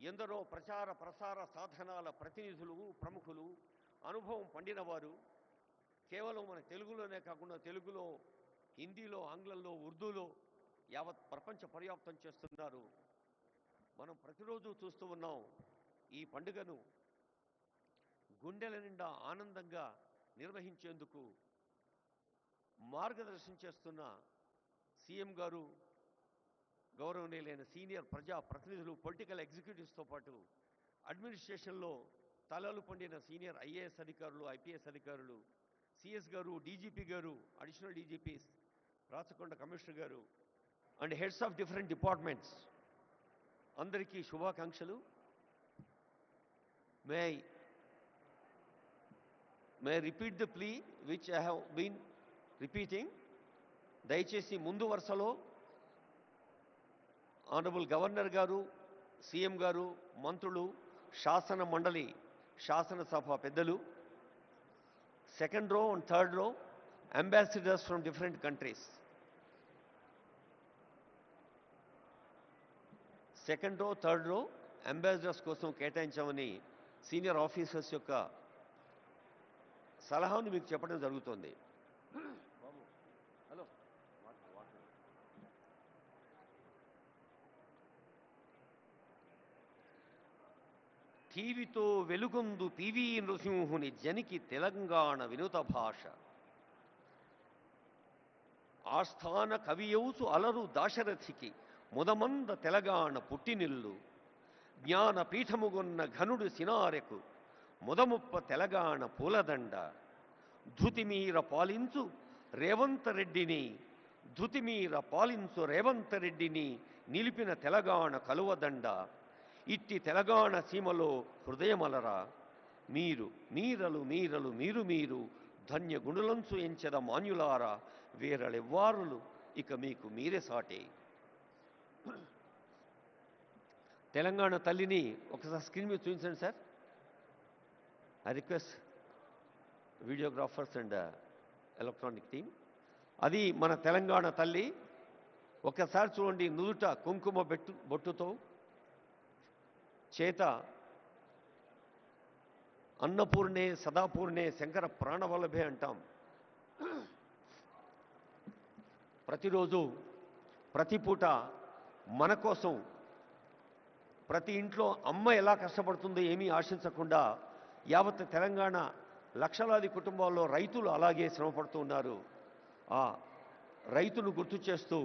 ఎందరో ప్రచార ప్రసార సాధనాల ప్రతినిధులు, ప్రముఖులు, అనుభవం పండినవారు కేవలం మన తెలుగులోనే కాకుండా తెలుగులో, హిందీలో, ఆంగ్లంలో, ఉర్దూలో యావత్ ప్రపంచ పర్యాప్తం చేస్తున్నారు. మనం ప్రతిరోజు చూస్తూ ఉన్నాం. ఈ పండుగను గుండెల నిండా ఆనందంగా నిర్వహించేందుకు మార్గదర్శనం చేస్తున్న సీఎం గారు, గౌరవనీయులైన సీనియర్ ప్రజా ప్రతినిధులు, పొలిటికల్ ఎగ్జిక్యూటివ్స్తో పాటు అడ్మినిస్ట్రేషన్లో తలలు పండిన సీనియర్ ఐఏఎస్ అధికారులు, ఐపీఎస్ అధికారులు, CS garu, DGP garu, additional DGPs, Rachakonda commissioner garu and heads of different departments అందరికీ శుభాకాంక్షలు. May repeat the plea which I have been repeating. దయచేసి ముందు వరుసలో ఆనరబుల్ గవర్నర్ గారు, సీఎం గారు, మంత్రులు, శాసన మండలి, శాసనసభ పెద్దలు, second row and third row ambassadors from different countries. Second row, third row ambassadors కోసం కేటాయించామని సీనియర్ ఆఫీసర్స్ యొక్క సలహాను మీకు చెప్పడం జరుగుతోంది. హలో, టీవీతో వెలుగొందు పివి నృసింహుని జనికి తెలంగాణ వినుత భాష, ఆస్థాన కవియౌసు అలరు దాశరథికి ముదమంద తెలంగాణ పుట్టినిల్లు, జ్ఞానపీఠముగొన్న ఘనుడు సినారెకు ముదముప్ప తెలంగాణ పూలదండ, ధృతిమీర పాలించు రేవంతరెడ్డిని, ధృతిమీర పాలించు రేవంతరెడ్డిని నిలిపిన తెలంగాణ కలువదండ, ఇట్టి తెలంగాణ సీమలో హృదయమలరా, మీరు మీరలు మీరలు మీరు మీరు ధన్య గుణులంచు ఎంచెద మాన్యులారా, వేరలెవ్వారులు ఇక మీకు మీరే సాటే. తెలంగాణ తల్లిని ఒకసారి స్క్రీన్ మీద చూపించండి sir. I request videographers and electronic team. అది మన తెలంగాణ తల్లి. ఒకసారి చూడండి, నుదుట కుంకుమ బొట్టుతో, చేత అన్నపూర్ణే సదాపూర్ణే శంకర ప్రాణవల్లభే అంటాం. ప్రతిరోజు ప్రతి పూట మన కోసం ప్రతి ఇంట్లో అమ్మ ఎలా కష్టపడుతుందో ఏమీ ఆశించకుండా యావత్ తెలంగాణ లక్షలాది కుటుంబాల్లో రైతులు అలాగే శ్రమపడుతూ ఉన్నారు. ఆ రైతును గుర్తు చేస్తూ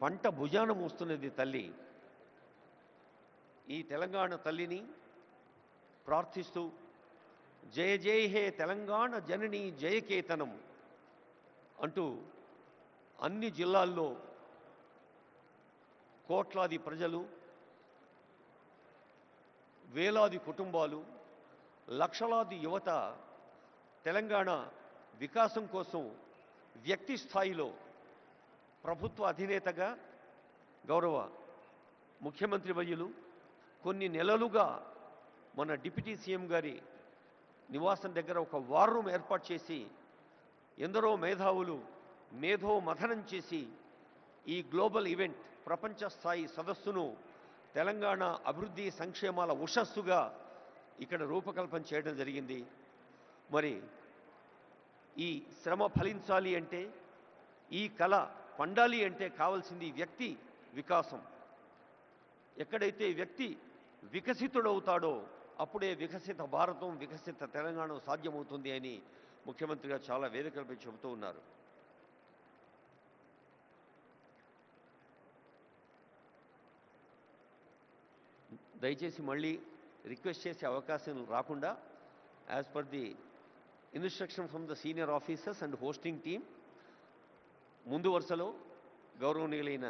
పంట భుజాన మోస్తున్నది తల్లి. ఈ తెలంగాణ తల్లిని ప్రార్థిస్తూ జయ జయ హే తెలంగాణ జనని జయకేతనం అంటూ అన్ని జిల్లాల్లో కోట్లాది ప్రజలు, వేలాది కుటుంబాలు, లక్షలాది యువత తెలంగాణ వికాసం కోసం వ్యక్తి స్థాయిలో ప్రభుత్వ అధినేతగా గౌరవ ముఖ్యమంత్రి వర్యులు కొన్ని నెలలుగా మన డిప్యూటీ సీఎం గారి నివాసం దగ్గర ఒక వార్ రూమ్ ఏర్పాటు చేసి ఎందరో మేధావులు మేధో మథనం చేసి ఈ గ్లోబల్ ఈవెంట్, ప్రపంచ స్థాయి సదస్సును తెలంగాణ అభివృద్ధి సంక్షేమాల ఉషస్సుగా ఇక్కడ రూపకల్పన చేయడం జరిగింది. మరి ఈ శ్రమ ఫలించాలి అంటే, ఈ కళ పండాలి అంటే కావాల్సింది వ్యక్తి వికాసం. ఎక్కడైతే వ్యక్తి వికసితుడవుతాడో అప్పుడే వికసిత భారతం, వికసిత తెలంగాణ సాధ్యమవుతుంది అని ముఖ్యమంత్రిగా చాలా వేదికలపై చెబుతూ ఉన్నారు. దయచేసి మళ్ళీ రిక్వెస్ట్ చేసే అవకాశం రాకుండా, as per the instruction from the senior officers and hosting team, ముందు వరుసలో గౌరవనీయులైన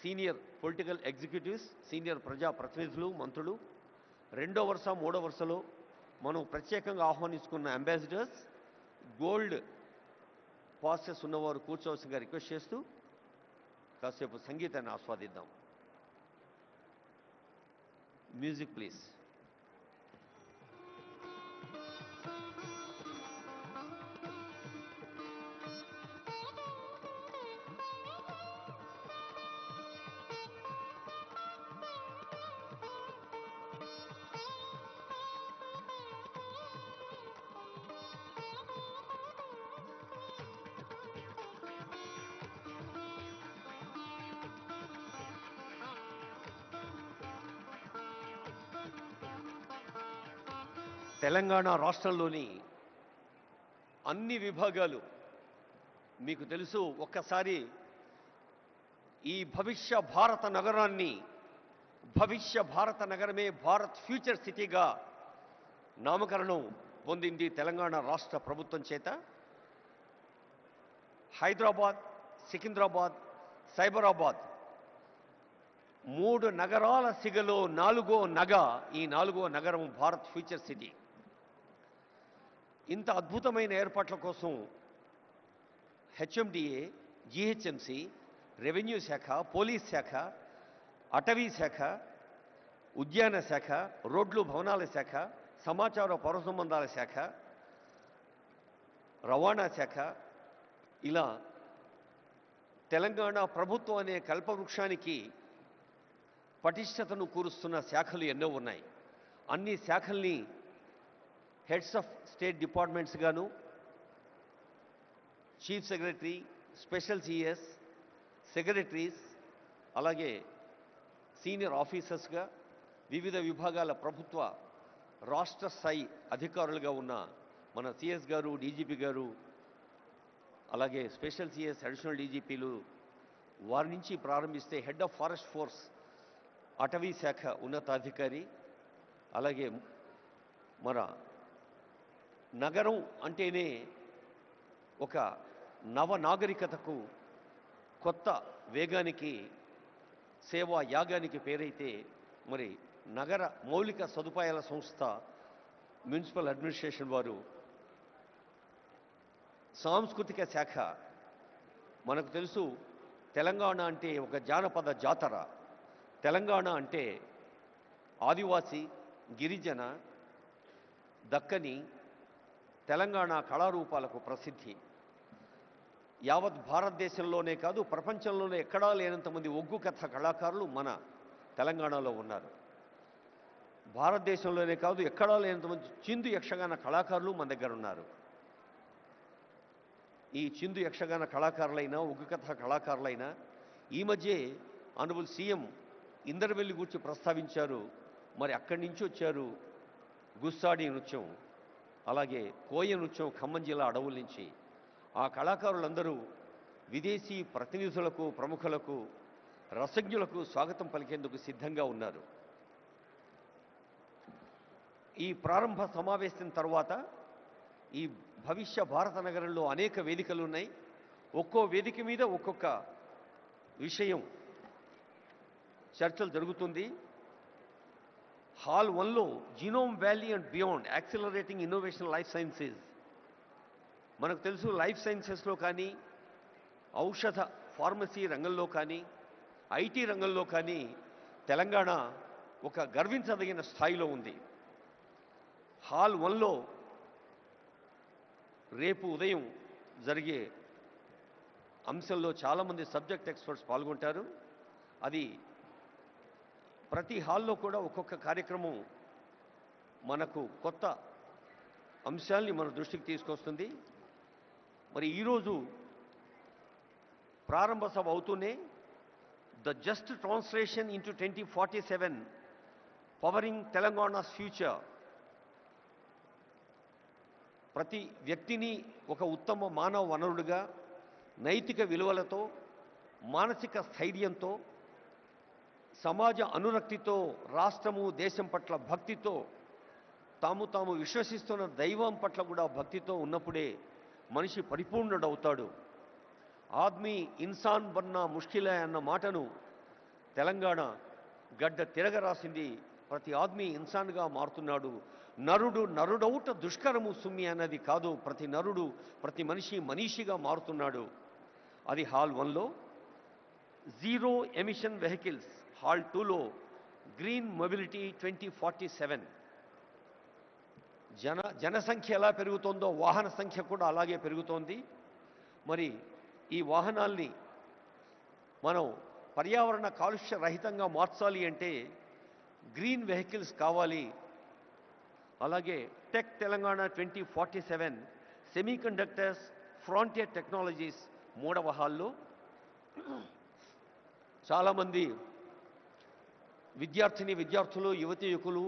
సీనియర్ పొలిటికల్ ఎగ్జిక్యూటివ్స్, సీనియర్ ప్రజా ప్రతినిధులు, మంత్రులు, రెండో వరుస మూడో వరుసలో మనం ప్రత్యేకంగా ఆహ్వానించుకున్న అంబాసిడర్స్, గోల్డ్ పాసెస్ ఉన్నవారు కూర్చోవలసిందిగా రిక్వెస్ట్ చేస్తూ కాసేపు సంగీతాన్ని ఆస్వాదిద్దాం. Music please. తెలంగాణ రాష్ట్రంలోని అన్ని విభాగాలు మీకు తెలుసు. ఒక్కసారి ఈ భవిష్య భారత నగరాన్ని, భవిష్య భారత నగరమే భారత్ ఫ్యూచర్ సిటీగా నామకరణం పొందింది తెలంగాణ రాష్ట్ర ప్రభుత్వం చేత. హైదరాబాద్, సికింద్రాబాద్, సైబరాబాద్ 3 నగరాల సిగలో 4వ నగ, ఈ 4వ నగరం భారత్ ఫ్యూచర్ సిటీ. ఇంత అద్భుతమైన ఏర్పాట్ల కోసం హెచ్ఎండిఏ, జిహెచ్ఎంసి, రెవెన్యూ శాఖ, పోలీస్ శాఖ, అటవీ శాఖ, ఉద్యాన శాఖ, రోడ్లు భవనాల శాఖ, సమాచార పౌర సంబంధాల శాఖ, రవాణా శాఖ, ఇలా తెలంగాణ ప్రభుత్వం అనే కల్పవృక్షానికి పటిష్టతను కూరుస్తున్న శాఖలు ఎన్నో ఉన్నాయి. అన్ని శాఖల్ని హెడ్స్ ఆఫ్ స్టేట్ డిపార్ట్మెంట్స్ గాను, chief secretary, special CS, secretaries, అలాగే సీనియర్ ఆఫీసర్స్గా వివిధ విభాగాల ప్రభుత్వ రాష్ట్ర స్థాయి అధికారులుగా ఉన్న మన సిఎస్ గారు, డీజీపీ గారు, అలాగే స్పెషల్ సిఎస్, అడిషనల్ డీజీపీలు, వారి నుంచి ప్రారంభిస్తే హెడ్ ఆఫ్ ఫారెస్ట్ ఫోర్స్ అటవీ శాఖ ఉన్నతాధికారి, అలాగే మన నగరం అంటేనే ఒక నవ నాగరికతకు, కొత్త వేగానికి, సేవా యాగానికి పేరైతే మరి నగర మౌలిక సదుపాయాల సంస్థ మున్సిపల్ అడ్మినిస్ట్రేషన్ వారు, సాంస్కృతిక శాఖ, మనకు తెలుసు తెలంగాణ అంటే ఒక జానపద జాతర. తెలంగాణ అంటే ఆదివాసీ, గిరిజన, దక్కని, తెలంగాణ కళారూపాలకు ప్రసిద్ధి. యావత్ భారతదేశంలోనే కాదు, ప్రపంచంలోనే ఎక్కడా లేనంతమంది ఒగ్గు కథ కళాకారులు మన తెలంగాణలో ఉన్నారు. భారతదేశంలోనే కాదు, ఎక్కడా లేనంతమంది చిందు యక్షగాన కళాకారులు మన దగ్గర ఉన్నారు. ఈ చిందు యక్షగాన కళాకారులైనా, ఒగ్గు కథ కళాకారులైనా ఈ మధ్య ఆనరబుల్ సీఎం ఇందరవెల్లి గురించి ప్రస్తావించారు. మరి అక్కడి నుంచి వచ్చారు గుస్సాడి నృత్యం, అలాగే కోయ నృత్యం ఖమ్మం జిల్లా అడవుల నుంచి. ఆ కళాకారులందరూ విదేశీ ప్రతినిధులకు, ప్రముఖులకు, రసజ్ఞులకు స్వాగతం పలికేందుకు సిద్ధంగా ఉన్నారు. ఈ ప్రారంభ సమావేశం తర్వాత ఈ భవిష్య భారత నగరంలో అనేక వేదికలు ఉన్నాయి. ఒక్కో వేదిక మీద ఒక్కొక్క విషయం చర్చలు జరుగుతుంది. హాల్ 1లో genome valley and beyond accelerating innovation life sciences. మనకు తెలుసు లైఫ్ సైన్సెస్లో కానీ, ఔషధ ఫార్మసీ రంగంలో కానీ, ఐటీ రంగంలో కానీ తెలంగాణ ఒక గర్వించదగిన స్థాయిలో ఉంది. హాల్ 1లో రేపు ఉదయం జరిగే అంశంలో చాలామంది సబ్జెక్ట్ ఎక్స్పర్ట్స్ పాల్గొంటారు. అది ప్రతి హాల్లో కూడా ఒక్కొక్క కార్యక్రమం మనకు కొత్త అంశాల్ని మన దృష్టికి తీసుకొస్తుంది. మరి ఈరోజు ప్రారంభ సభ అవుతూనే the just translation into 2047 pouring Telangana's future, ప్రతి వ్యక్తిని ఒక ఉత్తమ మానవ వనరుడిగా, నైతిక విలువలతో, మానసిక స్థైర్యంతో, సమాజ అనురక్తితో, రాష్ట్రము దేశం పట్ల భక్తితో, తాము విశ్వసిస్తున్న దైవం పట్ల కూడా భక్తితో ఉన్నప్పుడే మనిషి పరిపూర్ణుడవుతాడు. ఆద్మీ ఇన్సాన్ బన్నా ముష్కిలే అన్న మాటను తెలంగాణ గడ్డ తిరగరాసింది. ప్రతి ఆద్మీ ఇన్సాన్గా మారుతున్నాడు. నరుడు నరుడౌట దుష్కరము సుమ్మి అన్నది కాదు, ప్రతి నరుడు, ప్రతి మనిషి మనీషిగా మారుతున్నాడు. అది హాల్ 1లో. జీరో ఎమిషన్ వెహికల్స్ హాల్ 2లో గ్రీన్ మొబిలిటీ 2047. జనసంఖ్య ఎలా పెరుగుతోందో వాహన సంఖ్య కూడా అలాగే పెరుగుతోంది. మరి ఈ వాహనాల్ని మనం పర్యావరణ కాలుష్య రహితంగా మార్చాలి అంటే గ్రీన్ వెహికల్స్ కావాలి. అలాగే tech Telangana 2047 semiconductors frontier technologies 3వ హాల్లో చాలామంది విద్యార్థులు, యువతీ యువకులు,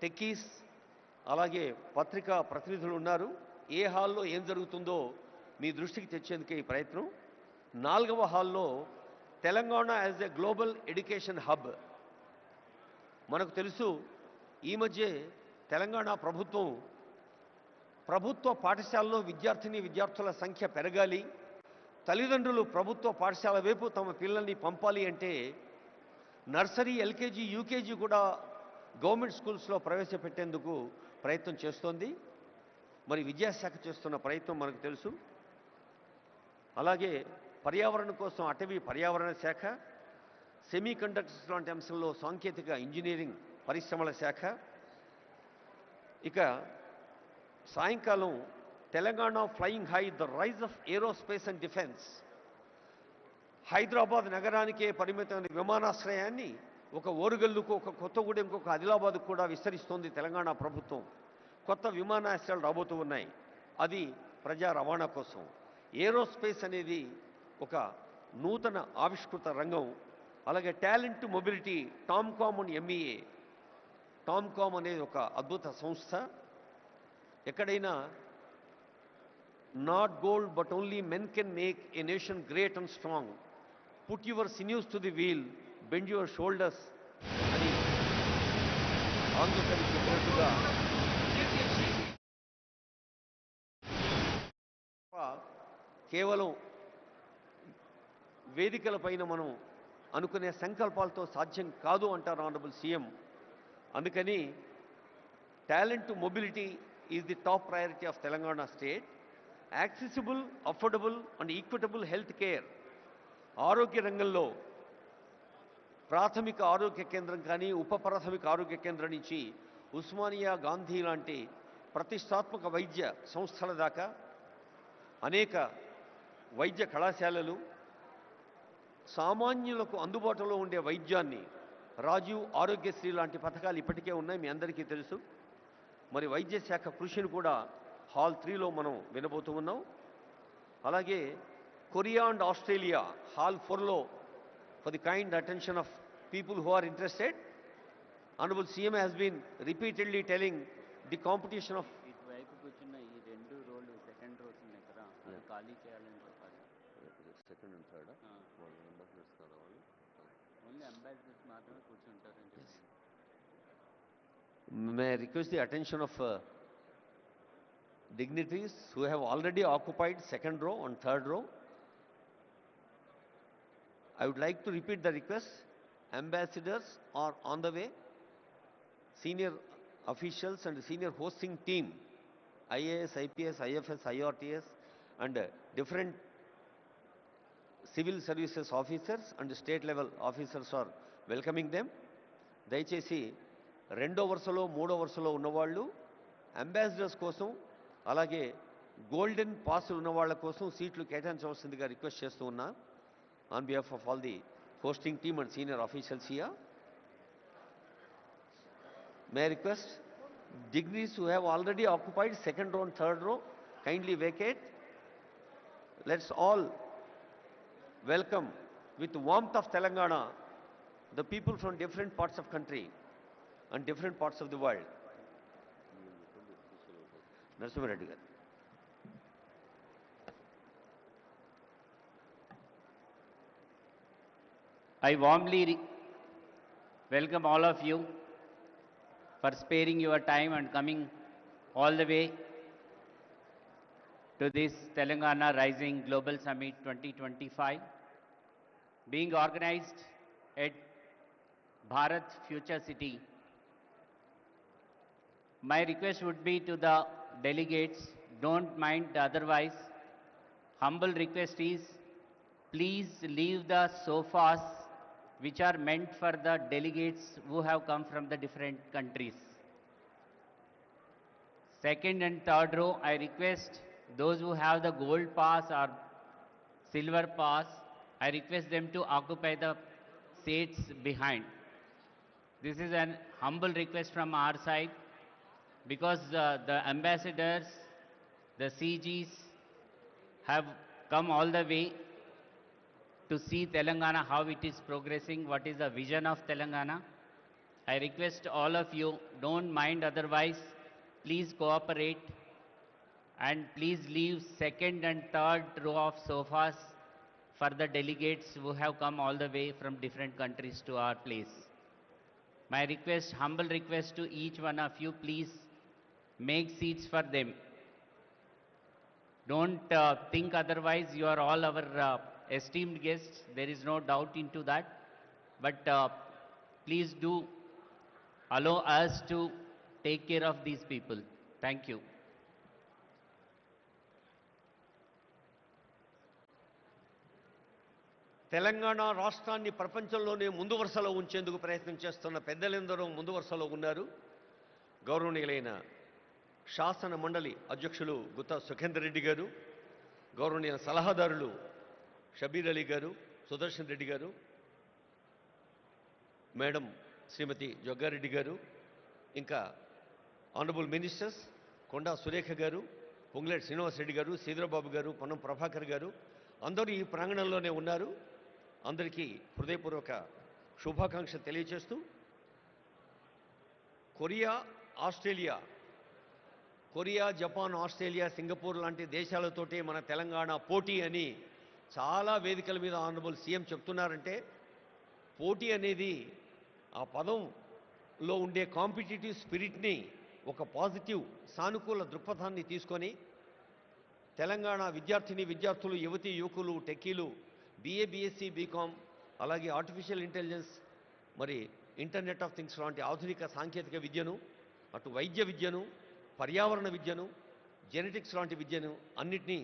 టెక్కీస్, అలాగే పత్రికా ప్రతినిధులు ఉన్నారు. ఏ హాల్లో ఏం జరుగుతుందో మీ దృష్టికి తెచ్చేందుకే ఈ ప్రయత్నం. 4వ హాల్లో Telangana as a global education hub. మనకు తెలుసు, ఈ మధ్య తెలంగాణ ప్రభుత్వ పాఠశాలలో విద్యార్థుల సంఖ్య పెరగాలి, తల్లిదండ్రులు ప్రభుత్వ పాఠశాల వైపు తమ పిల్లల్ని పంపాలి అంటే నర్సరీ, ఎల్కేజీ, యూకేజీ కూడా గవర్నమెంట్ స్కూల్స్లో ప్రవేశపెట్టేందుకు ప్రయత్నం చేస్తోంది. మరి విద్యాశాఖ చేస్తున్న ప్రయత్నం మనకు తెలుసు. అలాగే పర్యావరణం కోసం అటవీ పర్యావరణ శాఖ, సెమీ కండక్టర్స్ లాంటి అంశంలో సాంకేతిక ఇంజనీరింగ్ పరిశ్రమల శాఖ. ఇక సాయంకాలం Telangana flying high, the rise of aerospace and defence. Hyderabad నగరానికే పరిమితమైన విమానాశ్రయాన్ని ఒక ఓరుగల్లుకు, ఒక కొత్తగూడెంకు, ఒక ఆదిలాబాద్కు కూడా విస్తరిస్తోంది తెలంగాణ ప్రభుత్వం. కొత్త విమానాశ్రయాలు రాబోతూ ఉన్నాయి. అది ప్రజా రవాణా కోసం. ఏరోస్పేస్ అనేది ఒక నూతన ఆవిష్కృత రంగం. అలాగే talent mobility, TOMCOM and MEA. TOMCOM అనేది ఒక అద్భుత సంస్థ. ఎక్కడైనా not gold but only men can make a nation great and strong. Put your sinews to the wheel, bend your shoulders అని ఆంగ్ల కవి చెప్పినట్టుగా కేవలం వేదికల పైన మనం అనుకునే సంకల్పాలతో సాధ్యం కాదు అంటారు ఆనరబుల్ సీఎం. అందుకని talent mobility is the top priority of Telangana state. Accessible, affordable and equitable health care. ఆరోగ్య రంగంలో ప్రాథమిక ఆరోగ్య కేంద్రం కానీ, ఉప ప్రాథమిక ఆరోగ్య కేంద్రం నుంచి ఉస్మానియా, గాంధీ లాంటి ప్రతిష్టాత్మక వైద్య సంస్థల దాకా అనేక వైద్య కళాశాలలు, సామాన్యులకు అందుబాటులో ఉండే వైద్యాన్ని, రాజీవ్ ఆరోగ్యశ్రీ లాంటి పథకాలు ఇప్పటికే ఉన్నాయి, మీ అందరికీ తెలుసు. మరి వైద్య శాఖ కృషిని కూడా హాల్ 3లో మనం వినబోతూ ఉన్నాం. అలాగే కొరియా అండ్ ఆస్ట్రేలియా హాల్ 4లో for the kind attention of people who are interested. Honorable CM has been repeatedly telling the competition of ఇటువైపు కూర్చున్న ఈ రెండు రోలు సెకండ్ రోస్ ఉన్నాయి కదా, అది ఖాళీ చేయాలని చెప్పాలి. Second and third only ambassadors మాత్రమే కూర్చుంటారని చెప్పి. May I request the attention of dignitaries who have already occupied second row and third row. I would like to repeat the request. Ambassadors are on the way. Senior officials and senior hosting team, IAS, IPS, IFS, IRTS and different civil services officers and state level officers are welcoming them. దయచేసి రెండో వరుసలో, మూడో వరుసలో ఉన్నవాళ్ళు ambassadors కోసం, అలాగే golden పాసులు ఉన్న వాళ్ళ కోసం సీట్లు కేటాయించవలసిందిగా రిక్వెస్ట్ చేస్తూ ఉన్నా. On behalf of all the hosting team and senior officials here, may I request dignitaries who have already occupied second row and third row kindly vacate. Let's all welcome with warmth of Telangana the people from different parts of country and different parts of the world. Narasimha Reddy garu. I warmly welcome all of you for sparing your time and coming all the way to this Telangana Rising Global Summit 2025, being organized at Bharat Future City. My request would be to the delegates, don't mind otherwise. Humble request is, please leave the sofas which are meant for the delegates who have come from the different countries. Second and third row, I request those who have the gold pass or silver pass, I request them to occupy the seats behind. This is an humble request from our side, because the ambassadors, the CGs have come all the way to see Telangana, how it is progressing, what is the vision of Telangana. I request all of you, don't mind otherwise. please cooperate and please leave second and third row of sofas for the delegates who have come all the way from different countries to our place. My request, humble request to each one of you, please make seats for them. Don't think otherwise. You are all our esteemed guests. There is no doubt into that. But please do allow us to take care of these people. Thank you. Telangana రాష్ట్రాన్ని ప్రపంచంలోనే ముందు వరుసలో ఉంచేందుకు ప్రయత్నం చేస్తున్న పెద్దలందరూ ముందు వరుసలో ఉన్నారు. గౌరవనీయులైన శాసన మండలి అధ్యక్షులు గుత్తా సుఖేందర్ రెడ్డి గారు, గౌరవనీయ సలహాదారులు షబీర్ అలీ గారు, సుదర్శన్ రెడ్డి గారు, మేడం శ్రీమతి జగ్గారెడ్డి గారు, ఇంకా ఆనరబుల్ మినిస్టర్స్ కొండా సురేఖ గారు, పొంగులేటి శ్రీనివాస్ రెడ్డి గారు, శ్రీధరబాబు గారు, పొన్నం ప్రభాకర్ గారు అందరూ ఈ ప్రాంగణంలోనే ఉన్నారు. అందరికీ హృదయపూర్వక శుభాకాంక్షలు తెలియజేస్తూ, కొరియా, జపాన్, ఆస్ట్రేలియా, సింగపూర్ లాంటి దేశాలతోటే మన తెలంగాణ పోటీ అని చాలా వేదికల మీద ఆనరబుల్ సీఎం చెప్తున్నారంటే, పోటీ అనేది ఆ పదంలో ఉండే కాంపిటీటివ్ స్పిరిట్ని ఒక పాజిటివ్ సానుకూల దృక్పథాన్ని తీసుకొని తెలంగాణ విద్యార్థులు, యువతీ యువకులు, టెక్కీలు, BA, BSc, బీకామ్, అలాగే ఆర్టిఫిషియల్ ఇంటెలిజెన్స్, మరి ఇంటర్నెట్ ఆఫ్ థింగ్స్ లాంటి ఆధునిక సాంకేతిక విద్యను, అటు వైద్య విద్యను, పర్యావరణ విద్యను, జెనెటిక్స్ లాంటి విద్యను అన్నిటినీ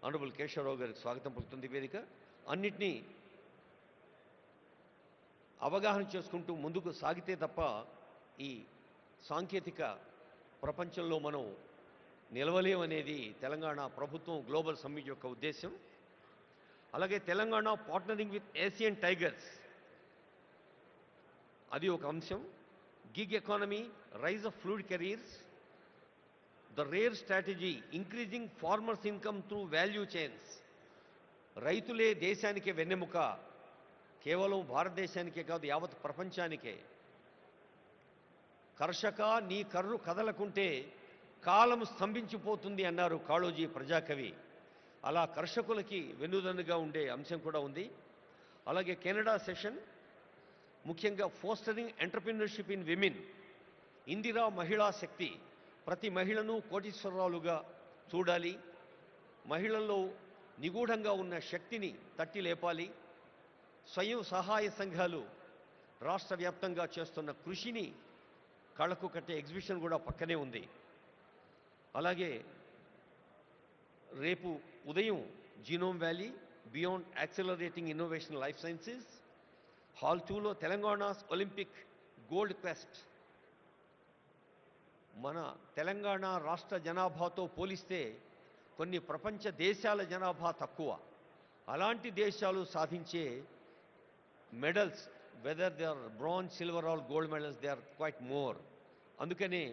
ఆనరబుల్ కేశవరావు గారికి స్వాగతం పలుకుతుంది వేదిక. అన్నిటినీ అవగాహన చేసుకుంటూ ముందుకు సాగితే తప్ప ఈ సాంకేతిక ప్రపంచంలో మనం నిలవలేమనేది తెలంగాణ ప్రభుత్వం గ్లోబల్ సమ్మిట్ యొక్క ఉద్దేశం. అలాగే Telangana partnering with Asian tigers అది ఒక అంశం. Gig economy, rise of fluid careers, the rare strategy increasing farmers income through value chains. రైతులే దేశానికే వెన్నెముక, కేవలం భారతదేశానికే కాదు యావత్ ప్రపంచానికే. కర్షక నీ కర్రు కదలకుంటే కాలం స్తంభించిపోతుంది అన్నారు కాళోజీ ప్రజాకవి. అలా కర్షకులకి వెన్నుదన్నుగా ఉండే అంశం కూడా ఉంది. అలాగే కెనడా సెషన్, ముఖ్యంగా fostering entrepreneurship in women, Indira మహిళా శక్తి, ప్రతి మహిళను కోటీశ్వరరాలుగా చూడాలి, మహిళల్లో నిగూఢంగా ఉన్న శక్తిని తట్టి లేపాలి, స్వయం సహాయ సంఘాలు రాష్ట్ర వ్యాప్తంగా చేస్తున్న కృషిని కళ్ళకు కట్టే ఎగ్జిబిషన్ కూడా పక్కనే ఉంది. అలాగే రేపు ఉదయం genome valley, beyond accelerating innovation life sciences, hall 2లో తెలంగాణస్ ఒలింపిక్ గోల్డ్ క్వెస్ట్. మన తెలంగాణ రాష్ట్ర జనాభాతో పోలిస్తే కొన్ని ప్రపంచ దేశాల జనాభా తక్కువ. అలాంటి దేశాలు సాధించే medals, whether they are bronze, silver or gold medals, they are quite more. అందుకనే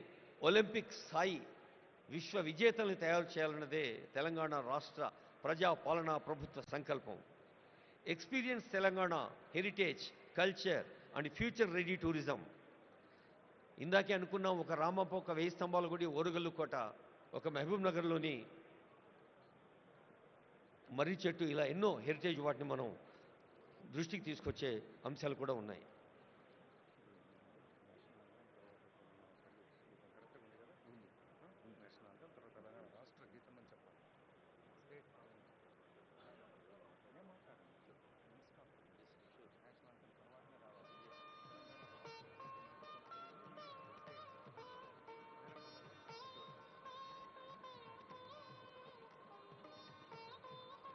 ఒలింపిక్ స్థాయి విశ్వ విజేతల్ని తయారు చేయాలన్నదే తెలంగాణ రాష్ట్ర ప్రజా పాలనా ప్రభుత్వ సంకల్పం. Experience Telangana heritage, culture and future ready tourism. ఇందాకే అనుకున్నాం, ఒక రామప్ప, ఒక 1000 స్తంభాల గుడి, ఓరుగల్లు కోట, ఒక మహబూబ్ నగర్లోని మర్రి చెట్టు, ఇలా ఎన్నో హెరిటేజ్ వాటిని మనం దృష్టికి తీసుకొచ్చే అంశాలు కూడా ఉన్నాయి.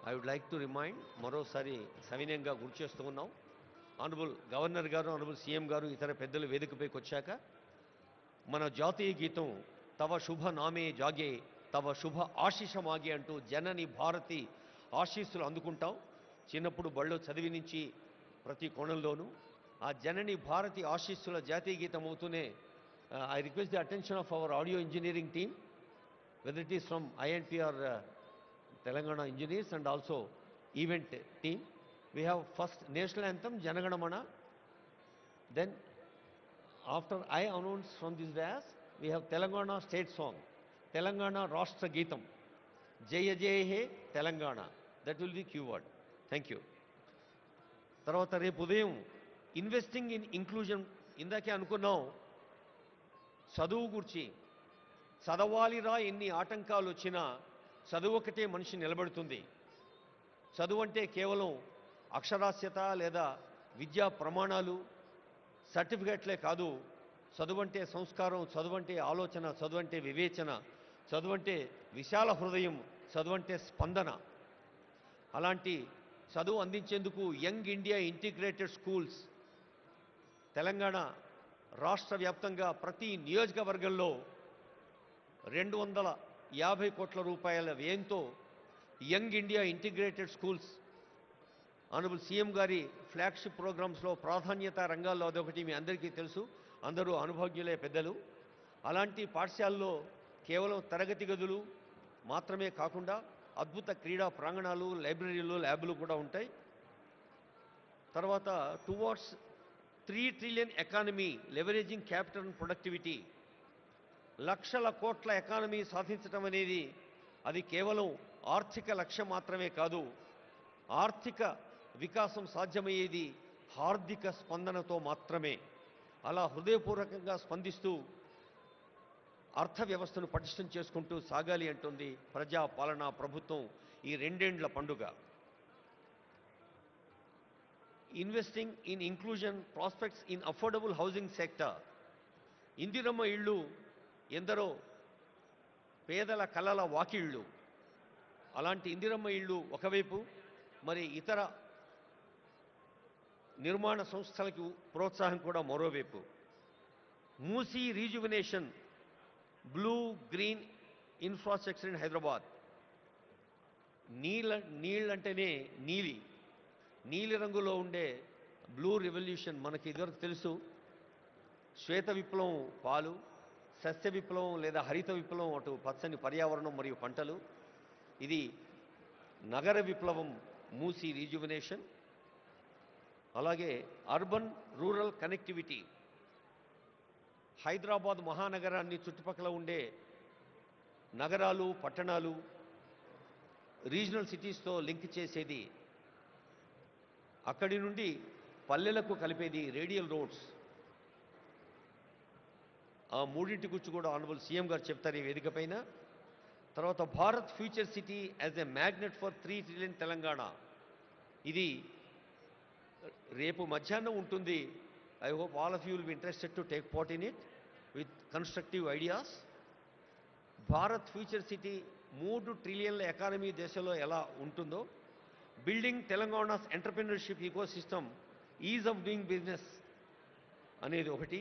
I would like to remind, మరోసారి సవినయంగా గుర్తు చేస్తూ ఉన్నాం, ఆనరబుల్ గవర్నర్ గారు, ఆనరబుల్ సీఎం గారు, ఇతర పెద్దలు వేదికపైకి వచ్చాక మన జాతీయ గీతం తవ శుభ నామే జాగే తవ శుభ ఆశీషమాగే అంటూ జనని భారతి ఆశీస్సులు అందుకుంటాం. చిన్నప్పుడు బళ్ళో చదివి నుంచి ప్రతి కోణంలోనూ ఆ జనని భారతి ఆశీస్సుల జాతీయ గీతం అవుతూనే I request the attention of our audio engineering team, whether it is from INP or Telangana engineers and also event team. We have first national anthem Janaganamana, then after I announce from this dais, we have Telangana state song, Telangana Rashtra Geetam, Jaya Jaya He Telangana. That will be keyword. Thank you. తర్వాత రేపు ఉదయం investing in inclusion ఇందాకే అనుకున్నాం చదువు గురించి చదవాలిరా ఎన్ని ఆటంకాలు వచ్చినా చదువు ఒకటే మనిషి నిలబడుతుంది. చదువు అంటే కేవలం అక్షరాస్యత లేదా విద్యా ప్రమాణాలు సర్టిఫికెట్లే కాదు. చదువంటే సంస్కారం, చదువంటే ఆలోచన, చదువంటే వివేచన, చదువంటే విశాల హృదయం, చదువంటే స్పందన. అలాంటి చదువు అందించేందుకు young India integrated schools Telangana రాష్ట్ర వ్యాప్తంగా ప్రతి నియోజకవర్గంలో 250 కోట్ల రూపాయల వ్యయంతో young India integrated schools honourable CM గారి ఫ్లాగ్షిప్ ప్రోగ్రామ్స్లో ప్రాధాన్యత రంగాల్లో అదొకటి మీ అందరికీ తెలుసు, అందరూ అనుభవజ్ఞులే పెద్దలు. అలాంటి పాఠశాలలో కేవలం తరగతి గదులు మాత్రమే కాకుండా అద్భుత క్రీడా ప్రాంగణాలు, లైబ్రరీలు, ల్యాబ్లు కూడా ఉంటాయి. తర్వాత towards 3 trillion economy leveraging capital and productivity, లక్షల కోట్ల ఎకానమీ సాధించడం అనేది అది కేవలం ఆర్థిక లక్ష్యం మాత్రమే కాదు. ఆర్థిక వికాసం సాధ్యమయ్యేది హార్దిక స్పందనతో మాత్రమే. అలా హృదయపూర్వకంగా స్పందిస్తూ అర్థ వ్యవస్థను పటిష్టం చేసుకుంటూ సాగాలి అంటుంది ప్రజా పాలనా ప్రభుత్వం ఈ 2 ఏండ్ల పండుగ. Investing in inclusion prospects in affordable housing sector. Indiramma ఇళ్ళు ఎందరో పేదల కలల వాకిళ్ళు. అలాంటి ఇందిరమ్మ ఇళ్ళు ఒకవైపు, మరి ఇతర నిర్మాణ సంస్థలకు ప్రోత్సాహం కూడా మరోవైపు. Musi rejuvenation, blue green infrastructure in Hyderabad. నీళ్ళంటేనే నీలి రంగులో ఉండే బ్లూ రెవల్యూషన్ మనకి ఇదివరకు తెలుసు. శ్వేత విప్లవం పాలు, సస్య విప్లవం లేదా హరిత విప్లవం అటు పచ్చని పర్యావరణం మరియు పంటలు. ఇది నగర విప్లవం మూసీ రీజువినేషన్. అలాగే అర్బన్ రూరల్ కనెక్టివిటీ, హైదరాబాద్ మహానగరాన్ని చుట్టుపక్కల ఉండే నగరాలు, పట్టణాలు, రీజనల్ సిటీస్తో లింక్ చేసేది, అక్కడి నుండి పల్లెలకు కలిపేది రేడియల్ రోడ్స్. ఆ మూడింటి గురించి కూడా ఆనరబుల్ సీఎం గారు చెప్తారు ఈ వేదిక పైన. తర్వాత Bharat future city as a magnet for 3 trillion Telangana. ఇది రేపు మధ్యాహ్నం ఉంటుంది. I hope all of you will be interested to take part in it with constructive ideas. Bharat future city 3 ట్రిలియన్ల ఎకానమీ దేశంలో ఎలా ఉంటుందో, building Telangana's entrepreneurship ecosystem, ease of doing business అనేది ఒకటి,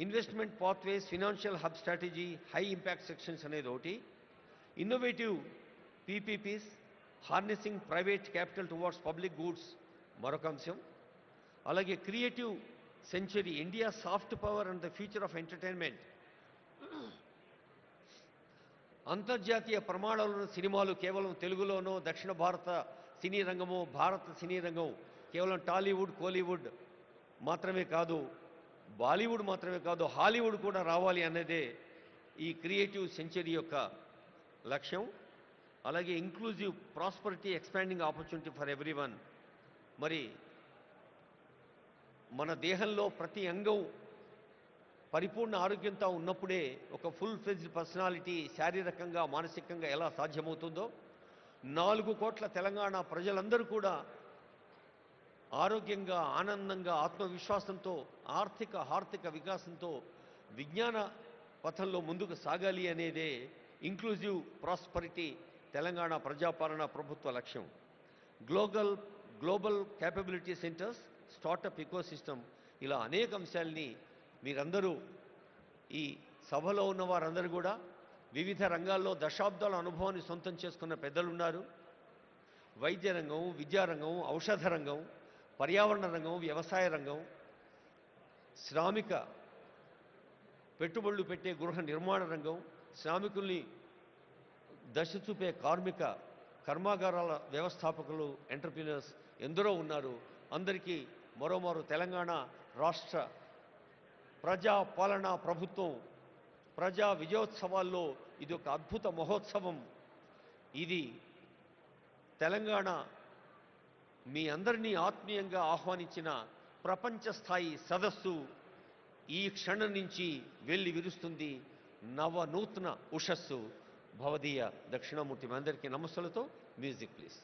investment pathways, financial hub strategy, high impact sections అనేది ఒకటి, innovative PPPs, harnessing private capital towards public goods మరొక అంశం. అలాగే creative century, India soft power and the future of entertainment. అంతర్జాతీయ ప్రమాణాలను సినిమాలు కేవలం తెలుగులోనో, దక్షిణ భారత సినీ రంగమో, భారత సినీ రంగం కేవలం టాలీవుడ్, కోలీవుడ్ మాత్రమే కాదు, బాలీవుడ్ మాత్రమే కాదు, హాలీవుడ్ కూడా రావాలి అన్నదే ఈ క్రియేటివ్ సెంచరీ యొక్క లక్ష్యం. అలాగే inclusive prosperity, expanding opportunity for everyone. మరి మన దేహంలో ప్రతి అంగం పరిపూర్ణ ఆరోగ్యంతో ఉన్నప్పుడే ఒక ఫుల్ ఫ్లెడ్జ్డ్ పర్సనాలిటీ శారీరకంగా, మానసికంగా ఎలా సాధ్యమవుతుందో, 4 కోట్ల తెలంగాణ ప్రజలందరూ కూడా ఆరోగ్యంగా, ఆనందంగా, ఆత్మవిశ్వాసంతో, ఆర్థిక వికాసంతో విజ్ఞాన పథంలో ముందుకు సాగాలి అనేదే ఇంక్లూజివ్ ప్రాస్పరిటీ తెలంగాణ ప్రజాపాలన ప్రభుత్వ లక్ష్యం. Global capability centres, startup ecosystem, ఇలా అనేక అంశాలని మీరందరూ, ఈ సభలో ఉన్న వారందరూ కూడా వివిధ రంగాల్లో దశాబ్దాల అనుభవాన్ని సొంతం చేసుకున్న పెద్దలున్నారు. వైద్య రంగం, విద్యారంగం, ఔషధ రంగం, పర్యావరణ రంగం, వ్యవసాయ రంగం, శ్రామిక పెట్టుబడులు పెట్టే గృహ నిర్మాణ రంగం, శ్రామికుల్ని దశ చూపే కార్మిక కర్మాగారాల వ్యవస్థాపకులు, ఎంటర్ప్రినర్స్ ఎందరో ఉన్నారు. అందరికీ మరోమారు తెలంగాణ రాష్ట్ర ప్రజా పాలనా ప్రభుత్వం ప్రజా విజయోత్సవాల్లో ఇది ఒక అద్భుత మహోత్సవం. ఇది తెలంగాణ మీ అందరినీ ఆత్మీయంగా ఆహ్వానించిన ప్రపంచ స్థాయి సదస్సు ఈ క్షణం నుంచి వెళ్ళి విరుస్తుంది నవనూతన ఉషస్సు. భవదీయ దక్షిణామూర్తి మీ అందరికీ నమస్సులతో మ్యూజిక్ ప్లీజ్.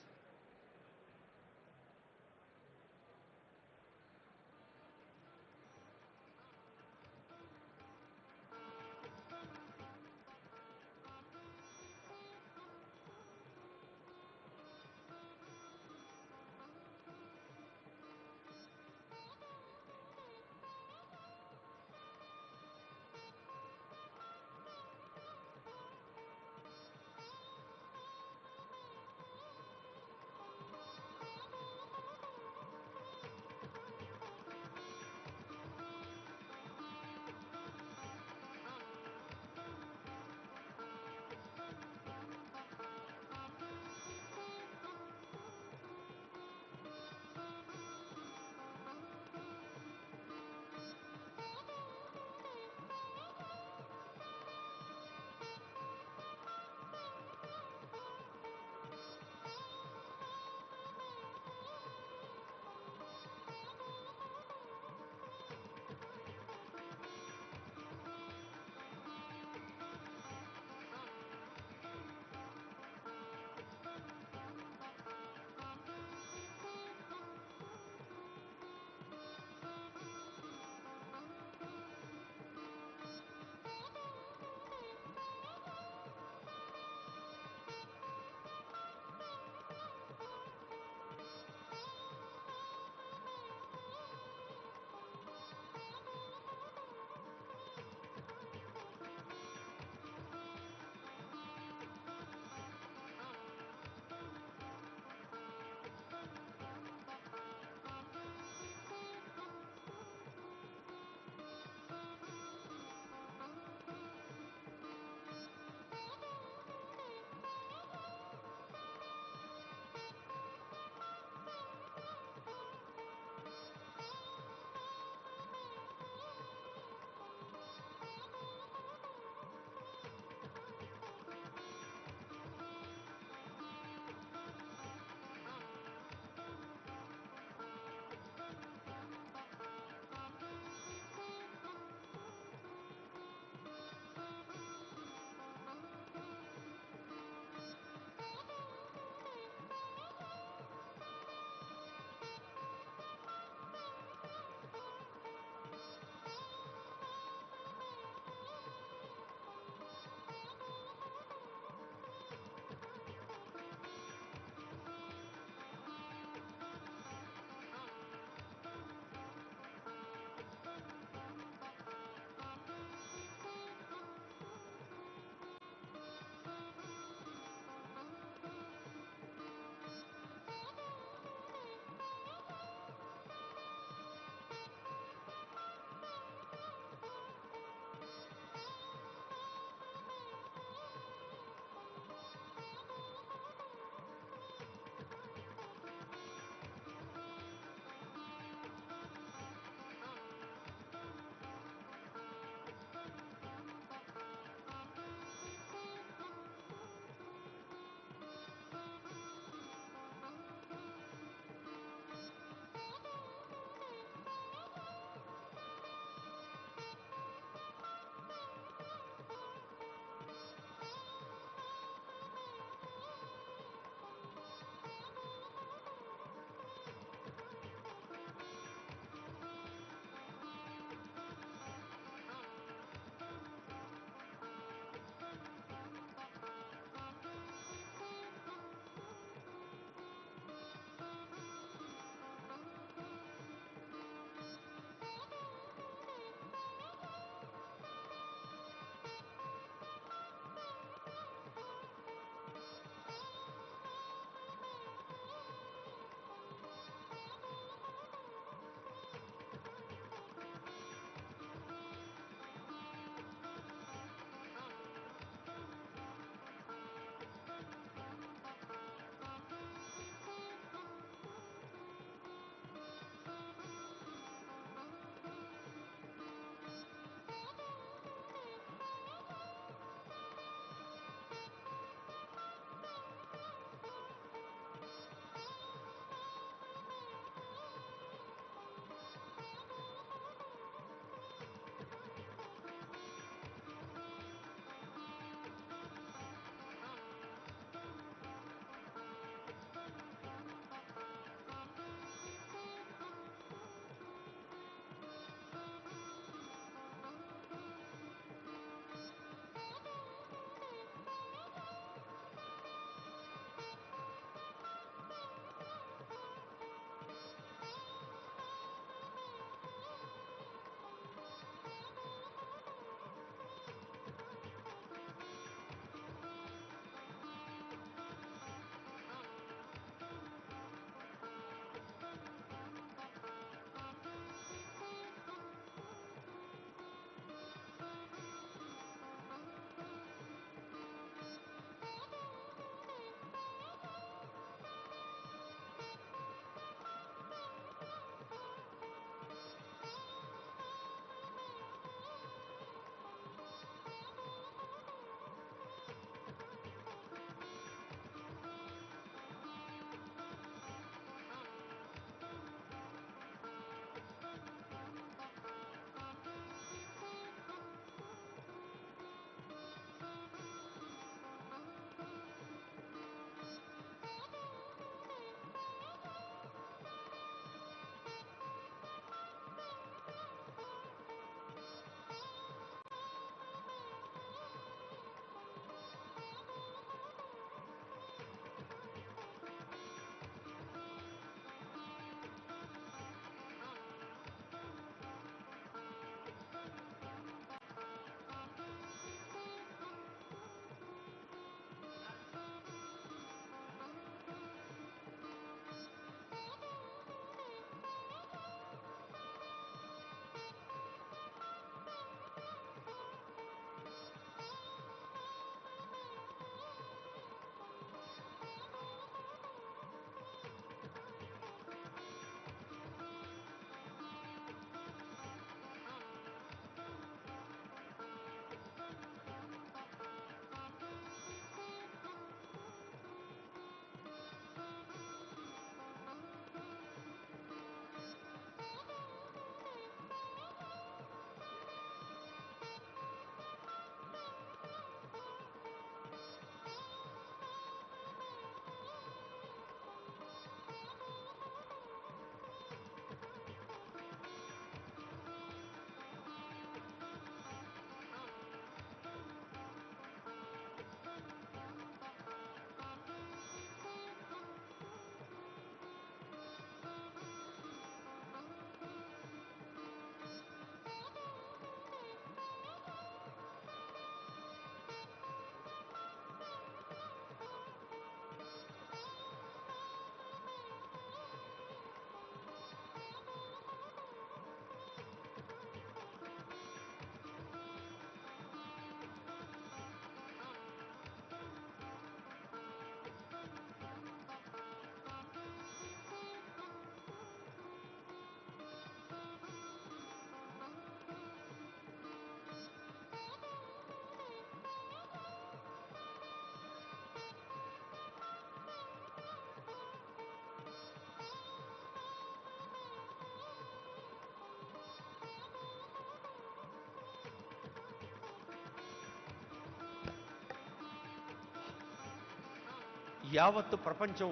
యావత్తు ప్రపంచం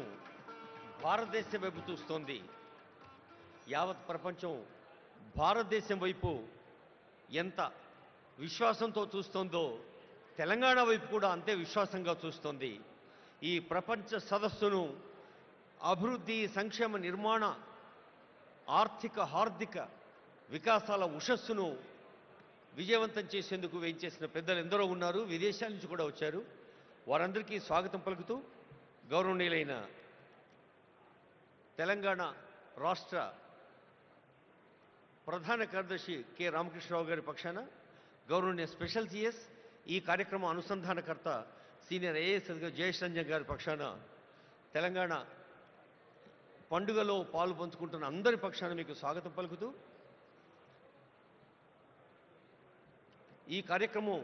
భారతదేశం వైపు చూస్తోంది. యావత్ ప్రపంచం భారతదేశం వైపు ఎంత విశ్వాసంతో చూస్తోందో తెలంగాణ వైపు కూడా అంతే విశ్వాసంగా చూస్తోంది. ఈ ప్రపంచ సదస్సును అభివృద్ధి, సంక్షేమ, నిర్మాణ, హార్దిక వికాసాల ఉషస్సును విజయవంతం చేసేందుకు వేయించేసిన పెద్దలు ఎందరో ఉన్నారు. విదేశాల నుంచి కూడా వచ్చారు. వారందరికీ స్వాగతం పలుకుతూ గౌరవనీయులైన తెలంగాణ రాష్ట్ర ప్రధాన కార్యదర్శి కె రామకృష్ణరావు గారి పక్షాన, గౌరవనీయ స్పెషల్ సిఎస్, ఈ కార్యక్రమం అనుసంధానకర్త సీనియర్ ఐఏఎస్ జయేష్ రంజన్ గారి పక్షాన, తెలంగాణ పండుగలో పాలు పంచుకుంటున్న అందరి పక్షాన మీకు స్వాగతం పలుకుతూ, ఈ కార్యక్రమం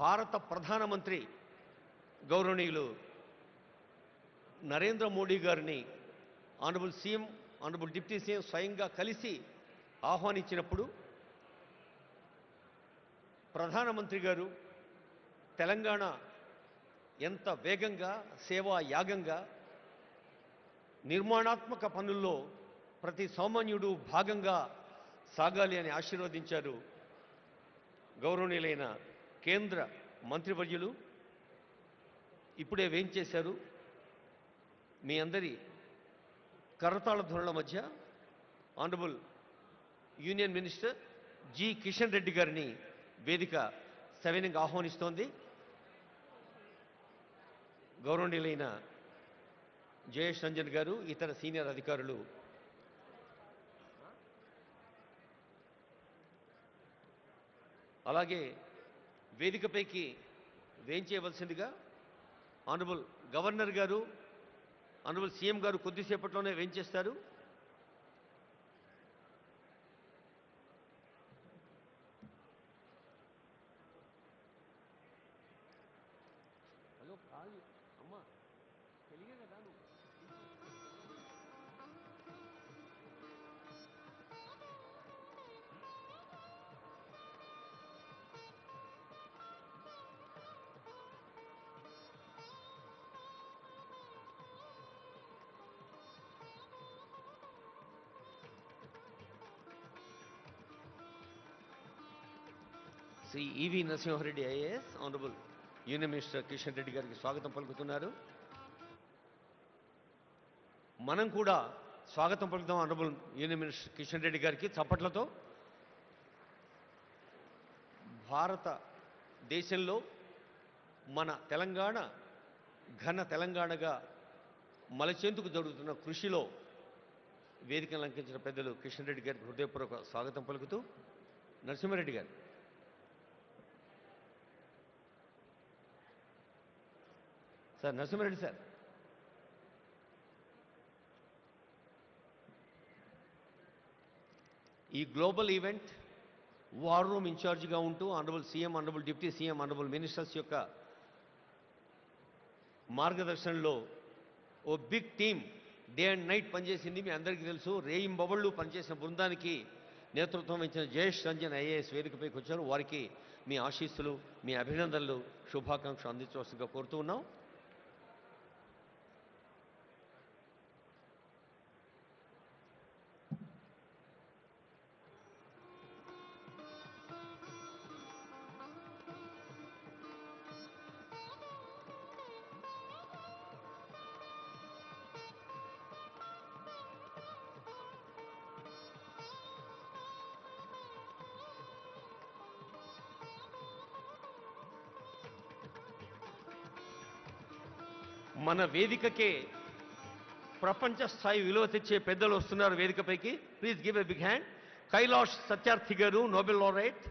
భారత ప్రధానమంత్రి గౌరవనీయులు నరేంద్ర మోడీ గారిని honourable CM, honourable deputy CM స్వయంగా కలిసి ఆహ్వానించినప్పుడు ప్రధానమంత్రి గారు తెలంగాణ ఎంత వేగంగా, సేవా యాగంగా, నిర్మాణాత్మక పనుల్లో ప్రతి సామాన్యుడు భాగంగా సాగాలి అని ఆశీర్వదించారు. గౌరవనీయులైన కేంద్ర మంత్రివర్యులు ఇప్పుడే వేయించేశారు. మీ అందరి కరతాళ ధ్వనుల మధ్య honourable union minister G Kishan Reddy గారిని వేదిక సవినయంగా ఆహ్వానిస్తోంది. గౌరవనీయులైన జయేష్ రంజన్ గారు, ఇతర సీనియర్ అధికారులు అలాగే వేదికపైకి వేయించేయవలసిందిగా ఆనరబుల్ గవర్నర్ గారు, ఆనరబుల్ సీఎం గారు కొద్దిసేపట్లోనే వేయించేస్తారు. Shri EV Narasimha Reddy IAS, honourable union minister Kishan Reddy గారికి స్వాగతం పలుకుతున్నారు. మనం కూడా స్వాగతం పలుకుతాం honourable union minister Kishan Reddy గారికి చప్పట్లతో. భారతదేశంలో మన తెలంగాణ ఘన తెలంగాణగా మలచేందుకు జరుగుతున్న కృషిలో వేదికను అలంకరించిన పెద్దలు కిషన్ రెడ్డి గారికి హృదయపూర్వక స్వాగతం పలుకుతూ, నరసింహారెడ్డి గారు సార్, నరసింహారెడ్డి సార్. ఈ గ్లోబల్ ఈవెంట్ వార్ రూమ్ ఇన్ఛార్జిగా ఉంటూ honourable CM, honourable deputy CM, honourable ministers యొక్క మార్గదర్శనంలో a big team day and night పనిచేసింది. మీ అందరికీ తెలుసు. రేయింబవళ్ళు పనిచేసిన బృందానికి నేతృత్వం వహించిన జయేష్ రంజన్ ఐఏఎస్ వేదికపైకి వచ్చారు. వారికి మీ ఆశీస్సులు, మీ అభినందనలు, శుభాకాంక్షలు అందించవలసిందిగా కోరుతూ ఉన్నాం. మన వేదికకే ప్రపంచ స్థాయి విలువ తెచ్చే పెద్దలు వస్తున్నారు వేదికపైకి. Please give a big hand. Kailash Satyarthi గారు, నోబెల్ లారెట్.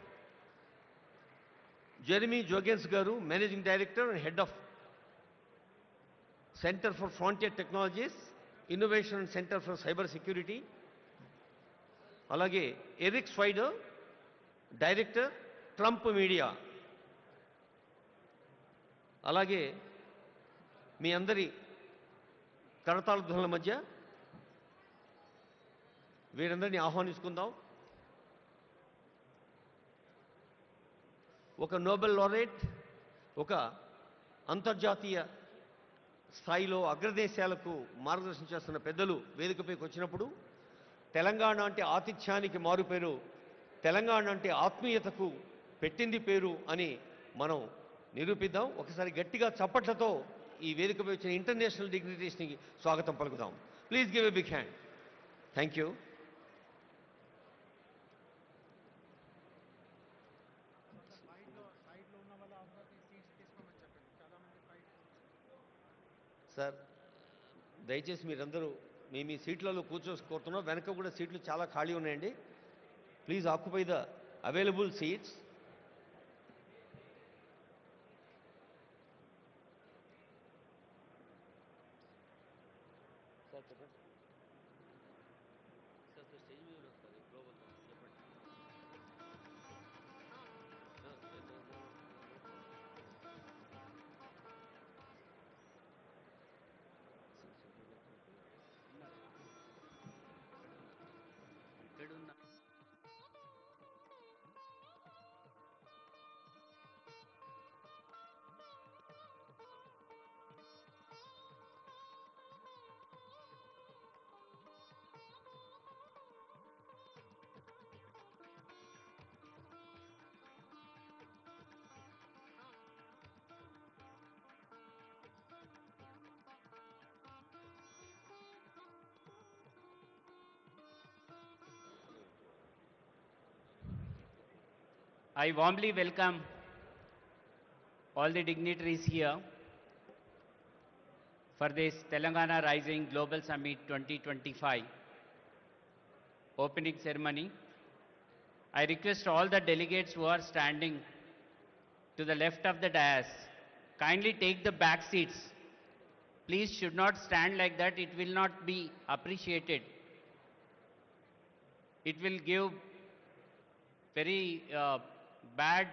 జెరెమీ జోగెన్స్ గారు, managing director and head of centre for frontier technologies, innovation and centre for cyber security. అలాగే Eric Swider, director, Trump media. అలాగే మీ అందరి కరతాళ ధ్వనుల మధ్య వీరందరినీ ఆహ్వానించుకుందాం. ఒక నోబెల్ లారెట్, ఒక అంతర్జాతీయ స్థాయిలో అగ్రదేశాలకు మార్గదర్శనం చేస్తున్న పెద్దలు వేదికపైకి వచ్చినప్పుడు తెలంగాణ అంటే ఆతిథ్యానికి మారుపేరు, తెలంగాణ అంటే ఆత్మీయతకు పెట్టింది పేరు అని మనం నిరూపిద్దాం. ఒకసారి గట్టిగా చప్పట్లతో ఈ వేదికపై వచ్చిన ఇంటర్నేషనల్ డిగ్నిటీస్ని స్వాగతం పలుకుదాం. Please give a big hand. Thank you. Sir దయచేసి మీరందరూ మీ సీట్లలో కూర్చోసి వెనక కూడా సీట్లు చాలా ఖాళీ ఉన్నాయండి. Please occupy the available seats. Sir చెప్పండి. సార్ సార్ స్టేజ్ మీద వస్తారు గ్లోబల్ చెప్పండి. ఇక్కడున్న I warmly welcome all the dignitaries here for this Telangana Rising Global Summit 2025 opening ceremony. I request all the delegates who are standing to the left of the dais, kindly take the back seats. Please should not stand like that, it will not be appreciated. It will give very bad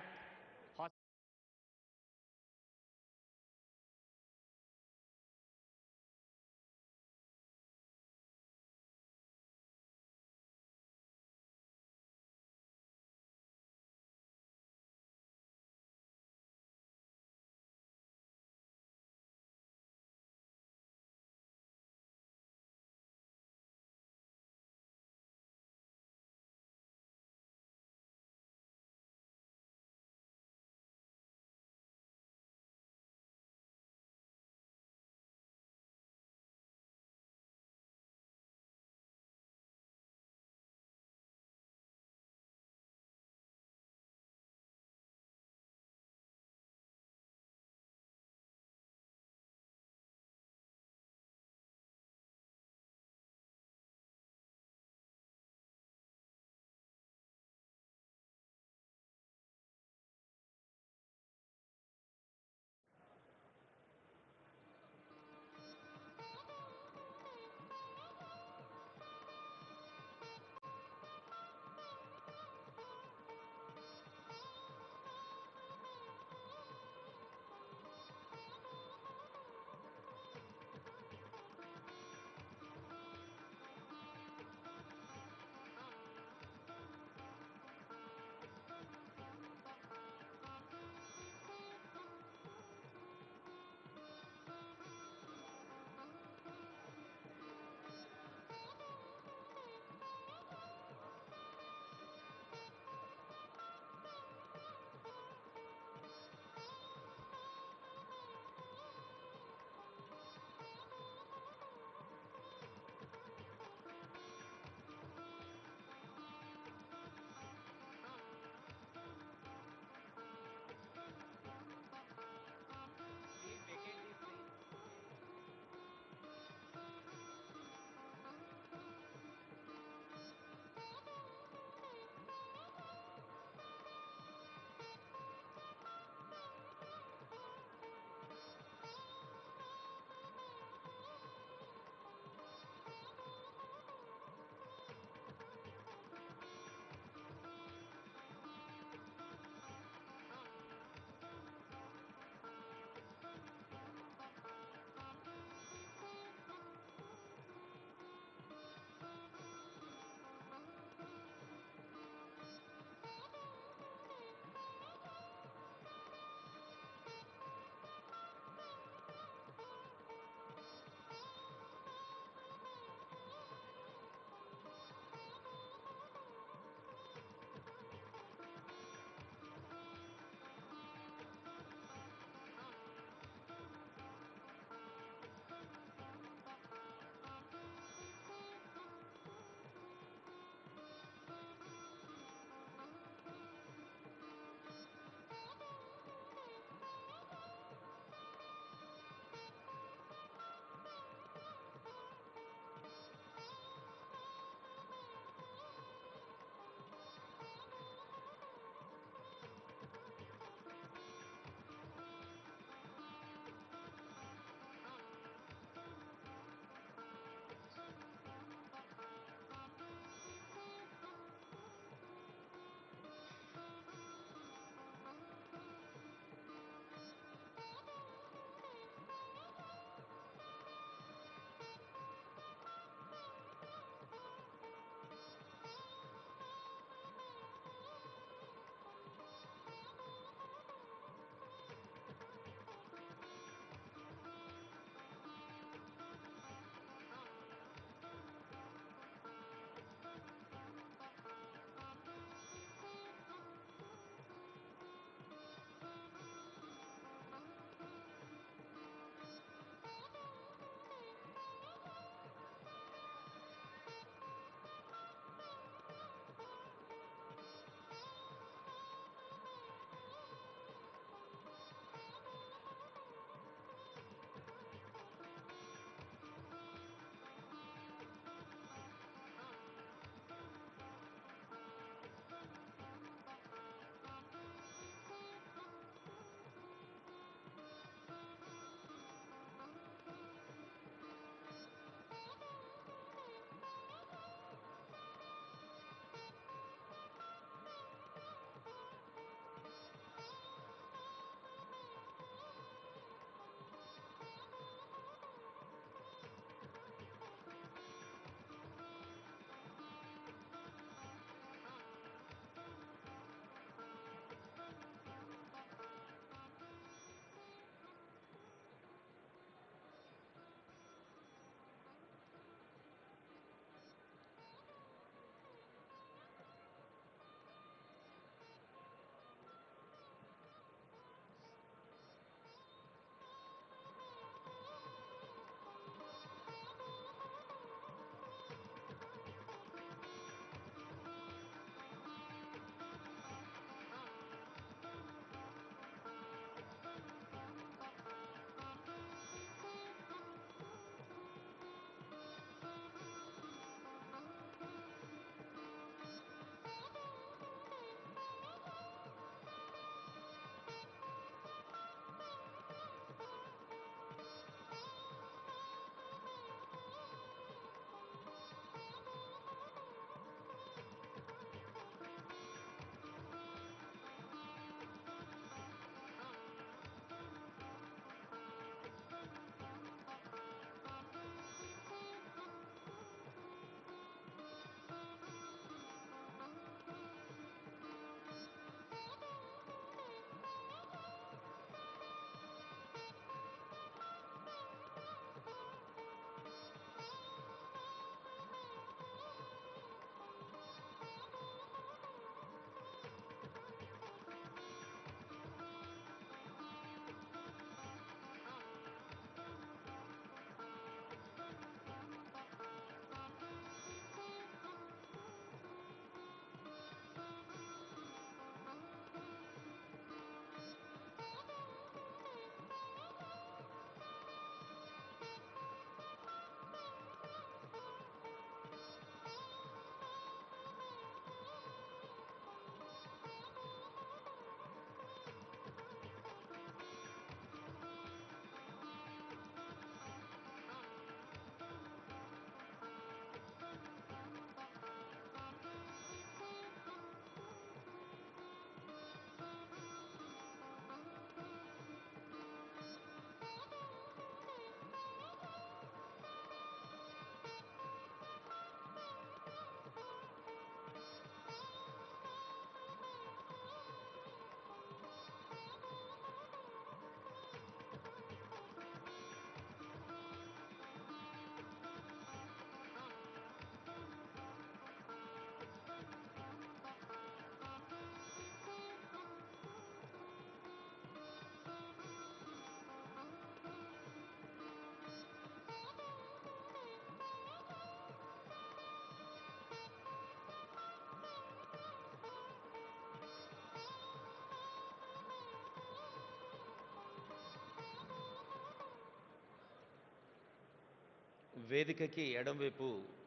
వేదికకి ఎడంవైపు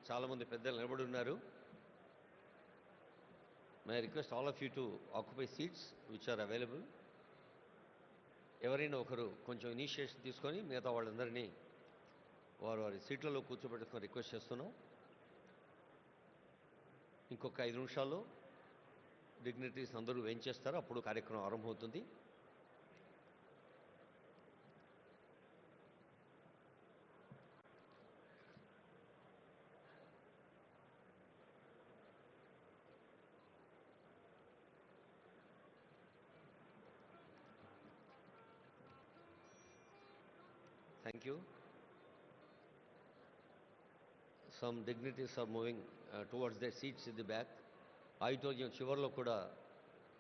చాలామంది పెద్దలు నిలబడి ఉన్నారు. My request all of you to occupy seats which are available. ఎవరైనా ఒకరు కొంచెం initiation తీసుకొని మిగతా వాళ్ళందరినీ వారి సీట్లలో కూర్చోబెట్టుకొని రిక్వెస్ట్ చేస్తున్నాం. ఇంకొక 5 నిమిషాల్లో డిగ్నిటరీస్ అందరూ వేయించేస్తారు, అప్పుడు కార్యక్రమం ఆరంభమవుతుంది. Thank you. Some dignitaries are moving towards their seats in the back. Auditorium చివరిలో కూడా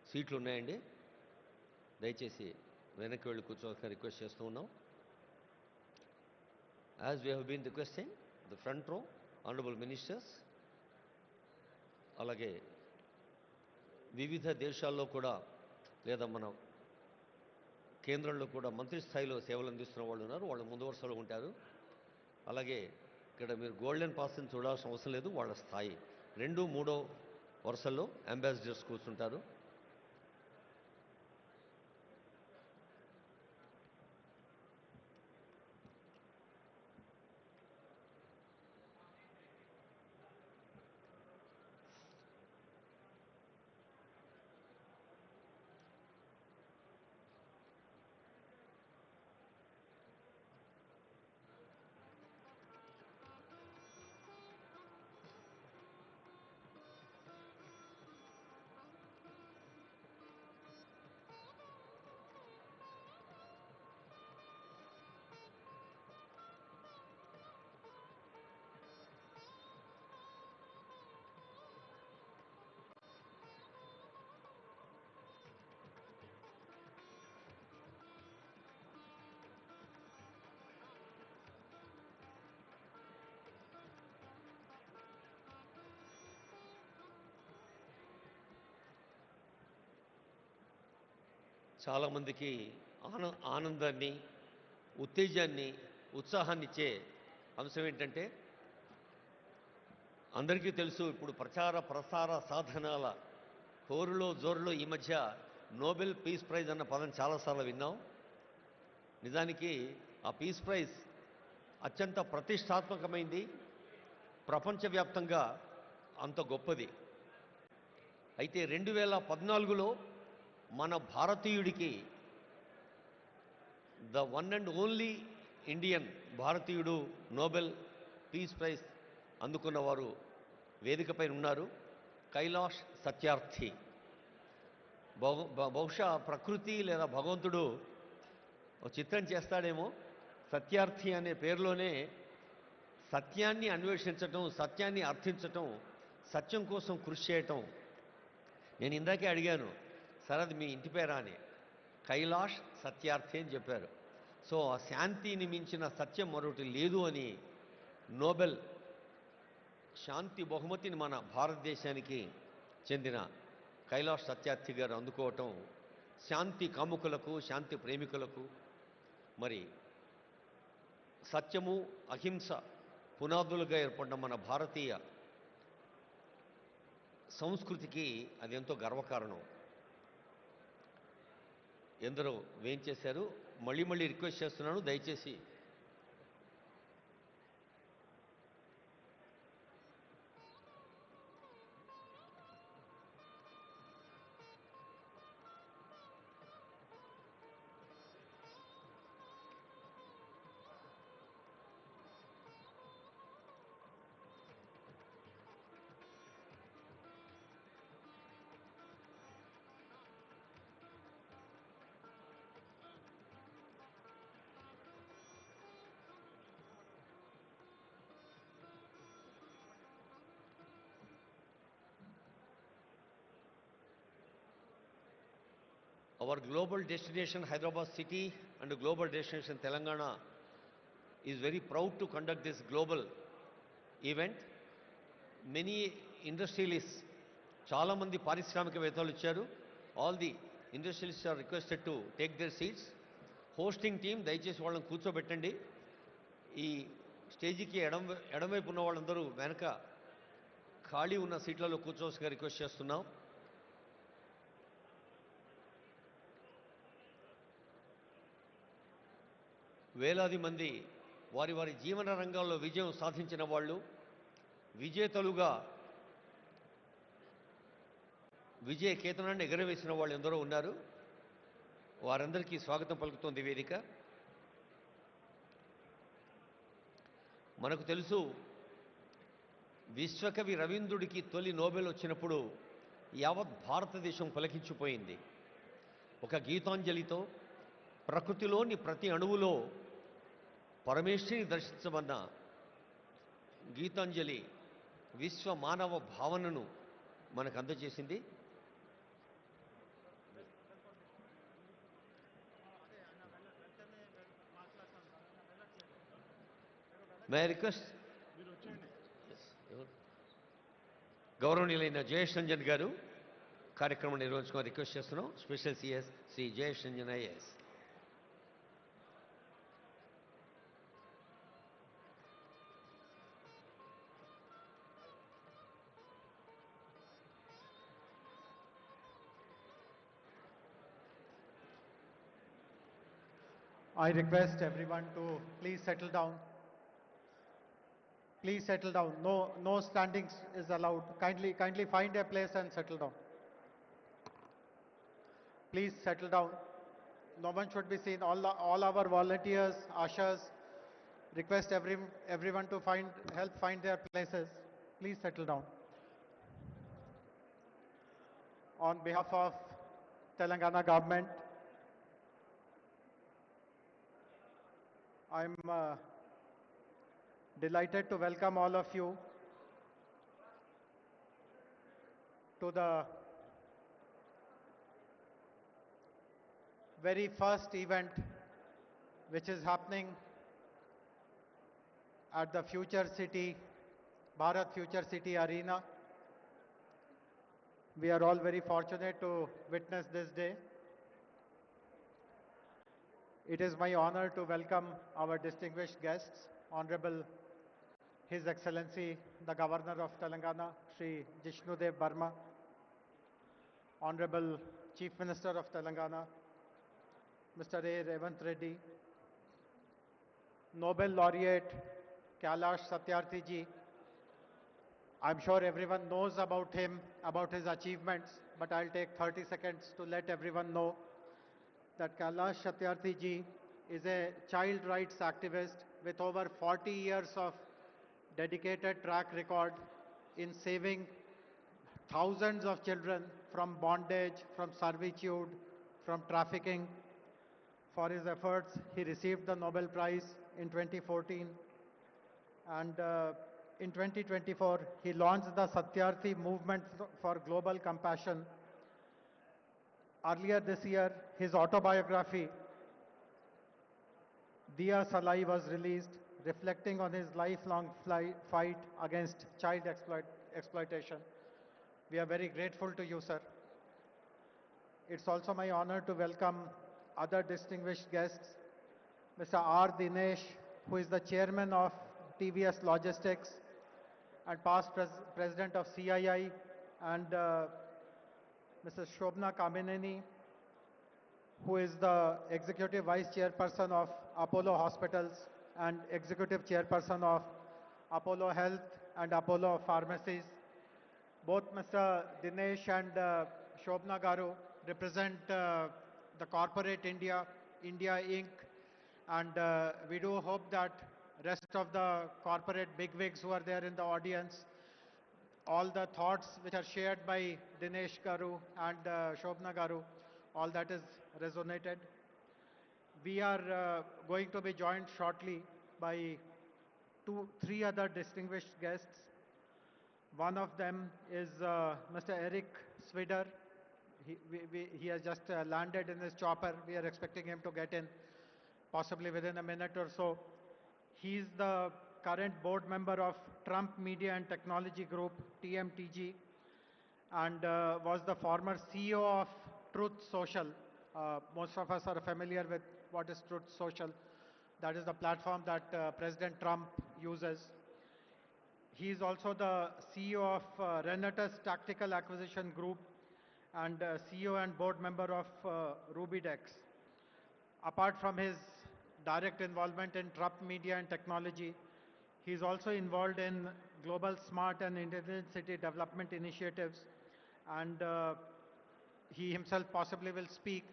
సీట్లు ఉన్నాయండి. దయచేసి వెనక్కి వెళ్ళి కూర్చోవాల్సిన రిక్వెస్ట్ చేస్తూ ఉన్నాం. As we have been requesting, the front row, honorable ministers, అలాగే వివిధ దేశాల్లో కూడా లేదా మన కేంద్రంలో కూడా మంత్రి స్థాయిలో సేవలు అందిస్తున్న వాళ్ళు ఉన్నారు. వాళ్ళు ముందు వరుసలో ఉంటారు. అలాగే ఇక్కడ మీరు గోల్డెన్ పాస్ని చూడాల్సిన అవసరం లేదు. వాళ్ళ స్థాయి 2, 3 వరుసల్లో అంబాసిడర్స్ కూర్చుంటారు. చాలామందికి ఆనందాన్ని, ఉత్తేజాన్ని, ఉత్సాహాన్ని ఇచ్చే అంశం ఏంటంటే, అందరికీ తెలుసు ఇప్పుడు ప్రచార ప్రసార సాధనాల హోరులో జోరులో ఈ మధ్య నోబెల్ పీస్ ప్రైజ్ అన్న పదం చాలాసార్లు విన్నాం. నిజానికి ఆ పీస్ ప్రైజ్ అత్యంత ప్రతిష్టాత్మకమైంది, ప్రపంచవ్యాప్తంగా అంత గొప్పది. అయితే 2014లో మన భారతీయుడికి, the one and only Indian భారతీయుడు నోబెల్ పీస్ ప్రైజ్ అందుకున్నవారు వేదికపై ఉన్నారు. కైలాష్ సత్యార్థి. బహుశా ప్రకృతి లేదా భగవంతుడు చిత్రం చేస్తాడేమో, సత్యార్థి అనే పేరులోనే సత్యాన్ని అన్వేషించటం, సత్యాన్ని అర్థించటం, సత్యం కోసం కృషి చేయటం. నేను ఇందాకే అడిగాను, సార్ అది మీ ఇంటి పేరా అని. కైలాష్ సత్యార్థి అని చెప్పారు. సో ఆ శాంతిని మించిన సత్యం మరొకటి లేదు అని నోబెల్ శాంతి బహుమతిని మన భారతదేశానికి చెందిన కైలాష్ సత్యార్థి గారు అందుకోవటం శాంతి కాముకులకు, శాంతి ప్రేమికులకు, మరి సత్యము అహింస పునాదులుగా ఏర్పడిన మన భారతీయ సంస్కృతికి అది ఎంతో గర్వకారణం. ఎందరో వేయించేశారు. మళ్ళీ మళ్ళీ రిక్వెస్ట్ చేస్తున్నాను, దయచేసి our global destination Hyderabad city and global destination Telangana is very proud to conduct this global event. Many industrialists, చాలా మంది పారిశ్రామికవేత్తలు వచ్చారు. All the industrialists are requested to take their seats. Hosting team దయచేసి వాళ్ళని కూర్చోబెట్టండి. ఈ స్టేజీకి ఎడమవైపు ఉన్న వాళ్ళందరూ వెనక ఖాళీ ఉన్న సీట్లలో కూర్చోవలసిగా రిక్వెస్ట్ చేస్తున్నాం. వేలాది మంది వారి వారి జీవన రంగాల్లో విజయం సాధించిన వాళ్ళు, విజేతలుగా విజయ కేతనాన్ని ఎగరవేసిన వాళ్ళు ఎందరో ఉన్నారు. వారందరికీ స్వాగతం పలుకుతోంది వేదిక. మనకు తెలుసు, విశ్వకవి రవీంద్రుడికి తొలి నోబెల్ వచ్చినప్పుడు యావత్ భారతదేశం పులకించిపోయింది. ఒక గీతాంజలితో ప్రకృతిలోని ప్రతి అణువులో పరమేశ్వరిని దర్శించమన్న గీతాంజలి విశ్వ మానవ భావనను మనకు అందజేసింది. మే రిక్వెస్ట్ గౌరవనీయులైన జయేష్ రంజన్ గారు కార్యక్రమం నిర్వహించుకోవాలని రిక్వెస్ట్ చేస్తున్నాం. Special CS Shri Jayesh Ranjan IAS. I request everyone to please settle down. Please settle down. No standing is allowed. Kindly find a place and settle down. Please settle down. No one should be seen. All our volunteers, ushers, request everyone to help find their places. Please settle down. On behalf of Telangana government, I'm delighted to welcome all of you to the very first event which is happening at the Future City, Bharat Future City Arena. We are all very fortunate to witness this day. It is my honor to welcome our distinguished guests, Honorable His Excellency, the Governor of Telangana, Shri Jishnudev Burma, Honorable Chief Minister of Telangana, Mr. A. Revant Reddy, Nobel Laureate Kailash Satyarthi ji. I'm sure everyone knows about him, about his achievements, but I'll take 30 seconds to let everyone know that Kailash Satyarthi ji is a child rights activist with over 40 years of dedicated track record in saving thousands of children from bondage, from servitude, from trafficking. For his efforts, he received the Nobel Prize in 2014, and in 2024, he launched the Satyarthi Movement for Global Compassion. Earlier this year, his autobiography, Diya Salai, was released, reflecting on his lifelong fight against child exploitation. We are very grateful to you, sir. It's also my honor to welcome other distinguished guests, Mr. R. Dinesh, who is the chairman of TVS Logistics and past president of CII, and Mrs. Shobna Kamineni, who is the executive vice chairperson of Apollo Hospitals and executive chairperson of Apollo Health and Apollo Pharmacies. Both Mr. Dinesh and Shobna Garu represent the corporate India Inc. And we do hope that rest of the corporate bigwigs who are there in the audience, all the thoughts which are shared by Dinesh Garu and Shobna Garu, all that is resonated. We are going to be joined shortly by three other distinguished guests. One of them is Mr. Eric Swider. He has just landed in his chopper. We are expecting him to get in possibly within a minute or so. He is the current board member of Trump Media and Technology Group, TMTG, and was the former CEO of Truth Social. Most of us are familiar with what is Truth Social. That is the platform that President Trump uses. He is also the CEO of Renatus Tactical Acquisition Group and CEO and board member of Rubydex. Apart from his direct involvement in Trupp Media and Technology, he is also involved in global smart and intelligent city development initiatives, and he himself possibly will speak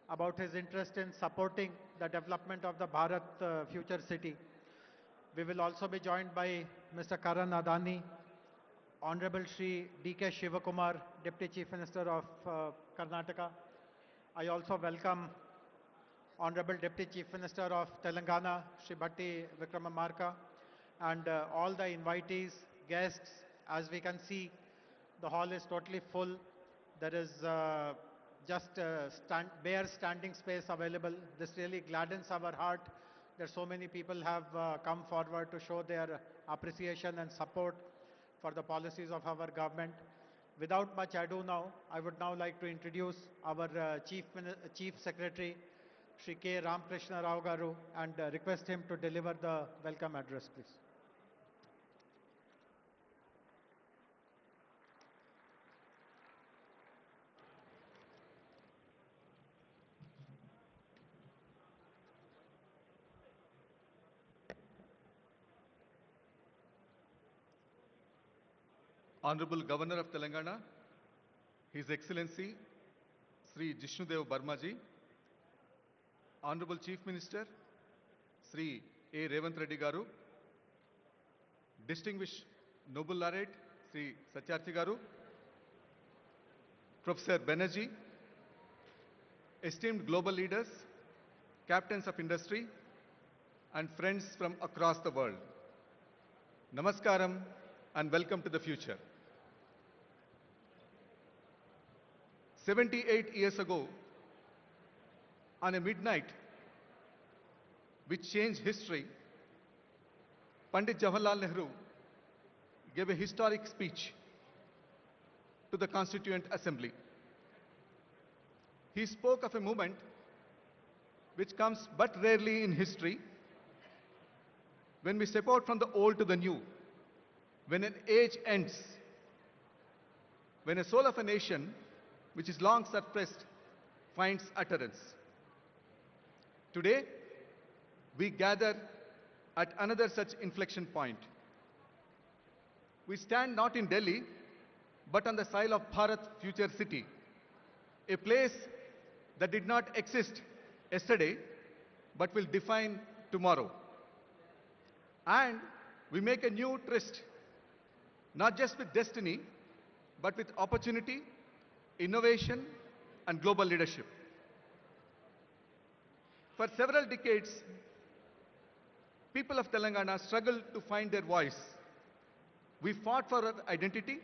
about his interest in supporting the development of the Bharat future city. We will also be joined by Mr. Karan Adani, Honorable Shri D.K. Shivakumar, Deputy Chief Minister of Karnataka. I also welcome Honorable Deputy Chief Minister of Telangana, Shri Bhatti Vikramamarka, and all the invitees, guests. As we can see, the hall is totally full. There is just bare standing space available. This really gladdens our heart that so many people have come forward to show their appreciation and support for the policies of our government. Without much ado now, I would now like to introduce our Chief Secretary, Shri K. Ramakrishna Rao Garu, and request him to deliver the welcome address, please. Honorable Governor of Telangana, His Excellency Sri Jishnudev Barmaji, Honorable Chief Minister Sri A. Revant Reddy Garu, Distinguished Noble Laureate Sri Satyarthi Garu, Professor Banerjee, esteemed global leaders, captains of industry, and friends from across the world. Namaskaram and welcome to the future. 78 years ago, on a midnight which changed history, Pandit Jawaharlal Nehru gave a historic speech to the Constituent Assembly. He spoke of a moment which comes but rarely in history, when we step out from the old to the new, when an age ends, when a soul of a nation which is long suppressed finds utterance. Today, we gather at another such inflection point. We stand not in Delhi, but on the soil of Bharat future city, a place that did not exist yesterday, but will define tomorrow. And we make a new tryst, not just with destiny, but with opportunity, innovation, and global leadership. For several decades, people of Telangana struggled to find their voice. We fought for our identity,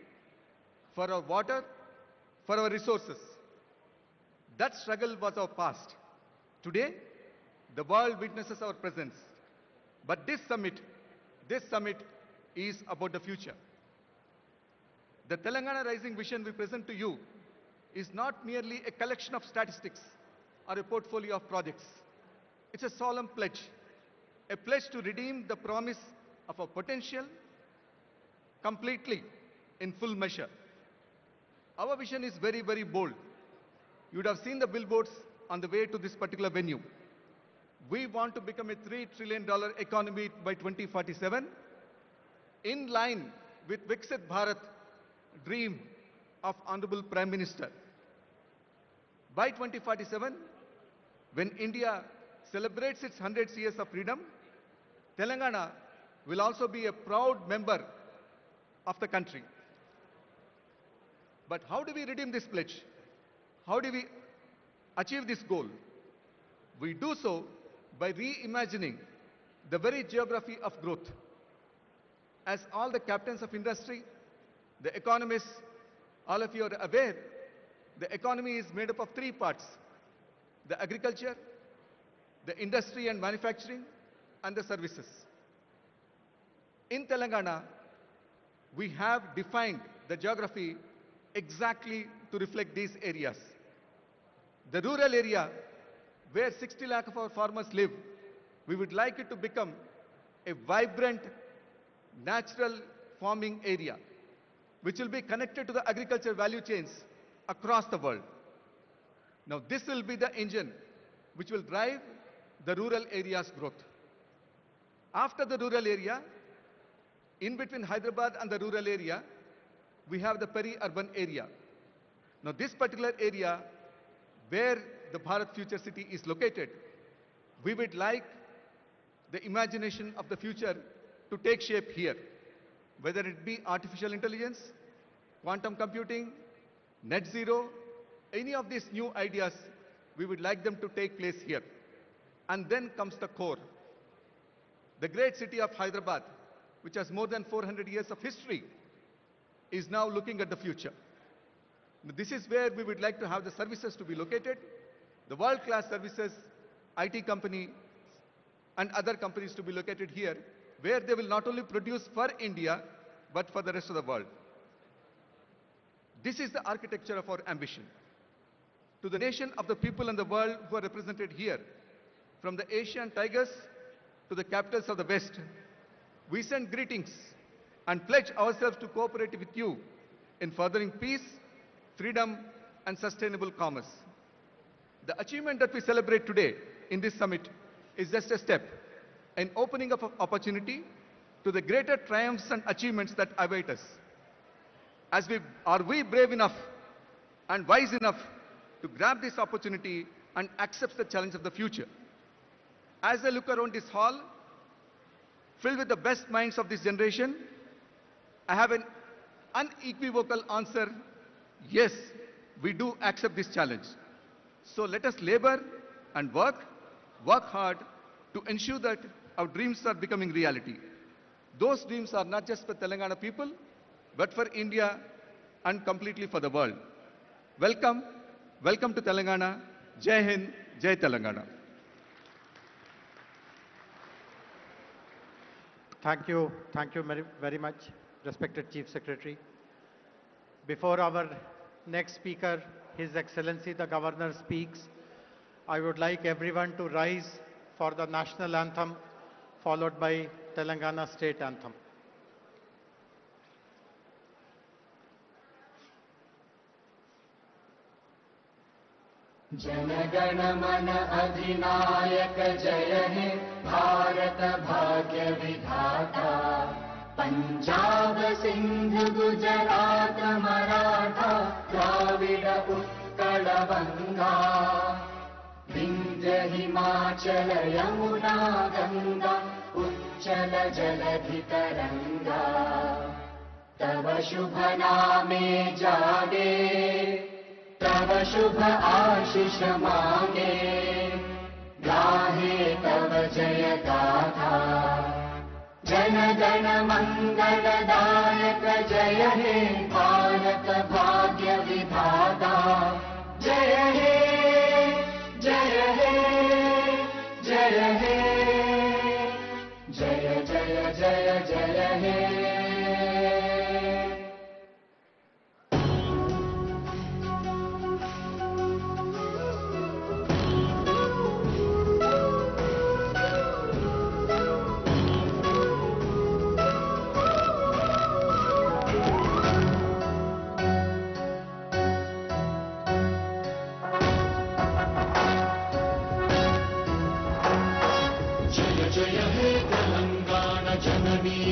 for our water, for our resources. That struggle was our past. Today, the world witnesses our presence. But this summit is about the future. The Telangana Rising Vision we present to you is not merely a collection of statistics or a portfolio of projects. It's a solemn pledge, a pledge to redeem the promise of our potential completely in full measure. Our vision is very, very bold. You would have seen the billboards on the way to this particular venue. We want to become a $3 trillion economy by 2047, in line with Viksit Bharat dream of Honorable Prime Minister. By 2047, when India celebrates its 100 years of freedom, Telangana will also be a proud member of the country. But how do we redeem this pledge? How do we achieve this goal? We do so by reimagining the very geography of growth. As all the captains of industry, the economists, all of you are aware, the economy is made up of three parts: the agriculture, the industry and manufacturing, and the services. In Telangana, we have defined the geography exactly to reflect these areas. The rural area, where 60 lakh of our farmers live, we would like it to become a vibrant natural farming area, which will be connected to the agriculture value chains across the world. Now, this will be the engine which will drive the rural area's growth. After the rural area, in between Hyderabad and the rural area, we have the peri-urban area. Now, this particular area where the Bharat Future City is located, we would like the imagination of the future to take shape here, whether it be artificial intelligence, quantum computing, net zero, any of these new ideas, we would like them to take place here. And then comes the core. The great city of Hyderabad, which has more than 400 years of history, is now looking at the future. This is where we would like to have the services to be located, the world-class services, IT company, and other companies to be located here, where they will not only produce for India, but for the rest of the world. This is the architecture of our ambition. To the nation of the people in the world who are represented here, from the Asian tigers to the capitals of the West, we send greetings and pledge ourselves to cooperate with you in furthering peace, freedom, and sustainable commerce. The achievement that we celebrate today in this summit is just a step in opening up of opportunity to the greater triumphs and achievements that await us. Are we brave enough and wise enough to grab this opportunity and accept the challenge of the future? As I look around this hall, filled with the best minds of this generation, I have an unequivocal answer: yes, we do accept this challenge. So let us labor and work hard to ensure that our dreams are becoming reality. Those dreams are not just for Telangana people, but for India and completely for the world. Welcome, welcome to Telangana. Jai Hind, Jai Telangana. Thank you very much, respected Chief Secretary. Before our next speaker, His Excellency the Governor, speaks, I would like everyone to rise for the national anthem, followed by Telangana state anthem. जनगण मन अधिनायक जय हे भारत भाग्य विधाता पंजाब सिंध गुजरात मराठा द्राविड उत्कल गंगा विंध्य हिमाचल यमुना गंगा उच्चल जलधि तरंगा तव शुभ नामे जागे तव शुभ आशीष मांगे गाहे तव जय गाथा जन गण मंगलदायक जय हे भारत भाग्य विधाता जय हे जय हे जय हे जय जय जय जय हे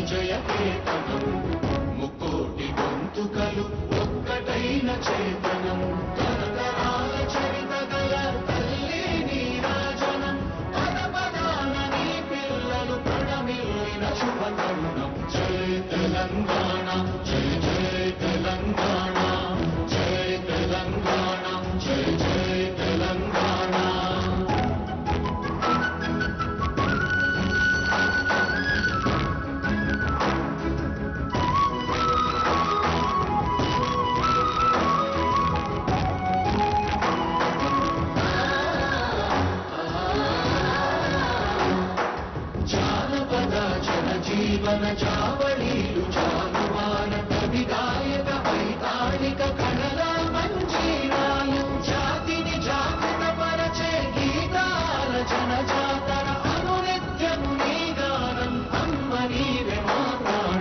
జయ కేతనం ముకోటి గొంతుకలు ఒక్కటైన చేతనం తరతరాల చరిత గల తల్లి నీరాజనం పద పదాన నీ పిల్లలు ప్రణమిల్లిన శుభ తరుణం జయ తెలంగాణ జయ జయ తెలంగాణ జయ తెలంగాణ జయ జయ తెలంగాణ జీవన చావళీలు జానువాన కవి గాయక వైతాళిక కళల మంజీరాలు జాతిని జాగృత పరచే గీతాల జన జాతర అనునిత్యము నీ గానం అమ్మ నీవే మా ప్రాణం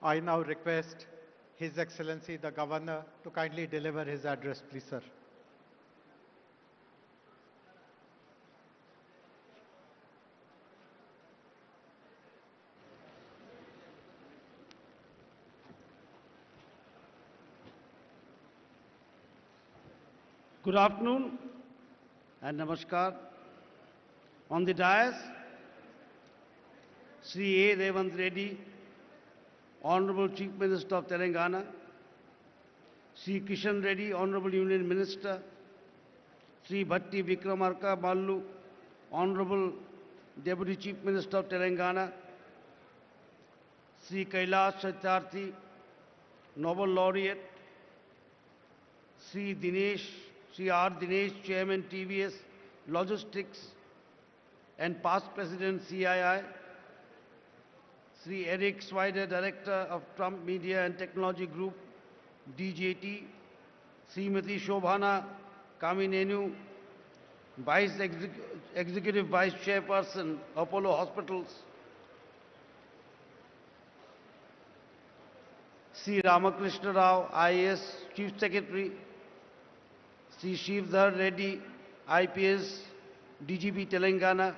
I now request His Excellency the Governor to kindly deliver his address, please, sir. Good afternoon and namaskar. On the dais, Sri A. Revant Reddy, Honorable Chief Minister of Telangana, Sri Kishan Reddy, Honorable Union Minister, Sri Bhatti Vikramarka Mallu, Honorable Deputy Chief Minister of Telangana, Sri Kailash Satyarthi, Nobel Laureate, Sri R. Dinesh, Chairman TVS Logistics and past President CII, Sri Eric Swider, Director of Trump Media and Technology Group, DJT, Srimati Shobhana Kaminenu, Executive Vice Chairperson, Apollo Hospitals, Sri Ramakrishna Rao, IAS Chief Secretary, Sri Shivdhar Reddy, IPS, DGP Telangana,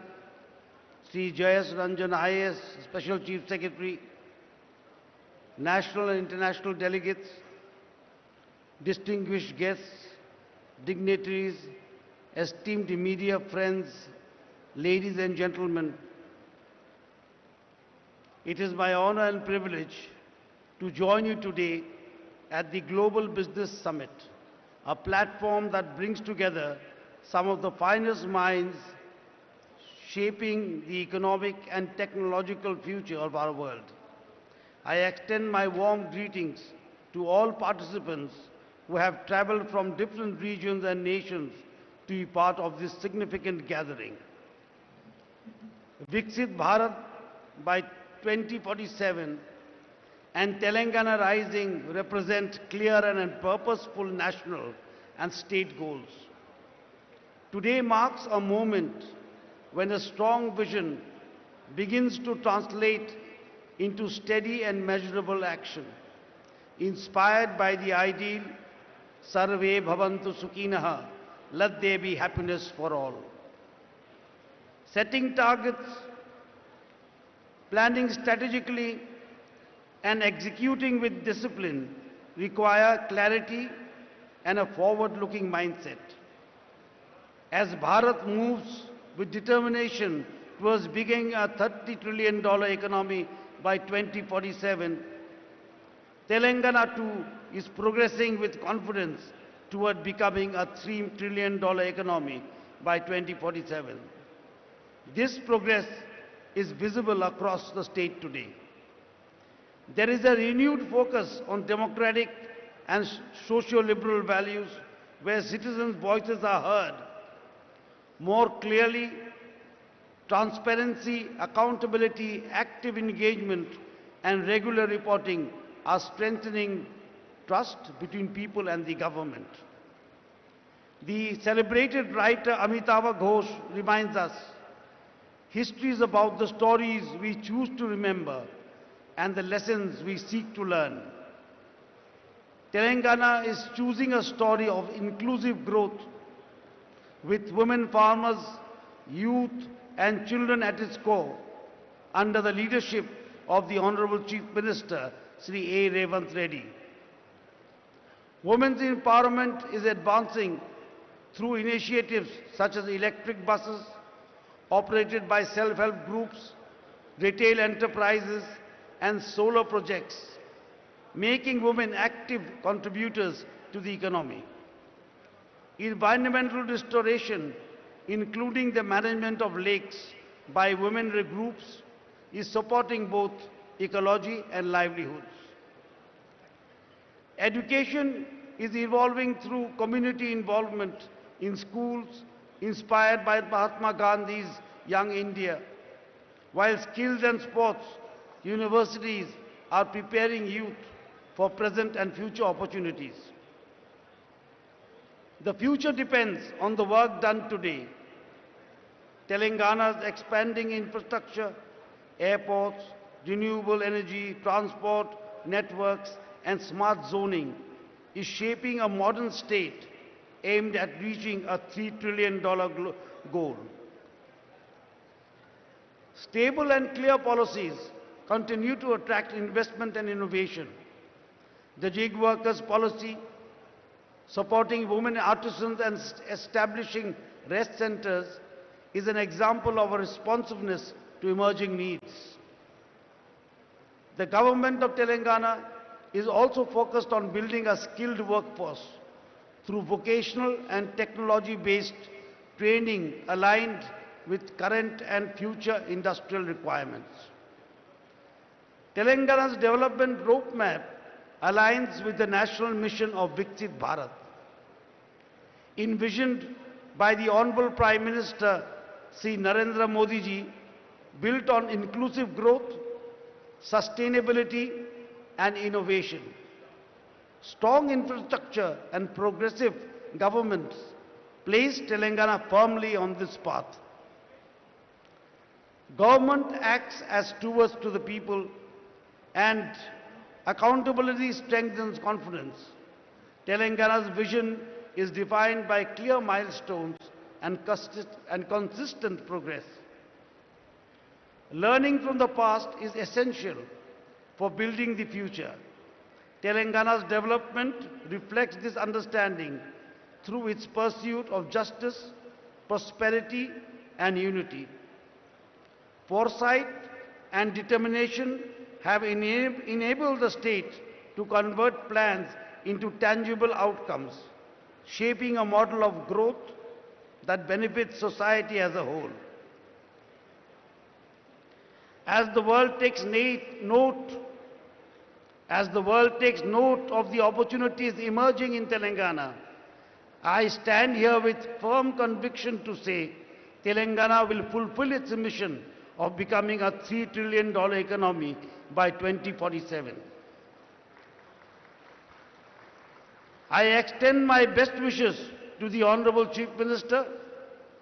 Sri Jayas Ranjan, IAS Special Chief Secretary, national and international delegates, distinguished guests, dignitaries, esteemed media friends, ladies and gentlemen, it is my honor and privilege to join you today at the Global Business Summit, a platform that brings together some of the finest minds shaping the economic and technological future of our world. I extend my warm greetings to all participants who have traveled from different regions and nations to be part of this significant gathering. Viksit Bharat by 2047 and Telangana Rising represent clear and purposeful national and state goals. Today marks a moment when a strong vision begins to translate into steady and measurable action, inspired by the ideal Sarve Bhavantu Sukhinaha, let there be happiness for all. Setting targets, planning strategically, and executing with discipline require clarity and a forward-looking mindset. As Bharat moves with determination towards becoming a $30 trillion economy by 2047, Telangana too is progressing with confidence toward becoming a $3 trillion economy by 2047. This progress is visible across the state today. There is a renewed focus on democratic and socio-liberal values where citizens' voices are heard more clearly. Transparency, accountability, active engagement, and regular reporting are strengthening trust between people and the government. The celebrated writer Amitabh Ghosh reminds us, history is about the stories we choose to remember and the lessons we seek to learn. Telangana is choosing a story of inclusive growth with women farmers, youth and children at its core under the leadership of the Honorable Chief Minister, Sri A. Revant Reddy. Women's empowerment is advancing through initiatives such as electric buses operated by self-help groups, retail enterprises and solar projects, making women active contributors to the economy. Environmental restoration, including the management of lakes by women groups, is supporting both ecology and livelihoods. Education is evolving through community involvement in schools inspired by Mahatma Gandhi's Young India, while skills and sports universities are preparing youth for present and future opportunities. The future depends on the work done today. Telangana's expanding infrastructure, airports, renewable energy, transport, networks, and smart zoning is shaping a modern state aimed at reaching a $3 trillion goal. Stable and clear policies continue to attract investment and innovation. The gig workers policy, supporting women artisans and establishing rest centers, is an example of a responsiveness to emerging needs. The government of Telangana is also focused on building a skilled workforce through vocational and technology-based training aligned with current and future industrial requirements. Telangana's development roadmap aligns with the national mission of Viksit Bharat, envisioned by the Honorable Prime Minister Sri Narendra Modi ji, built on inclusive growth, sustainability and innovation. Strong infrastructure and progressive governments place Telangana firmly on this path. Government acts as stewards to the people and accountability strengthens confidence. Telangana's vision is defined by clear milestones and consistent progress. Learning from the past is essential for building the future. Telangana's development reflects this understanding through its pursuit of justice, prosperity and unity. Foresight and determination have enabled the state to convert plans into tangible outcomes, shaping a model of growth that benefits society as a whole. As the world takes note of the opportunities emerging in Telangana, I stand here with firm conviction to say Telangana will fulfill its mission of becoming a $3 trillion economy by 2047. I extend my best wishes to the Honorable Chief Minister,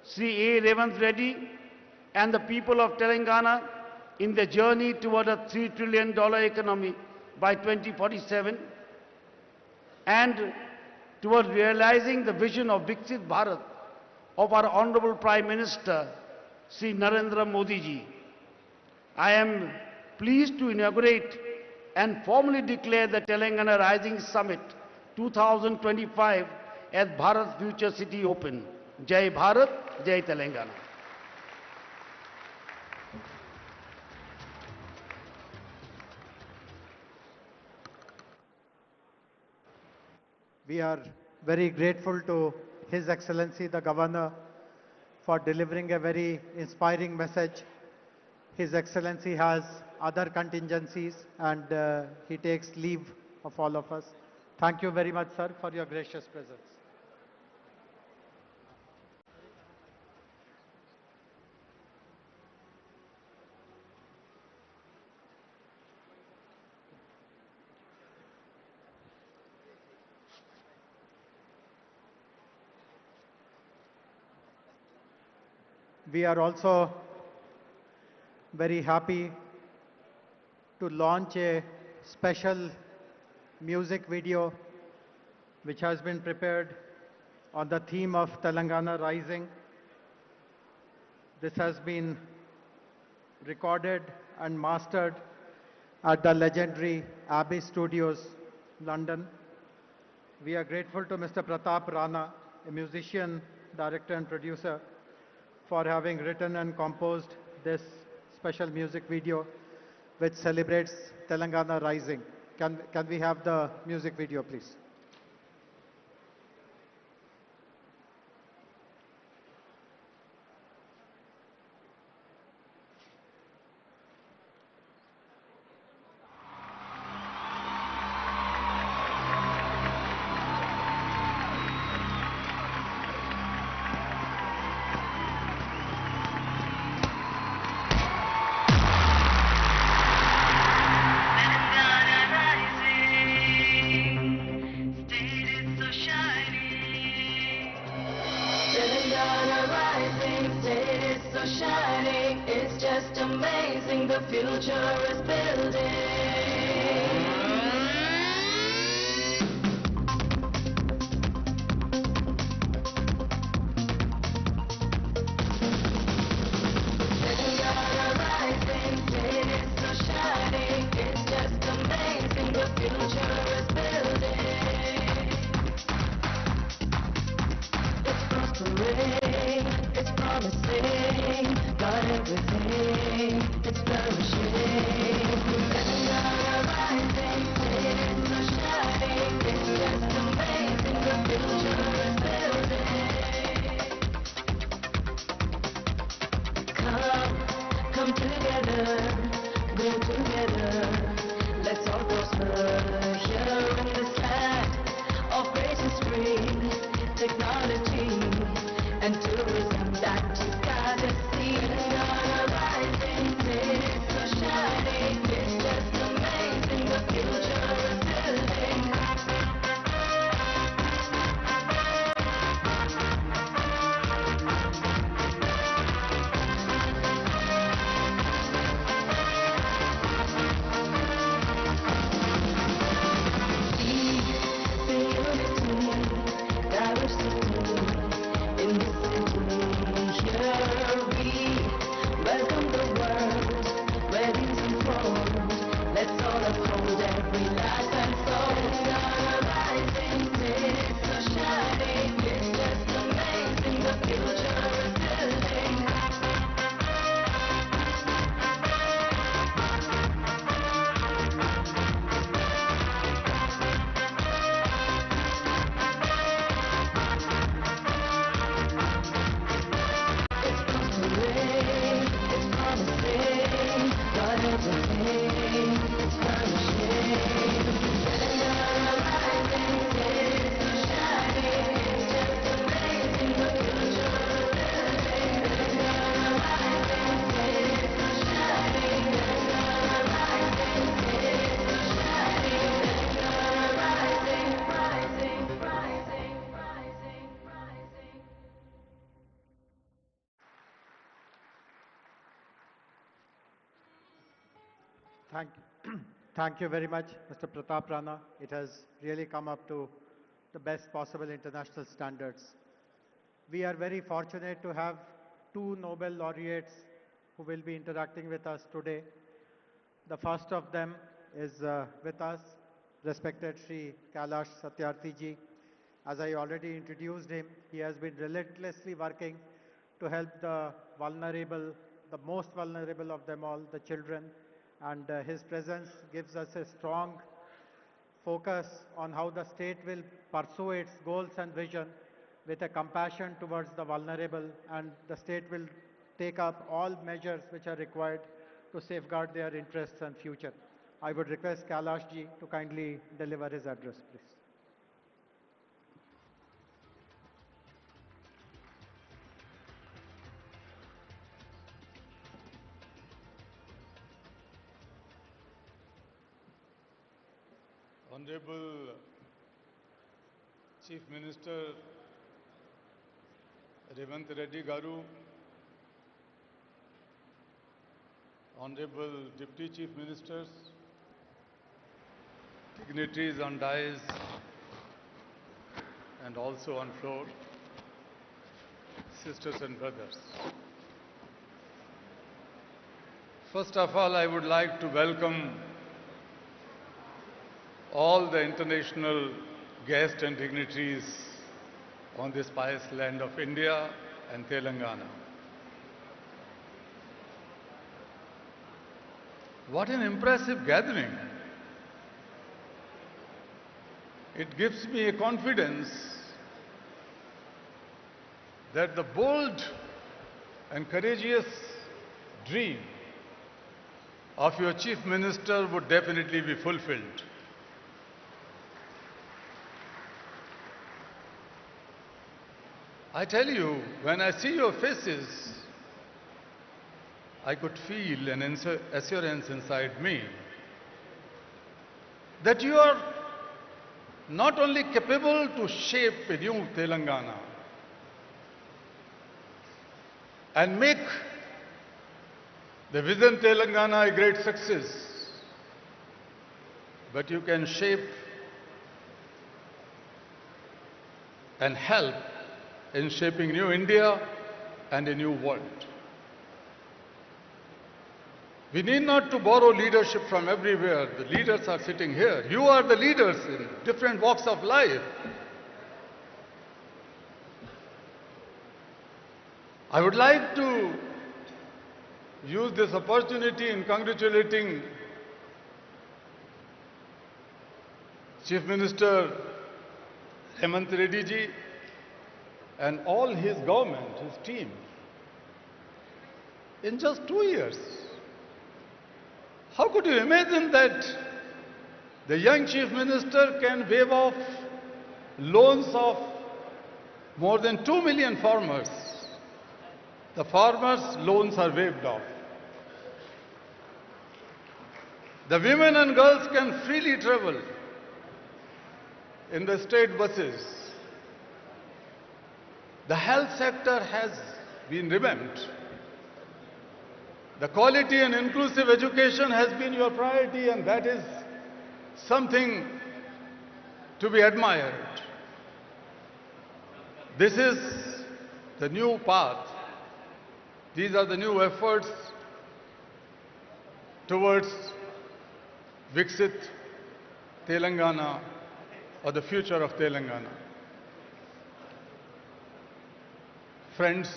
Sri A. Revanth Reddy, and the people of Telangana in the journey toward a $3 trillion economy by 2047 and toward realizing the vision of Viksit Bharat of our Honorable Prime Minister, Sri Narendra Modi ji. I am pleased to inaugurate and formally declare the Telangana Rising Summit 2025 as Bharat Future City Open. Jai Bharat, Jai Telangana. We are very grateful to His Excellency the Governor for delivering a very inspiring message. His Excellency has other contingencies and he takes leave of all of us. Thank you very much, sir, for your gracious presence. We are also very happy to launch a special music video which has been prepared on the theme of Telangana Rising. This has been recorded and mastered at the legendary Abbey Studios, London. We are grateful to Mr. Pratap Rana, a musician, director and producer, for having written and composed this special music video which celebrates Telangana Rising. Can we have the music video, please? Shining, it's just amazing, the future is building. it's flourishing. Telangana rising, it's so shining, it's just amazing, the future is building. Come together, go together, let's all prosper here in this land of great history, technology, and tourism that you gotta see. Telangana rising, it's so shining, it's just amazing, the future is building. Thank Thank you very much, Mr. Pratap Rana. It has really come up to the best possible international standards. We are very fortunate to have two Nobel laureates who will be interacting with us today. The first of them is with us, respected Sri Kailash Satyarthi ji. As I already introduced him, he has been relentlessly working to help the vulnerable, the most vulnerable of them all, the children. And his presence gives us a strong focus on how the state will pursue its goals and vision with a compassion towards the vulnerable, and the state will take up all measures which are required to safeguard their interests and future. I would request Kailash ji to kindly deliver his address, please. Honorable Chief Minister Revant Reddy Garu, Honorable Deputy Chief Ministers, dignitaries on dais and also on floor, sisters and brothers. First of all, I would like to welcome all the international guests and dignitaries on this pious land of India and Telangana. What an impressive gathering. It gives me a confidence that the bold and courageous dream of your Chief Minister would definitely be fulfilled. I tell you, when I see your faces, I could feel an assurance inside me that you are not only capable to shape a new Telangana and make the Vision Telangana a great success, but you can shape and help in shaping new India and a new world. We need not to borrow leadership from everywhere. The leaders are sitting here. You are the leaders in different walks of life. I would like to use this opportunity in congratulating Chief Minister Hemant Reddy ji and all his government, his team. In just 2 years, how could you imagine that the young Chief Minister can waive off loans of more than 2 million farmers? The farmers' loans are waived off. The women and girls can freely travel in the state buses. The health sector has been revamped. The quality and inclusive education has been your priority, and that is something to be admired. This is the new path. These are the new efforts towards Viksit Telangana, or the future of Telangana. Friends,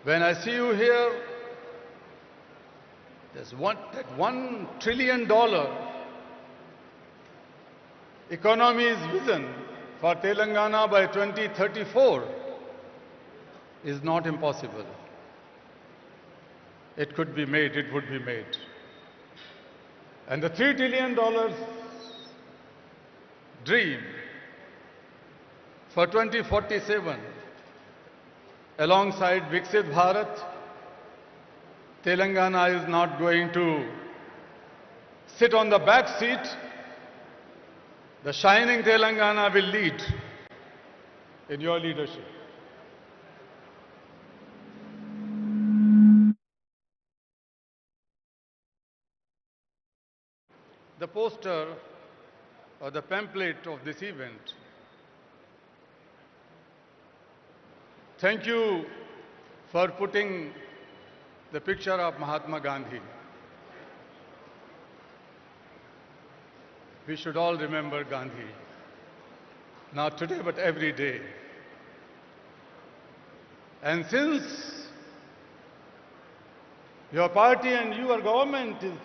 when I see you here, there's that $1 trillion economy's vision for Telangana by 2034 is not impossible. It could be made, it would be made. And the $3 trillion dream for 2047, alongside Viksit Bharat, Telangana is not going to sit on the back seat. The shining Telangana will lead in your leadership. The poster or the pamphlet of this event. Thank you for putting the picture of Mahatma Gandhi. We should all remember Gandhi, not today but every day. And since your party and your government is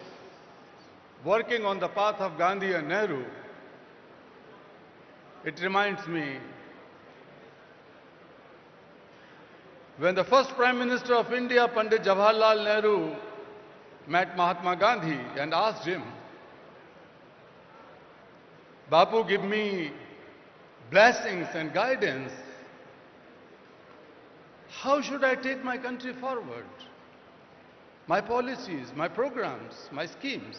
working on the path of Gandhi and Nehru, it reminds me when the first Prime Minister of India, Pandit Jawaharlal Nehru, met Mahatma Gandhi and asked him, Bapu, give me blessings and guidance. How should I take my country forward? My policies, my programs, my schemes.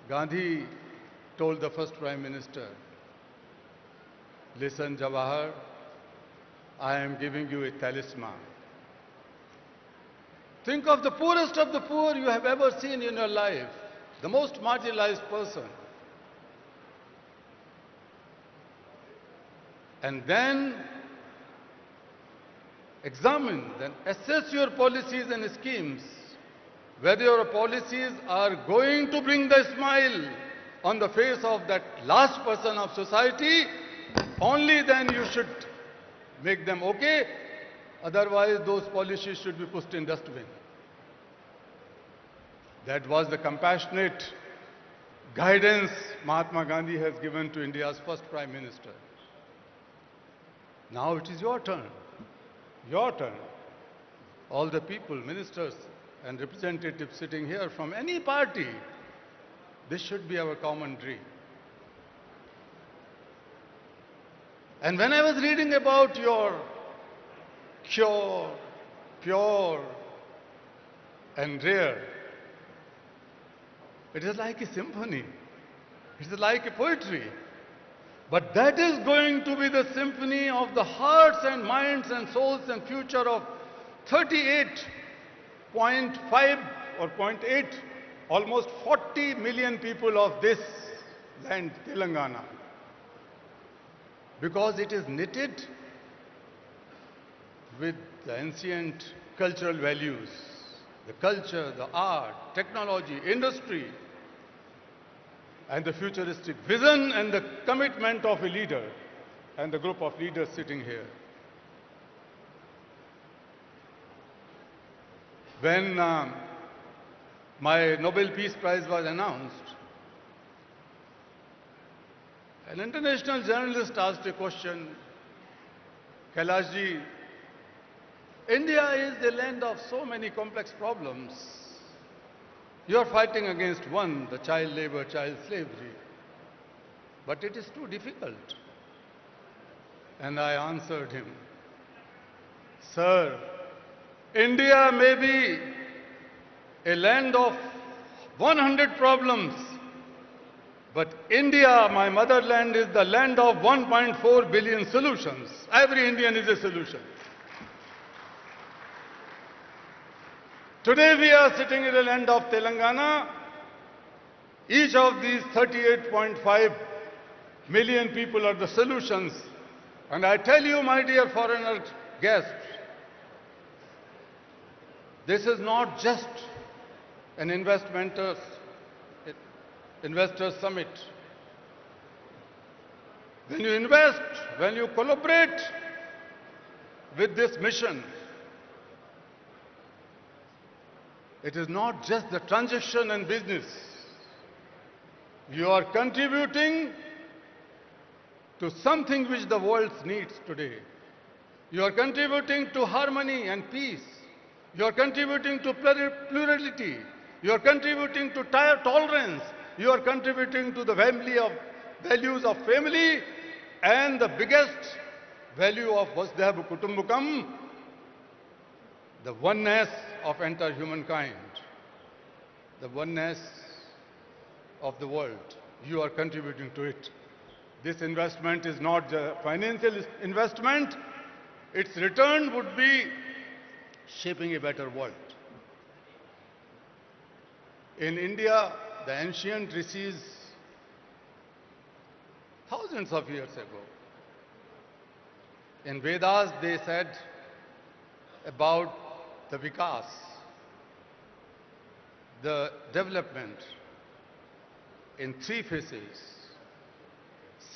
Gandhi told the first Prime Minister, listen, Jawahar, I am giving you a talisman. Think of the poorest of the poor you have ever seen in your life, the most marginalized person. And then examine, then assess your policies and schemes, whether your policies are going to bring the smile on the face of that last person of society. Only then you should make them okay. Otherwise, those policies should be pushed in dustbin. That was the compassionate guidance Mahatma Gandhi has given to India's first Prime Minister. Now it is your turn. Your turn. All the people, ministers and representatives sitting here from any party, this should be our common dream. And when I was reading about your pure and rare, it is like a symphony. It is like a poetry. But that is going to be the symphony of the hearts and minds and souls and future of 38.5 or 0.8, almost 40 million people of this land, Telangana. Because it is knitted with the ancient cultural values, the culture, the art, technology, industry, and the futuristic vision and the commitment of a leader and the group of leaders sitting here. When my Nobel Peace Prize was announced, an international journalist asked a question, Kailash ji, India is the land of so many complex problems. You are fighting against one, the child labor, child slavery. But it is too difficult. And I answered him, Sir, India may be a land of 100 problems, but India, my motherland, is the land of 1.4 billion solutions. Every Indian is a solution. Today we are sitting in the land of Telangana. Each of these 38.5 million people are the solutions. And I tell you, my dear foreigner guests, this is not just an investors summit. When you invest, when you collaborate with this mission, it is not just the transaction and business. You are contributing to something which the world needs today. You are contributing to harmony and peace. You are contributing to plurality. You are contributing to tolerance. You are contributing to the values of family and the biggest value of Vasudhaiva Kutumbakam, the oneness of entire humankind, the oneness of the world. You are contributing to it. This investment is not a financial investment. Its return would be shaping a better world. In India, the ancient rishis, thousands of years ago, in Vedas they said about the vikas, the development in three phases.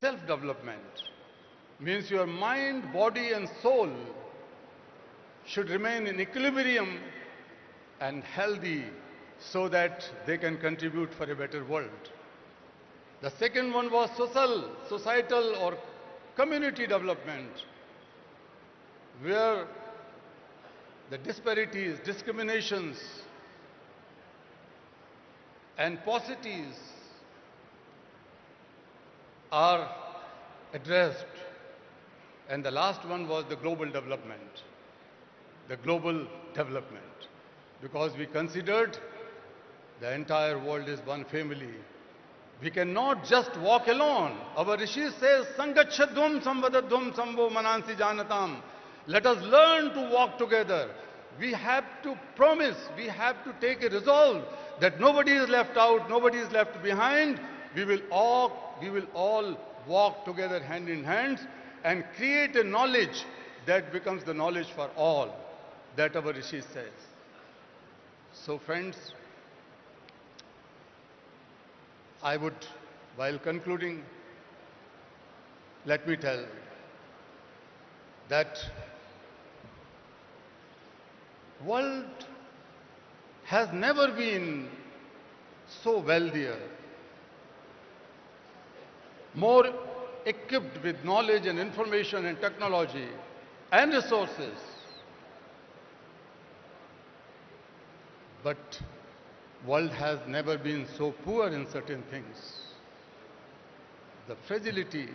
Self-development means your mind, body and soul should remain in equilibrium and healthy so that they can contribute for a better world. The second one was societal or community development, where the disparities, discriminations and paucities are addressed. And the last one was the global development. The global development. Because we considered the entire world is one family. We cannot just walk alone. Our Rishi says, Sangachadvam samvadadvam samvo manansi janatam. Let us learn to walk together. We have to promise, we have to take a resolve that nobody is left out, nobody is left behind. We will all walk together hand in hand and create a knowledge that becomes the knowledge for all, that our Rishi says. So friends, I would, while concluding, let me tell that world has never been so wealthier, more equipped with knowledge and information and technology and resources. But world has never been so poor in certain things. The fragility,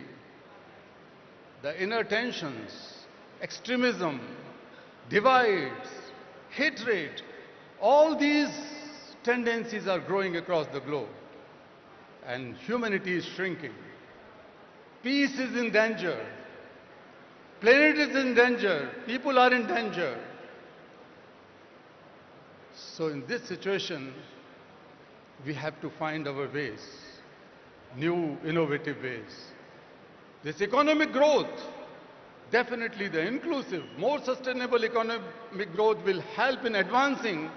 the inner tensions, extremism, divides, hatred, all these tendencies are growing across the globe. And humanity is shrinking. Peace is in danger. Planet is in danger. People are in danger. So in this situation, we have to find our ways, new innovative ways. This economic growth, definitely the inclusive, more sustainable economic growth will help in advancing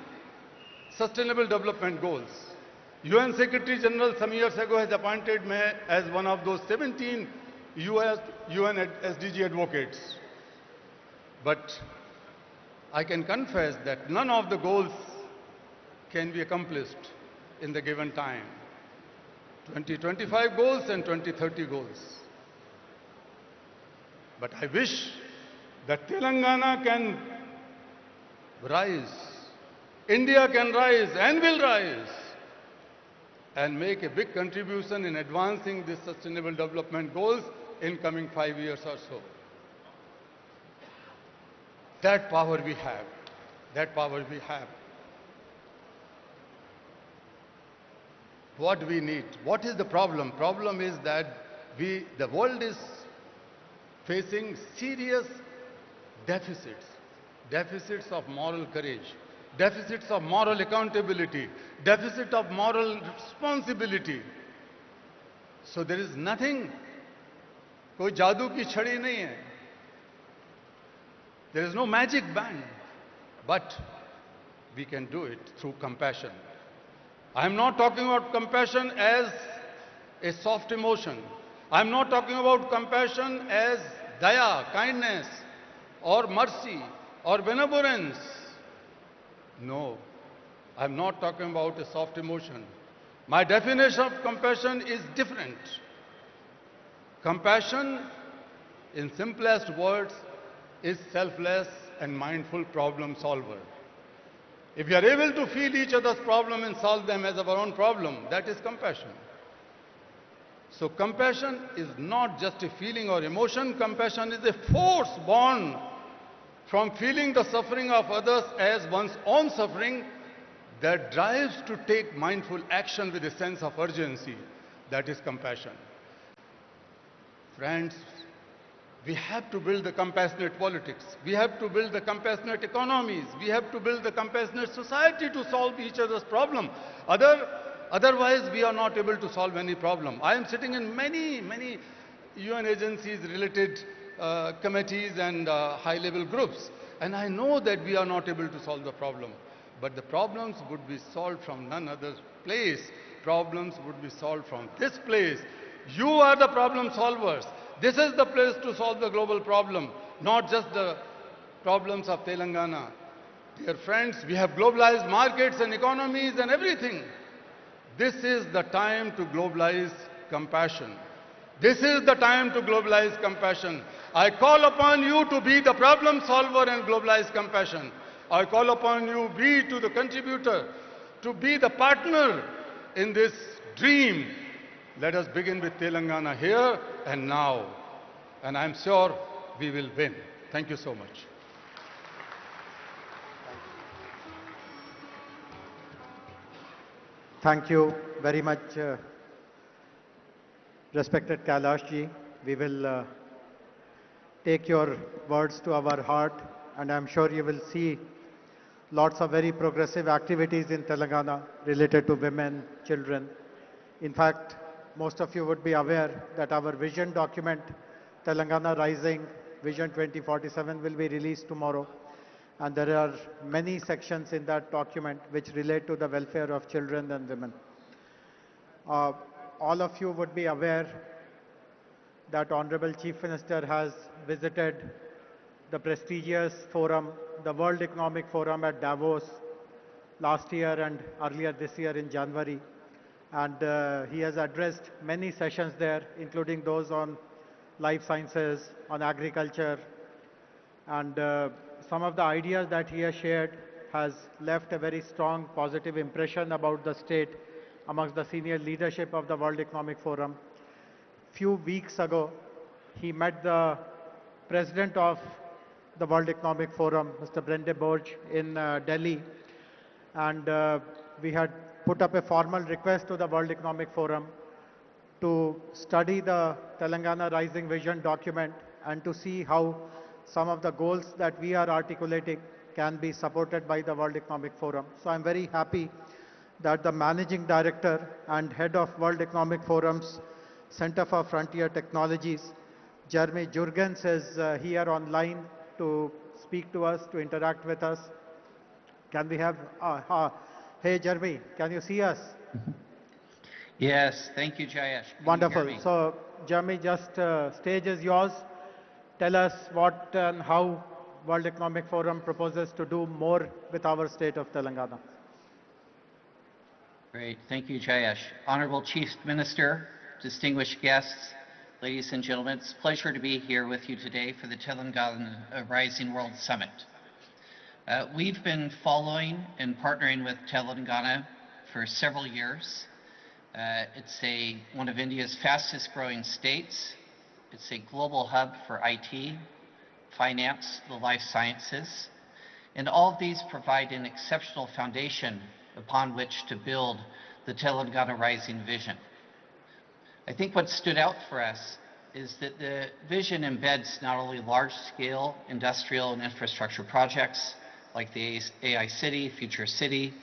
sustainable development goals. UN Secretary General some years ago has appointed me as one of those 17 UN SDG advocates. But I can confess that none of the goals can be accomplished in the given time. 2025 goals and 2030 goals. But I wish that Telangana can rise, India can rise and will rise and make a big contribution in advancing these sustainable development goals in coming 5 years or so. That power we have. That power we have. What we need? What is the problem? Problem is that the world is facing serious deficits. Deficits of moral courage, deficits of moral accountability, deficit of moral responsibility. So there is nothing, कोई जादू की छड़ी नहीं है. There is no magic band, but we can do it through compassion. I am not talking about compassion as a soft emotion. I am not talking about compassion as daya, kindness, or mercy, or benevolence. No, I am not talking about a soft emotion. My definition of compassion is different. Compassion, in simplest words, is selfless and mindful problem solver. If we are able to feel each other's problem and solve them as our own problem, that is compassion. So compassion is not just a feeling or emotion. Compassion is a force born from feeling the suffering of others as one's own suffering that drives to take mindful action with a sense of urgency. That is compassion. Friends, we have to build the compassionate politics. We have to build the compassionate economies. We have to build the compassionate society to solve each other's problem. Otherwise, we are not able to solve any problem. I am sitting in many UN agencies related committees and high-level groups, and I know that we are not able to solve the problem. But the problems would be solved from none other place. Problems would be solved from this place. You are the problem solvers. This is the place to solve the global problem, not just the problems of Telangana. Dear friends, we have globalized markets and economies and everything. This is the time to globalize compassion. This is the time to globalize compassion. I call upon you to be the problem solver and globalize compassion. I call upon you be to the contributor, to be the partner in this dream. Let us begin with Telangana here and now. And I'm sure we will win. Thank you so much. Thank you very much, respected Kailash ji. We will take your words to our heart, and I'm sure you will see lots of very progressive activities in Telangana related to women, children. In fact, most of you would be aware that our vision document, Telangana Rising Vision 2047, will be released tomorrow. And there are many sections in that document which relate to the welfare of children and women. All of you would be aware that Honorable Chief Minister has visited the prestigious forum, the World Economic Forum at Davos last year and earlier this year in January. And he has addressed many sessions there, including those on life sciences, on agriculture, and some of the ideas that he has shared has left a very strong positive impression about the state amongst the senior leadership of the World Economic Forum. Few weeks ago, he met the president of the World Economic Forum, Mr. Brende Borge, in Delhi, and we had put up a formal request to the World Economic Forum to study the Telangana Rising Vision document and to see how some of the goals that we are articulating can be supported by the World Economic Forum. So I'm very happy that the Managing Director and Head of World Economic Forum's Center for Frontier Technologies, Jeremy Jurgens, is here online to speak to us, to interact with us. Can we have, hey Jeremy, can you see us? Yes, thank you, Jayesh. Can you Wonderful. hear me? So Jeremy, just stage is yours. Tell us what and how World Economic Forum proposes to do more with our state of Telangana. Great. Thank you, Jayesh. Honorable Chief Minister, distinguished guests, ladies and gentlemen, it's a pleasure to be here with you today for the Telangana Rising World Summit. We've been following and partnering with Telangana for several years. It's one of India's fastest growing states. It's a global hub for IT, finance, the life sciences, and all of these provide an exceptional foundation upon which to build the Telangana Rising vision. I think what stood out for us is that the vision embeds not only large-scale industrial and infrastructure projects like the AI City, Future City,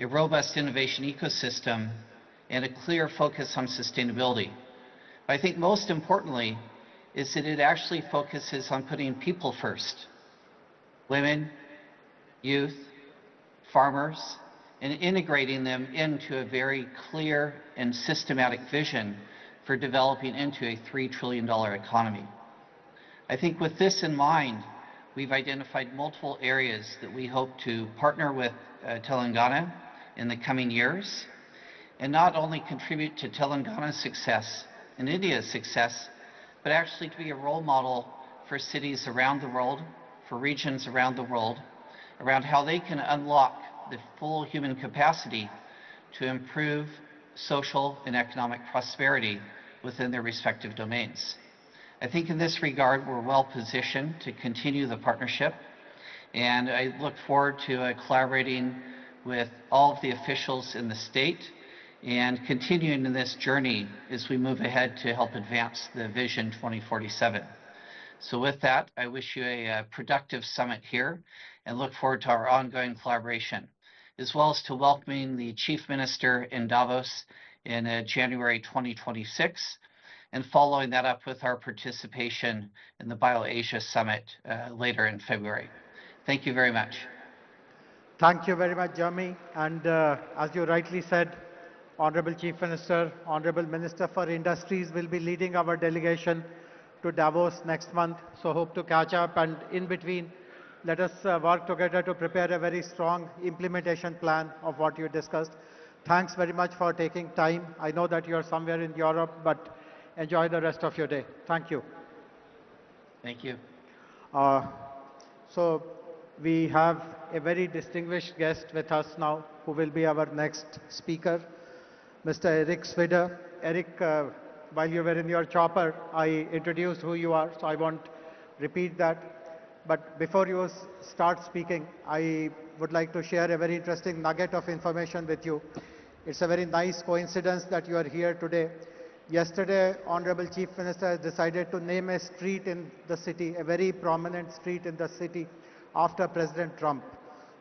a robust innovation ecosystem, and a clear focus on sustainability. But I think most importantly is that it actually focuses on putting people first. Women, youth, farmers, and integrating them into a very clear and systematic vision for developing into a $3 trillion economy. I think with this in mind, we've identified multiple areas that we hope to partner with Telangana in the coming years, and not only contribute to Telangana's success and India's success, but actually to be a role model for cities around the world, for regions around the world, around how they can unlock the full human capacity to improve social and economic prosperity within their respective domains. I think in this regard, we're well positioned to continue the partnership, and I look forward to collaborating with all of the officials in the state and continuing in this journey as we move ahead to help advance the Vision 2047. So with that, I wish you a productive summit here and look forward to our ongoing collaboration, as well as to welcoming the Chief Minister in Davos in January 2026, and following that up with our participation in the BioAsia Summit later in February. Thank you very much. Thank you very much, Jeremy. And as you rightly said, Honorable Chief Minister, Honorable Minister for Industries will be leading our delegation to Davos next month. So hope to catch up, and in between, let us work together to prepare a very strong implementation plan of what you discussed. Thanks very much for taking time. I know that you're somewhere in Europe, but enjoy the rest of your day. Thank you. Thank you. So we have a very distinguished guest with us now, who will be our next speaker, Mr. Eric Swider. Eric, while you were in your chopper, I introduced who you are, so I won't repeat that. But before you start speaking, I would like to share a very interesting nugget of information with you. It's a very nice coincidence that you are here today. Yesterday, Honorable Chief Minister has decided to name a street in the city, a very prominent street in the city, after President Trump.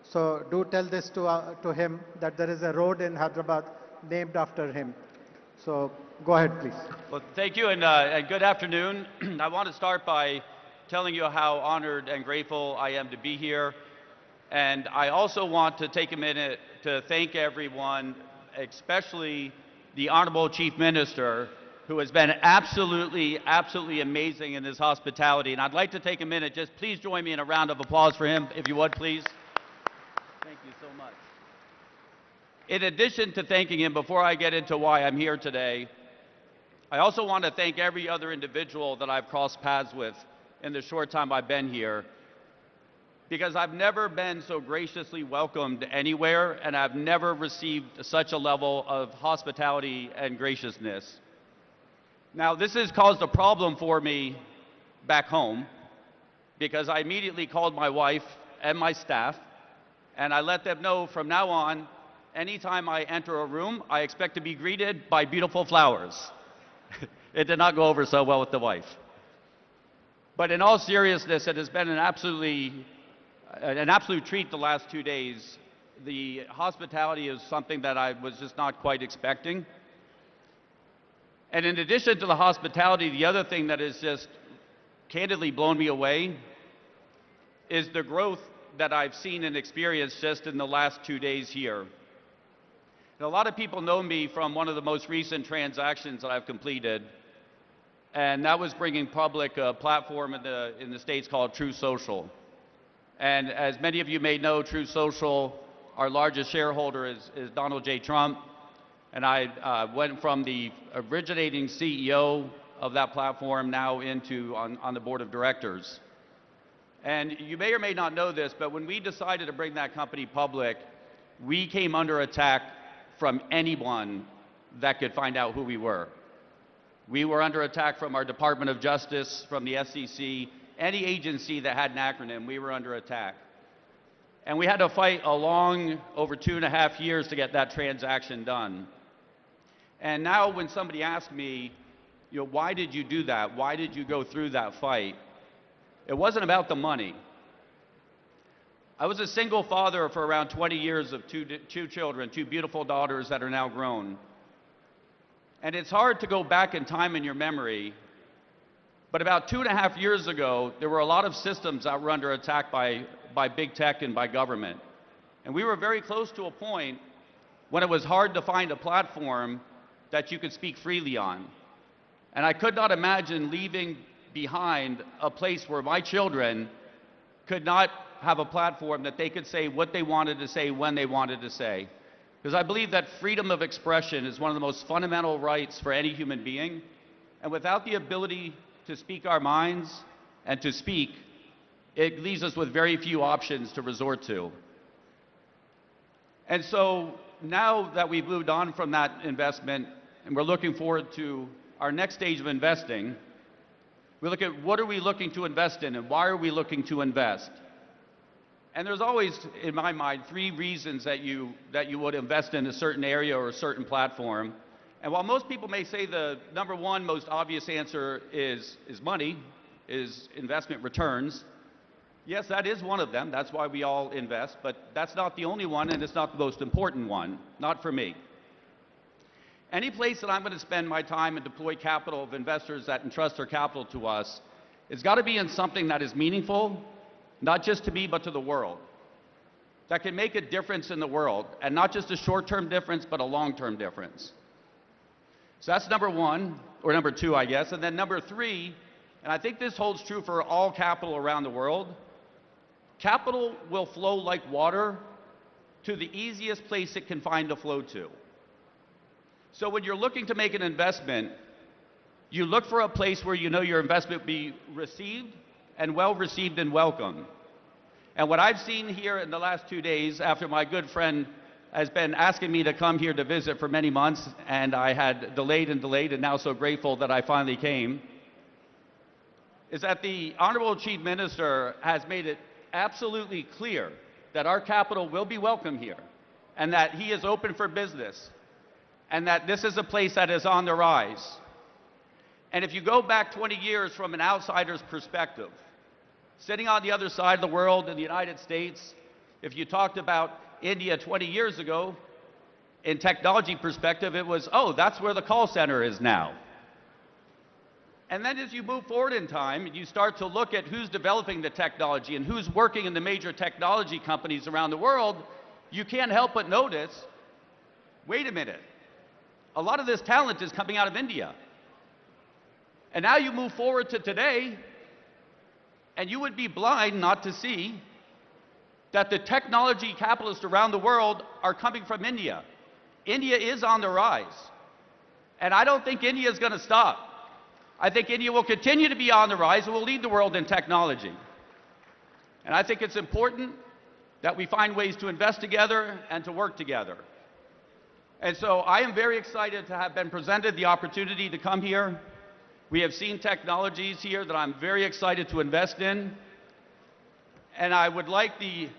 So do tell this to him, that there is a road in Hyderabad named after him. So go ahead, please. Well, thank you, and good afternoon. I want to start by telling you how honored and grateful I am to be here. And I also want to take a minute to thank everyone, especially the Honorable Chief Minister, who has been absolutely amazing in his hospitality. And I'd like to take a minute, just please join me in a round of applause for him, if you would, please. Thank you so much. In addition to thanking him, before I get into why I'm here today, I also want to thank every other individual that I've crossed paths with in the short time I've been here, because I've never been so graciously welcomed anywhere, and I've never received such a level of hospitality and graciousness. Now, this has caused a problem for me back home, because I immediately called my wife and my staff, and I let them know from now on, anytime I enter a room, I expect to be greeted by beautiful flowers. It did not go over so well with the wife. But in all seriousness, it has been an absolute treat the last 2 days. The hospitality is something that I was just not quite expecting. And in addition to the hospitality, the other thing that has just candidly blown me away is the growth that I've seen and experienced just in the last 2 days here. And a lot of people know me from one of the most recent transactions that I've completed, and that was bringing public a platform in the States called True Social. And as many of you may know, True Social, our largest shareholder is Donald J. Trump. And I went from the originating CEO of that platform now into on the board of directors. And you may or may not know this, but when we decided to bring that company public, we came under attack from anyone that could find out who we were. We were under attack from our Department of Justice, from the SEC, any agency that had an acronym, we were under attack. And we had to fight a long, over 2.5 years to get that transaction done. And now when somebody asks me, why did you do that? Why did you go through that fight? It wasn't about the money. I was a single father for around 20 years of two children, two beautiful daughters that are now grown. And it's hard to go back in time in your memory, but about 2.5 years ago, there were a lot of systems that were under attack by big tech and by government. And we were very close to a point when it was hard to find a platform that you could speak freely on. And I could not imagine leaving behind a place where my children could not have a platform that they could say what they wanted to say when they wanted to say. Because I believe that freedom of expression is one of the most fundamental rights for any human being. And without the ability to speak our minds and to speak, it leaves us with very few options to resort to. And so now that we've moved on from that investment and we're looking forward to our next stage of investing, we look at what are we looking to invest in and why are we looking to invest? And there's always, in my mind, 3 reasons that you would invest in a certain area or a certain platform. And while most people may say the number one most obvious answer is money, is investment returns, yes, that is one of them. That's why we all invest. But that's not the only one, and it's not the most important one, not for me. Any place that I'm going to spend my time and deploy capital of investors that entrust their capital to us, it's got to be in something that is meaningful, not just to me, but to the world, that can make a difference in the world, and not just a short-term difference, but a long-term difference. So that's number one, or number two, I guess. And then number 3, and I think this holds true for all capital around the world, capital will flow like water to the easiest place it can find to flow to. So when you're looking to make an investment, you look for a place where you know your investment will be received and well received and welcome. And what I've seen here in the last 2 days, after my good friend has been asking me to come here to visit for many months, and I had delayed and now so grateful that I finally came, is that the Honorable Chief Minister has made it absolutely clear that our capital will be welcome here, and that he is open for business, and that this is a place that is on the rise. And if you go back 20 years from an outsider's perspective, sitting on the other side of the world in the United States, if you talked about India 20 years ago, in technology perspective, it was, oh, that's where the call center is now. And then as you move forward in time, you start to look at who's developing the technology and who's working in the major technology companies around the world, you can't help but notice, wait a minute, a lot of this talent is coming out of India. And now you move forward to today, and you would be blind not to see that the technology capitalists around the world are coming from India. India is on the rise. And I don't think India is going to stop. I think India will continue to be on the rise and will lead the world in technology. And I think it's important that we find ways to invest together and to work together. And so I am very excited to have been presented the opportunity to come here. We have seen technologies here that I'm very excited to invest in. And I would like the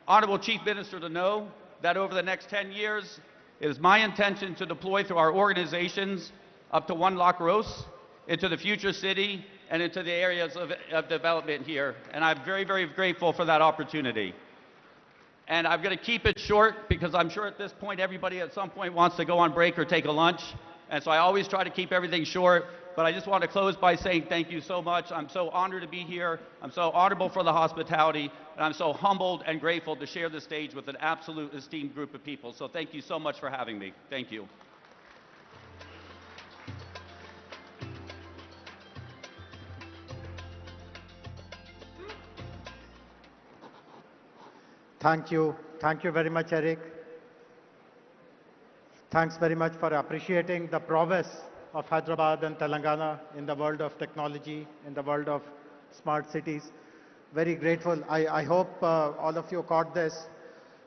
Honorable Chief Minister to know that over the next 10 years, it is my intention to deploy through our organizations up to 1 lakh crores into the future city and into the areas of development here. And I'm very, very grateful for that opportunity. And I'm going to keep it short because I'm sure at this point everybody at some point wants to go on break or take a lunch. And so I always try to keep everything short. But I just want to close by saying thank you so much. I'm so honored to be here. I'm so honorable for the hospitality. And I'm so humbled and grateful to share the stage with an absolute esteemed group of people. So thank you so much for having me. Thank you. Thank you. Thank you very much, Eric. Thanks very much for appreciating the prowess of Hyderabad and Telangana in the world of technology, in the world of smart cities. Very grateful. I hope all of you caught this.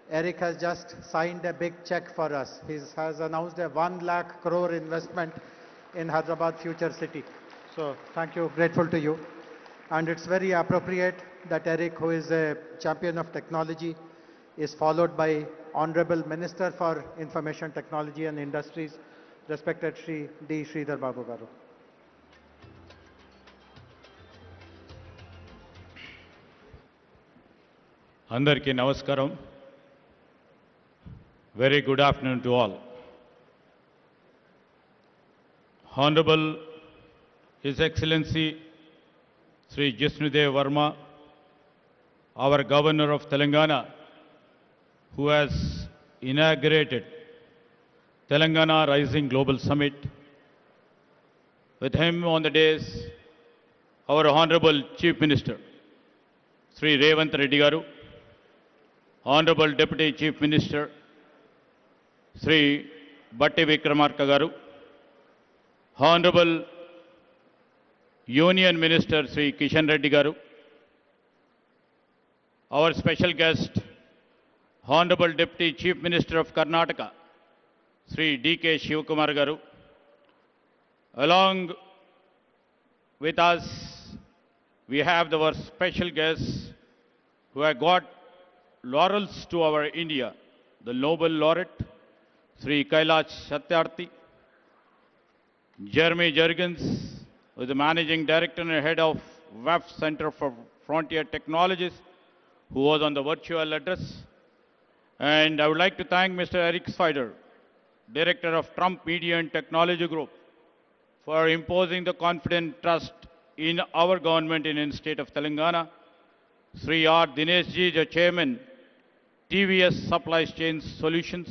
Eric has just signed a big check for us. He has announced a 1 lakh crore investment in Hyderabad Future City. So thank you, grateful to you. And it's very appropriate that Eric, who is a champion of technology, is followed by Honorable Minister for Information Technology and Industries, respected Shri D. Sridhar Babu Garu. అందరికీ నమస్కారం. Very good afternoon to all. Honorable His Excellency Sri Jishnudev Verma, our Governor of Telangana, who has inaugurated Telangana Rising Global Summit. With him on the days, our Honorable Chief Minister, Sri Revanth Reddy Garu, Honorable Deputy Chief Minister, Sri Batti Vikramarka Garu, Honorable Union Minister Sri Kishan Reddy Garu, our special guest, Honorable Deputy Chief Minister of Karnataka, Sri D.K. Shivakumar Garu, along with us, we have our special guests who have got laurels to our India, the Nobel Laureate, Sri Kailash Satyarthi, Jeremy Jurgens, who is the Managing Director and Head of WEF Center for Frontier Technologies, who was on the virtual address. And I would like to thank Mr. Eric Swider, Director of Trump Media and Technology Group, for imposing the confident trust in our government in the state of Telangana. Sri R. Dineshji, the Chairman, TVS Supply Chain Solutions.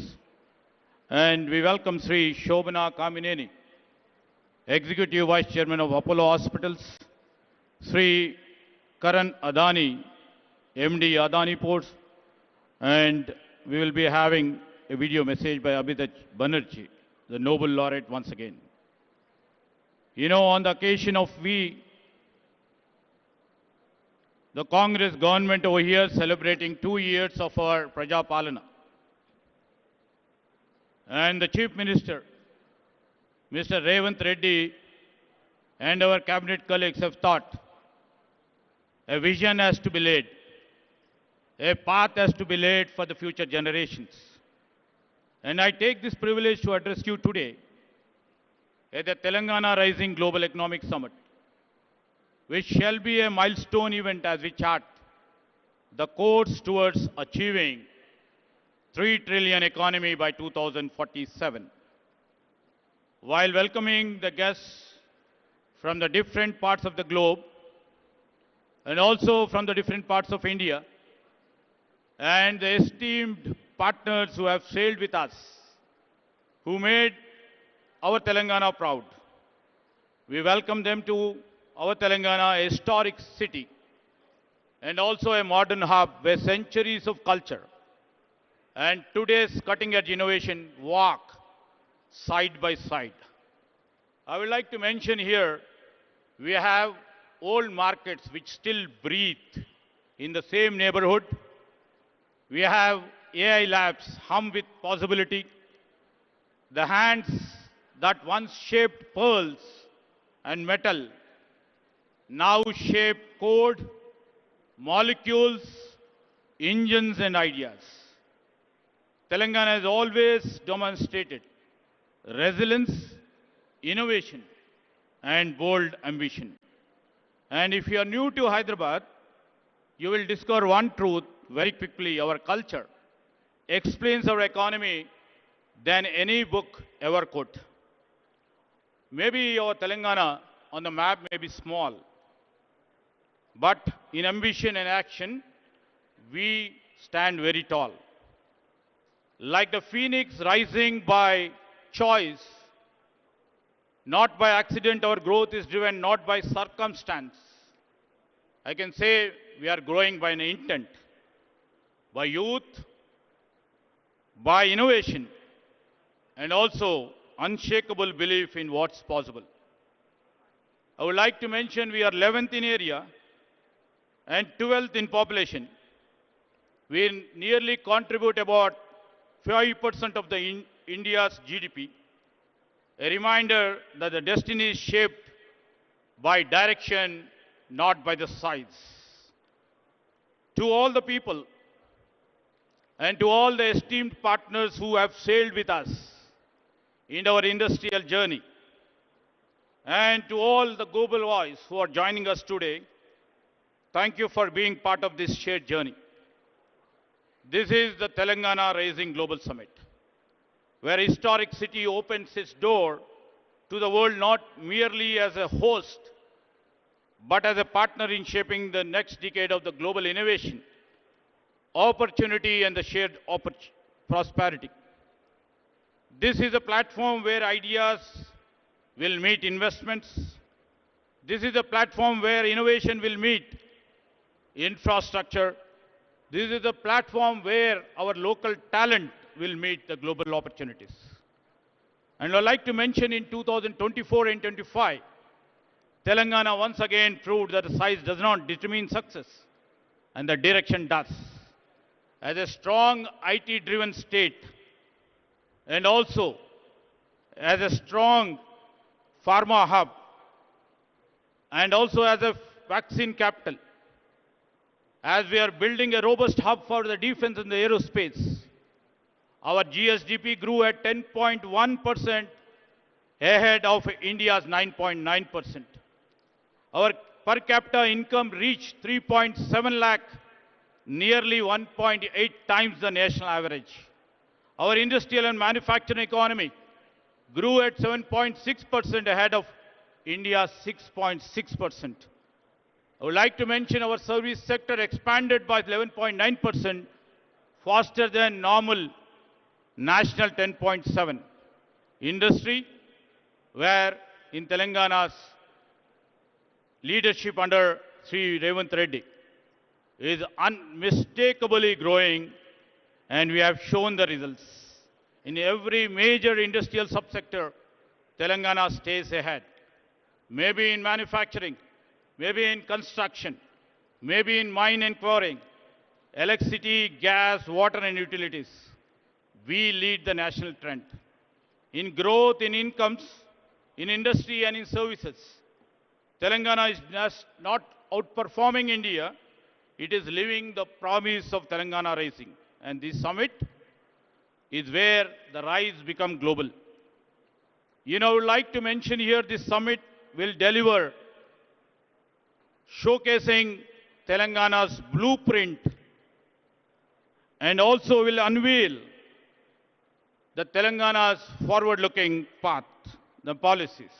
And we welcome Sri Shobhana Kamineni, Executive Vice Chairman of Apollo Hospitals, Sri Karan Adani, MD Adani Ports, and we will be having a video message by Abhijit Banerjee, the Nobel Laureate once again. You know, on the occasion of the Congress government over here celebrating 2 years of our Praja Palana. And the Chief Minister, Mr. Revanth Reddy, and our cabinet colleagues have thought a vision has to be laid, a path has to be laid for the future generations. And I take this privilege to address you today at the Telangana Rising Global Economic Summit, which shall be a milestone event as we chart the course towards achieving 3 trillion economy by 2047. While welcoming the guests from the different parts of the globe and also from the different parts of India and the esteemed partners who have sailed with us, who made our Telangana proud, we welcome them to our Telangana, a historic city and also a modern hub where centuries of culture and today's cutting-edge innovation walk side by side. I would like to mention here, we have old markets which still breathe in the same neighborhood. We have AI labs hum with possibility. The hands that once shaped pearls and metal now shape code, molecules, engines and ideas. Telangana has always demonstrated resilience, innovation and bold ambition. And if you are new to Hyderabad, you will discover one truth very quickly. Our culture explains our economy than any book ever could. Maybe our Telangana on the map may be small, but in ambition and action, we stand very tall. Like the phoenix rising by choice, not by accident, our growth is driven not by circumstance. I can say we are growing by an intent. by youth, by innovation, and also unshakable belief in what's possible. I would like to mention we are 11th in area and 12th in population. We nearly contribute about 5% of the India's GDP. A reminder that the destiny is shaped by direction, not by the size. To all the people and to all the esteemed partners who have sailed with us in our industrial journey, and to all the global voice who are joining us today, thank you for being part of this shared journey. This is the Telangana Rising Global Summit, where historic city opens its door to the world not merely as a host, but as a partner in shaping the next decade of the global innovation, opportunity, and the shared prosperity. This is a platform where ideas will meet investments. This is a platform where innovation will meet infrastructure. This is a platform where our local talent will meet the global opportunities. And I'd like to mention in 2024 and 25, Telangana once again proved that the size does not determine success, and the direction does. As a strong IT-driven state, and also as a strong pharma hub, and also as a vaccine capital, as we are building a robust hub for the defense and the aerospace, our GSDP grew at 10.1% ahead of India's 9.9%. Our per capita income reached 3.7 lakh, nearly 1.8 times the national average. Our industrial and manufacturing economy grew at 7.6% ahead of India's 6.6%. I would like to mention our service sector expanded by 11.9%, faster than normal national 10.7. Industry, where in Telangana's leadership under Sri Revanth Reddy, is unmistakably growing, and we have shown the results. In every major industrial subsector, Telangana stays ahead. Maybe in manufacturing, maybe in construction, maybe in mine and quarrying, electricity, gas, water and utilities. We lead the national trend. In growth, in incomes, in industry and in services, Telangana is just not outperforming India, it is living the promise of Telangana Rising. And this summit is where the rise become global. I would like to mention here this summit will deliver showcasing Telangana's blueprint and also will unveil the Telangana's forward-looking path, the policies.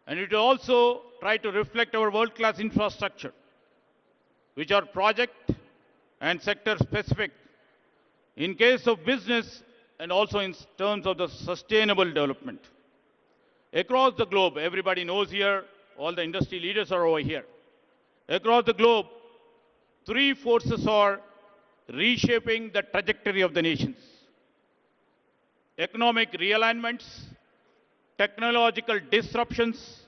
And it will also try to reflect our world-class infrastructure, which are project and sector specific in case of business and also in terms of the sustainable development. Across the globe, everybody knows here, all the industry leaders are over here. Across the globe, three forces are reshaping the trajectory of the nations: economic realignments, technological disruptions,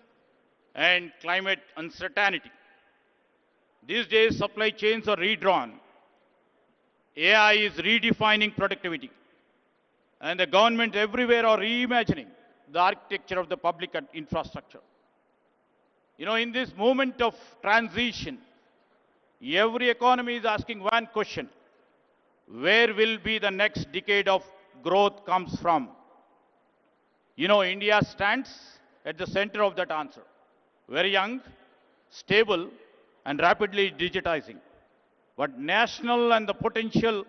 and climate uncertainty. These days, supply chains are redrawn. AI is redefining productivity. And the government everywhere are reimagining the architecture of the public infrastructure. In this moment of transition, every economy is asking one question: where will be the next decade of growth comes from? India stands at the center of that answer. Very young, stable, and rapidly digitizing. But national and the potential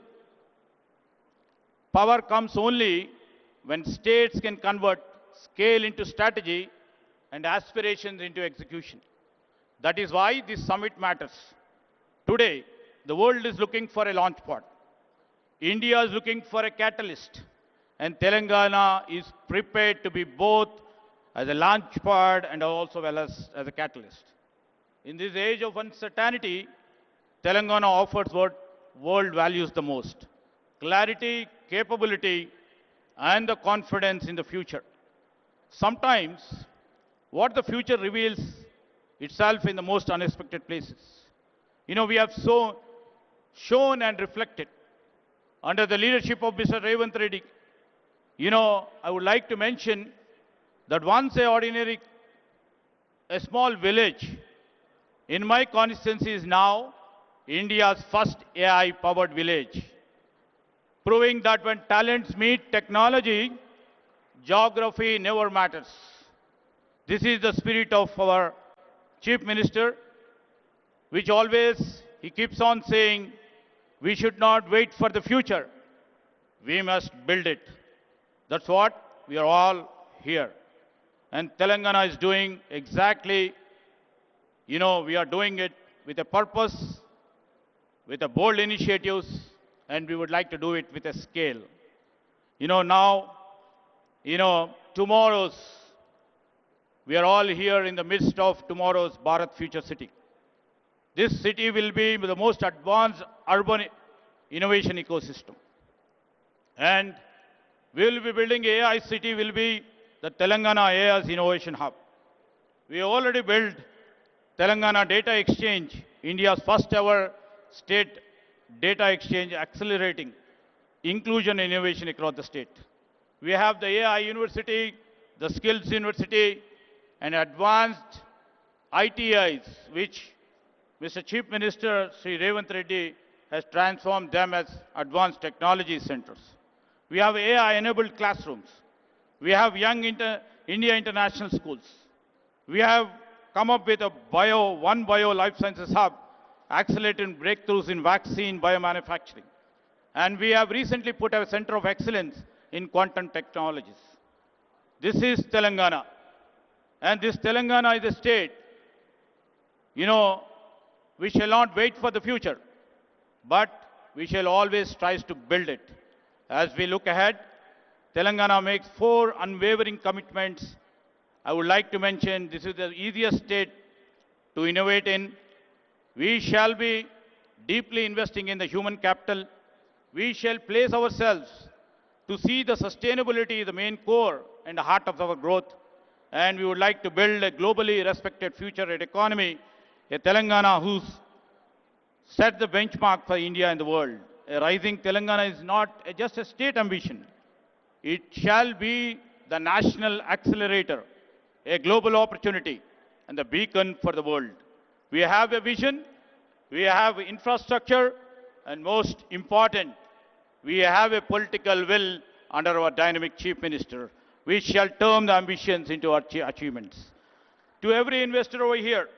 power comes only when states can convert scale into strategy and aspirations into execution. That is why this summit matters. Today, the world is looking for a launch pad. India is looking for a catalyst. And Telangana is prepared to be both as a launch pad and also as a catalyst. In this age of uncertainty, Telangana offers world values the most: clarity, capability, and the confidence in the future. Sometimes, what the future reveals itself in the most unexpected places. We have shown and reflected under the leadership of Mr. Revant Reddy. I would like to mention that once a small village in my constituency is now India's first AI-powered village, proving that when talents meet technology, geography never matters. This is the spirit of our Chief Minister, which always he keeps on saying, we should not wait for the future. We must build it. That's what we are all here. And Telangana is doing exactly, we are doing it with a purpose, with a bold initiatives, and we would like to do it with a scale. Now, tomorrow's, we are all here in the midst of tomorrow's Bharat Future City. This city will be the most advanced urban innovation ecosystem. And we will be building AI city, will be the Telangana AI's Innovation Hub. We already built Telangana Data Exchange, India's first ever state data exchange, accelerating inclusion and innovation across the state. We have the AI University, the Skills University, and advanced ITIs, which Mr. Chief Minister Sri Revant Reddy has transformed them as advanced technology centers. We have AI-enabled classrooms. We have Young India International Schools. We have come up with a One Bio Life Sciences Hub, accelerating breakthroughs in vaccine biomanufacturing. And we have recently put a center of excellence in quantum technologies. This is Telangana. And this Telangana is a state, we shall not wait for the future, but we shall always try to build it. As we look ahead, Telangana makes 4 unwavering commitments. I would like to mention this is the easiest state to innovate in. We shall be deeply investing in the human capital. We shall place ourselves to see the sustainability, the main core and the heart of our growth. And we would like to build a globally respected future economy, a Telangana who's set the benchmark for India and the world. A rising Telangana is not just a state ambition. It shall be the national accelerator, a global opportunity, and the beacon for the world. We have a vision, we have infrastructure, and most important, we have a political will under our dynamic Chief Minister. We shall turn the ambitions into our achievements. To every investor over here,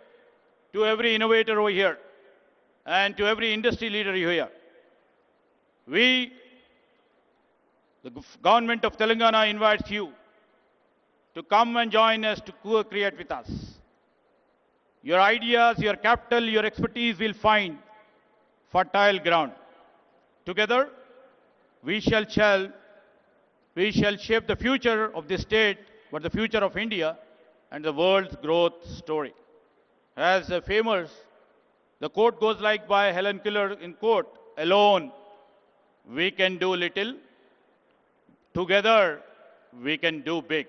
to every innovator over here, and to every industry leader here, the government of Telangana invites you to come and join us to co-create with us. Your ideas, your capital, your expertise will find fertile ground. Together, we shall shape the future of this state, but the future of India and the world's growth story. As the quote goes like by Helen Keller in quote, alone we can do little, together we can do big,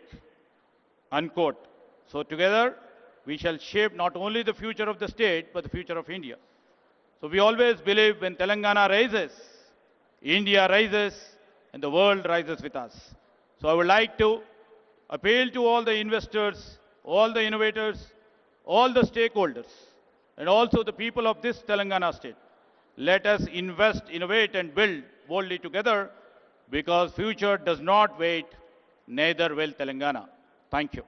unquote. So together we shall shape not only the future of the state, but the future of India. So we always believe when Telangana rises, India rises, and the world rises with us. So I would like to appeal to all the investors, all the innovators, all the stakeholders, and also the people of this Telangana state. Let us invest, innovate, and build boldly together, because future does not wait, neither will Telangana. Thank you.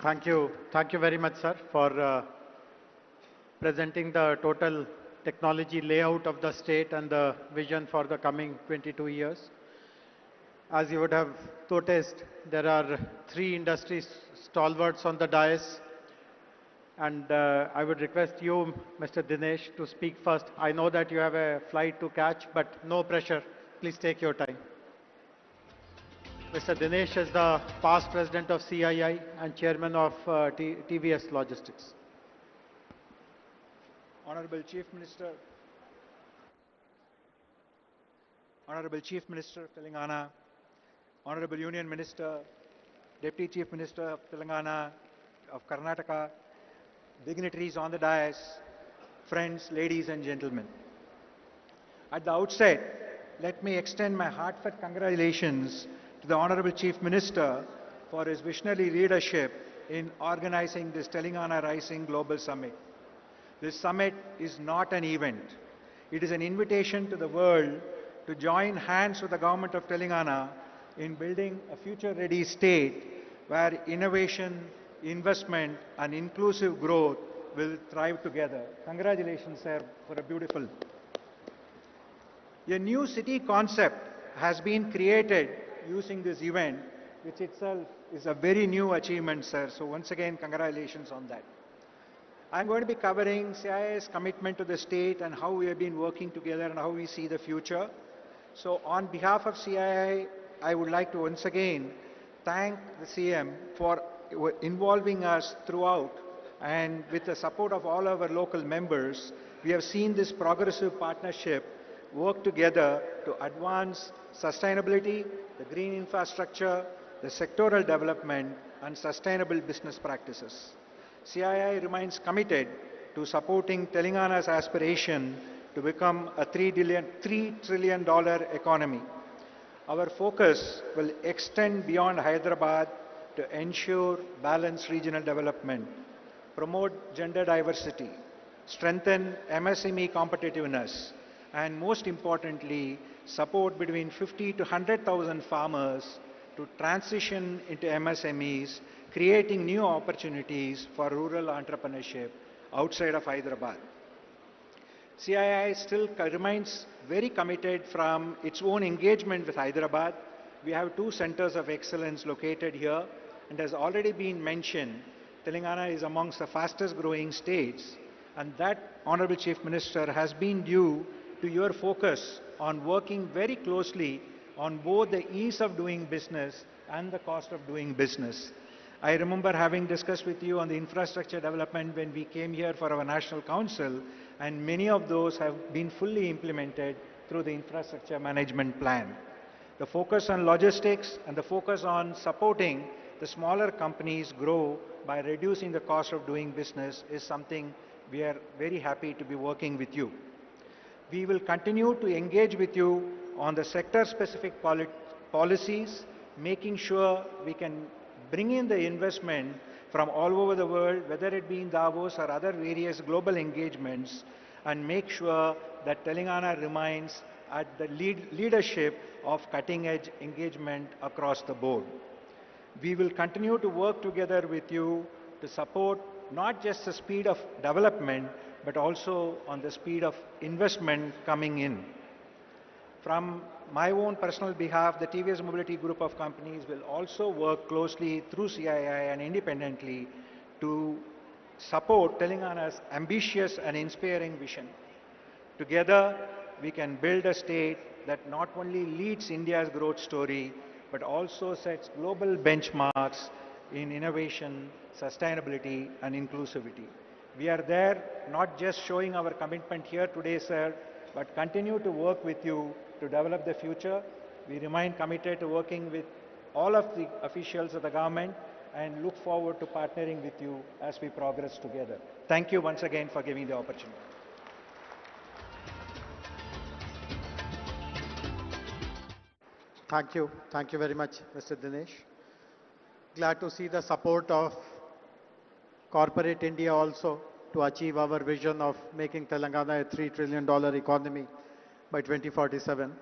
Thank you. Thank you very much, sir, for presenting the total technology layout of the state and the vision for the coming 22 years. As you would have noticed, there are 3 industry stalwarts on the dais. And I would request you, Mr. Dinesh, to speak first. I know that you have a flight to catch, but no pressure. Please take your time. Mr. Dinesh is the past president of CII and chairman of TVS Logistics. Honorable Chief Minister, Honorable Chief Minister of Telangana, Honorable Union Minister, Deputy Chief Minister of Telangana, of Karnataka, dignitaries on the dais, friends, ladies and gentlemen. At the outset, let me extend my heartfelt congratulations to the Honorable Chief Minister for his visionary leadership in organizing this Telangana Rising Global Summit. This summit is not an event. It is an invitation to the world to join hands with the government of Telangana in building a future-ready state where innovation, investment and inclusive growth will thrive together. Congratulations, sir, for a beautiful. A new city concept has been created using this event, which itself is a very new achievement, sir. So once again, congratulations on that. I'm going to be covering CII's commitment to the state and how we have been working together and how we see the future. So on behalf of CII, I would like to once again thank the CM for involving us throughout, and with the support of all our local members, we have seen this progressive partnership work together to advance sustainability, the green infrastructure, the sectoral development and sustainable business practices. CII remains committed to supporting Telangana's aspiration to become a $3 trillion economy. Our focus will extend beyond Hyderabad to ensure balanced regional development, promote gender diversity, strengthen MSME competitiveness, and most importantly, support between 50 to 100,000 farmers to transition into MSMEs, creating new opportunities for rural entrepreneurship outside of Hyderabad. CII still remains very committed from its own engagement with Hyderabad. We have 2 centers of excellence located here, and as already been mentioned, Telangana is amongst the fastest growing states, and that, Honorable Chief Minister, has been due to your focus on working very closely on both the ease of doing business and the cost of doing business. I remember having discussed with you on the infrastructure development when we came here for our National Council, and many of those have been fully implemented through the infrastructure management plan. The focus on logistics and the focus on supporting the smaller companies grow by reducing the cost of doing business is something we are very happy to be working with you. We will continue to engage with you on the sector-specific policies, making sure we can bring in the investment from all over the world, whether it be in Davos or other various global engagements, and make sure that Telangana remains at the leadership of cutting-edge engagement across the board. We will continue to work together with you to support not just the speed of development, but also on the speed of investment coming in. From my own personal behalf, the TVS Mobility Group of companies will also work closely through CII and independently to support Telangana's ambitious and inspiring vision. Together, we can build a state that not only leads India's growth story, but also sets global benchmarks in innovation, sustainability, and inclusivity. We are there not just showing our commitment here today, sir, but continue to work with you to develop the future. We remain committed to working with all of the officials of the government and look forward to partnering with you as we progress together. Thank you once again for giving the opportunity. Thank you. Thank you very much, Mr. Dinesh. Glad to see the support of corporate India also to achieve our vision of making Telangana a $3 trillion economy by 2047.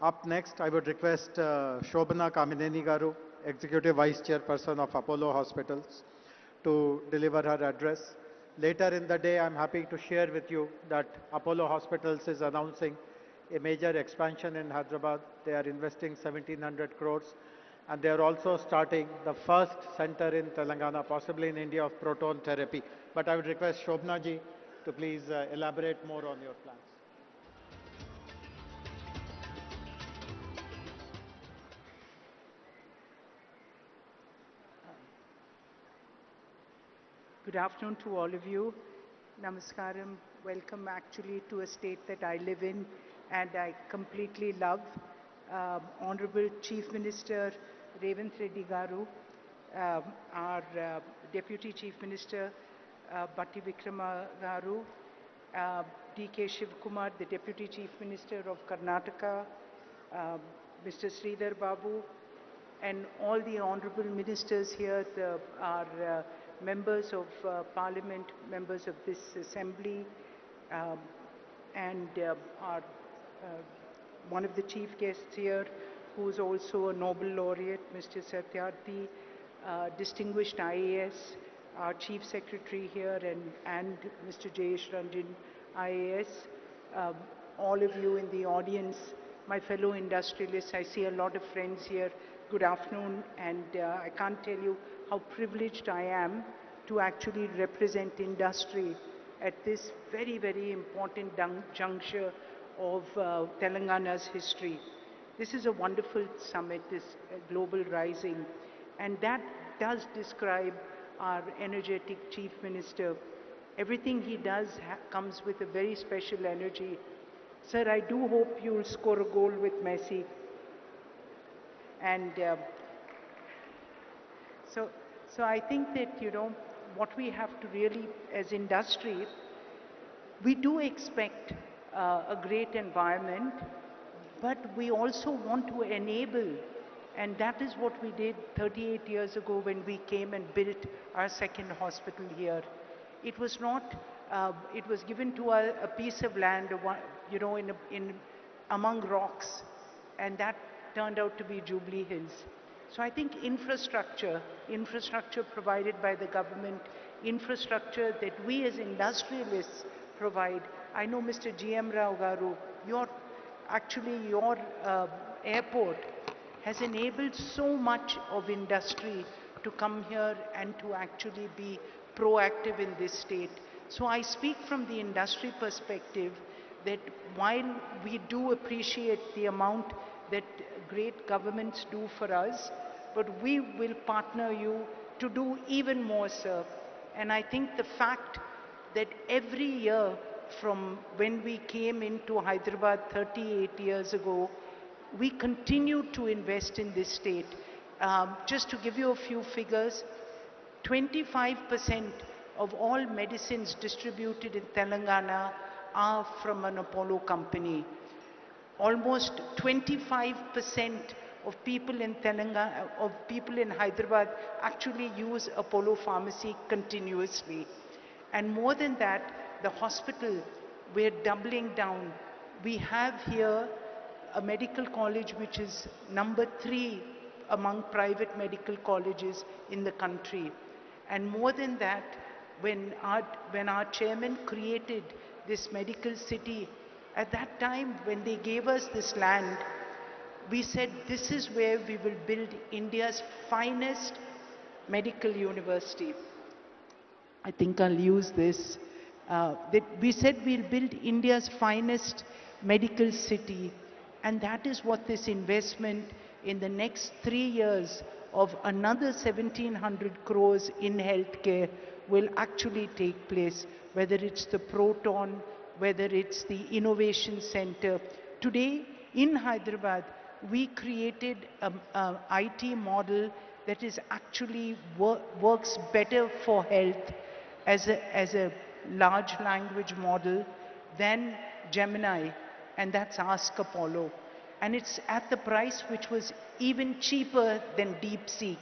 Up next, I would request Shobhana Kamineni Garu, Executive Vice Chairperson of Apollo Hospitals, to deliver her address. Later in the day, I'm happy to share with you that Apollo Hospitals is announcing a major expansion in Hyderabad. They are investing 1,700 crores, and they are also starting the first center in Telangana, possibly in India, of proton therapy. But I would request Shobhana ji to please elaborate more on your plans. Good afternoon to all of you. Namaskaram. Welcome actually to a state that I live in and I completely love. Honorable Chief Minister Revanth Reddy Garu, our Deputy Chief Minister Batti Vikrama Garu, D.K. Shivkumar, the Deputy Chief Minister of Karnataka, Mr. Sridhar Babu, and all the honorable ministers here, our members of parliament, members of this assembly, um, and our one of the chief guests here, who is also a Nobel laureate, Mr. Satyarthi, distinguished IAS, our chief secretary here, and Mr. Jayesh Ranjan, IAS, um, all of you in the audience, my fellow industrialists. I see a lot of friends here. Good afternoon, and I can't tell you how privileged I am to actually represent industry at this very, very important juncture of Telangana's history. This is a wonderful summit, this Global Rising, and that does describe our energetic Chief Minister. Everything he does comes with a very special energy. Sir, I do hope you'll score a goal with Messi. And so I think that, what we have to really, as industry, we do expect a great environment, but we also want to enable, and that is what we did 38 years ago when we came and built our second hospital here. It was not, it was given to a piece of land, among rocks, and that turned out to be Jubilee Hills. So I think infrastructure provided by the government, infrastructure that we as industrialists provide. I know Mr. G.M. Rao Garu, your airport has enabled so much of industry to come here and to actually be proactive in this state. So I speak from the industry perspective that while we do appreciate the amount that great governments do for us, but we will partner you to do even more, sir. And I think the fact that every year from when we came into Hyderabad 38 years ago, we continue to invest in this state. Just to give you a few figures, 25% of all medicines distributed in Telangana are from an Apollo company. Almost 25% of people in Telangana, of people in Hyderabad actually use Apollo Pharmacy continuously. And more than that, the hospital, we're doubling down. We have here a medical college which is number 3 among private medical colleges in the country. And more than that, when our chairman created this medical city, at that time when they gave us this land, we said this is where we will build India's finest medical university. I think I'll use this. That we said we'll build India's finest medical city, and that is what this investment in the next 3 years of another 1700 crores in healthcare will actually take place, whether it's the Proton, whether it's the Innovation Center. Today in Hyderabad, we created an IT model that is actually works better for health as a large language model than Gemini, and that's Ask Apollo. And it's at the price which was even cheaper than DeepSeek.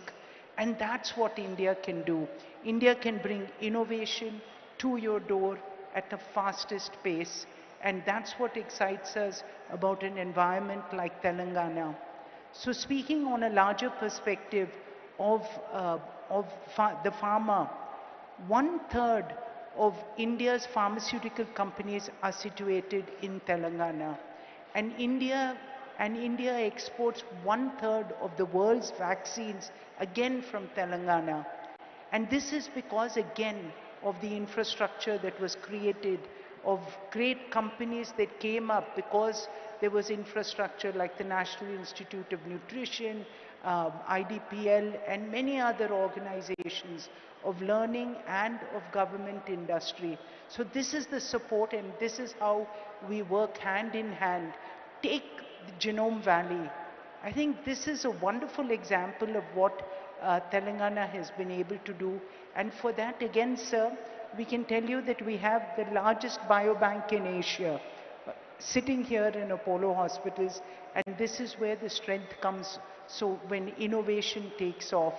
And that's what India can do. India can bring innovation to your door at the fastest pace. And that's what excites us about an environment like Telangana. So speaking on a larger perspective of the pharma, 1/3 of India's pharmaceutical companies are situated in Telangana. And India exports 1/3 of the world's vaccines again from Telangana. And this is because again of the infrastructure that was created of great companies that came up because there was infrastructure like the National Institute of Nutrition, IDPL, and many other organizations of learning and of government industry. So this is the support, and this is how we work hand in hand. Take the Genome Valley. I think this is a wonderful example of what Telangana has been able to do. And for that, again, sir, we can tell you that we have the largest biobank in Asia sitting here in Apollo hospitals, and this is where the strength comes. So when innovation takes off.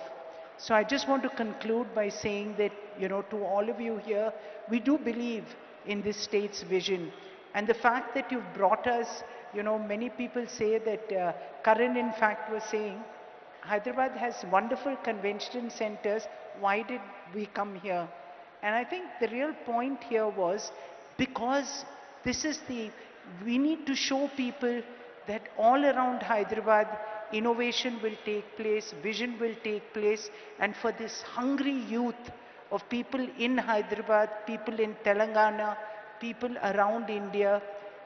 So I just want to conclude by saying that, to all of you here, we do believe in this state's vision. And the fact that you've brought us, many people say that, Karan in fact was saying, Hyderabad has wonderful convention centers. Why did we come here? And I think the real point here was because we need to show people that all around Hyderabad, innovation will take place, vision will take place, and for this hungry youth of people in Hyderabad, people in Telangana, people around India,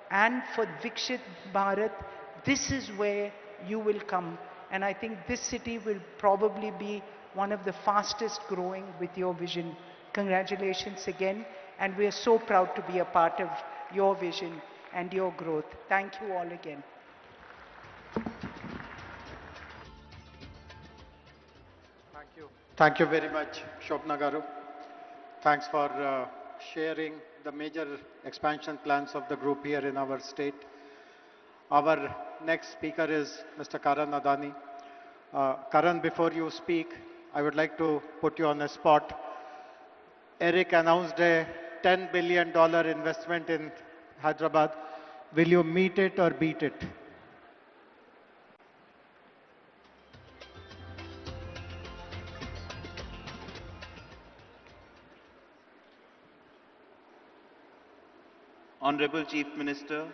and for Vikshit Bharat, this is where you will come. And I think this city will probably be one of the fastest growing with your vision. Congratulations again, and we are so proud to be a part of your vision and your growth. Thank you all again. Thank you very much, Shobna Garu. Thanks for sharing the major expansion plans of the group here in our state. Our next speaker is Mr. Karan Adani. Karan, before you speak, I would like to put you on a spot. Eric announced a $10 billion investment in Hyderabad. Will you meet it or beat it? Honorable Chief Minister,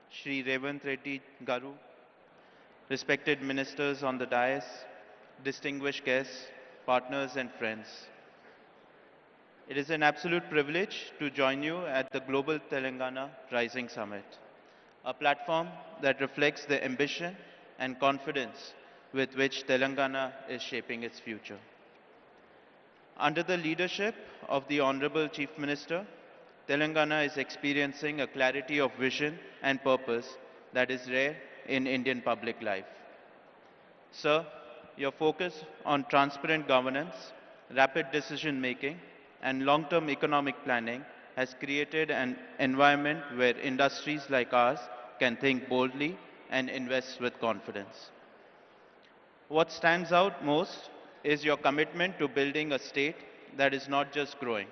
Shri Revant Reddy Garu, respected ministers on the dais, distinguished guests, partners and friends. It is an absolute privilege to join you at the Global Telangana Rising Summit, a platform that reflects the ambition and confidence with which Telangana is shaping its future. Under the leadership of the Honorable Chief Minister, Telangana is experiencing a clarity of vision and purpose that is rare in Indian public life. Sir, your focus on transparent governance, rapid decision making, and long-term economic planning has created an environment where industries like ours can think boldly and invest with confidence. What stands out most is your commitment to building a state that is not just growing,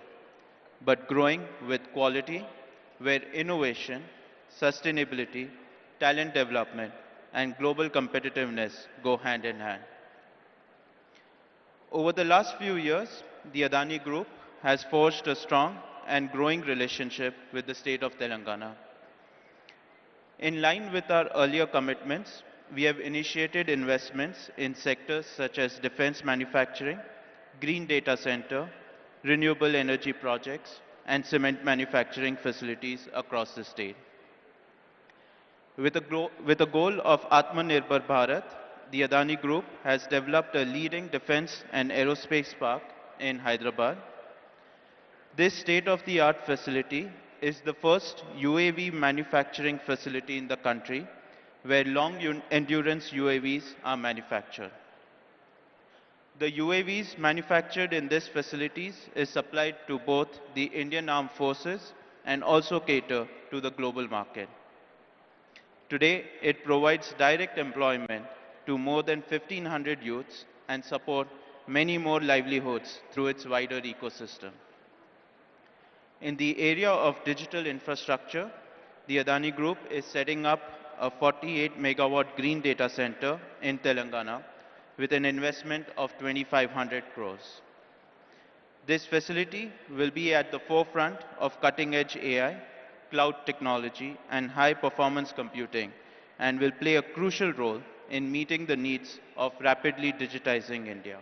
but growing with quality, where innovation, sustainability, talent development, and global competitiveness go hand in hand. Over the last few years, the Adani Group has forged a strong and growing relationship with the state of Telangana. In line with our earlier commitments, we have initiated investments in sectors such as defense manufacturing, green data center, renewable energy projects, and cement manufacturing facilities across the state. With a goal of Atmanirbhar Bharat, the Adani Group has developed a leading defense and aerospace park in Hyderabad. This state-of-the-art facility is the first UAV manufacturing facility in the country where long-endurance UAVs are manufactured. The UAVs manufactured in these facilities is supplied to both the Indian Armed Forces and also cater to the global market. Today, it provides direct employment to more than 1,500 youths and support many more livelihoods through its wider ecosystem. In the area of digital infrastructure, the Adani Group is setting up a 48 megawatt green data center in Telangana with an investment of 2,500 crores. This facility will be at the forefront of cutting-edge AI, cloud technology, and high-performance computing, and will play a crucial role in meeting the needs of rapidly digitizing India.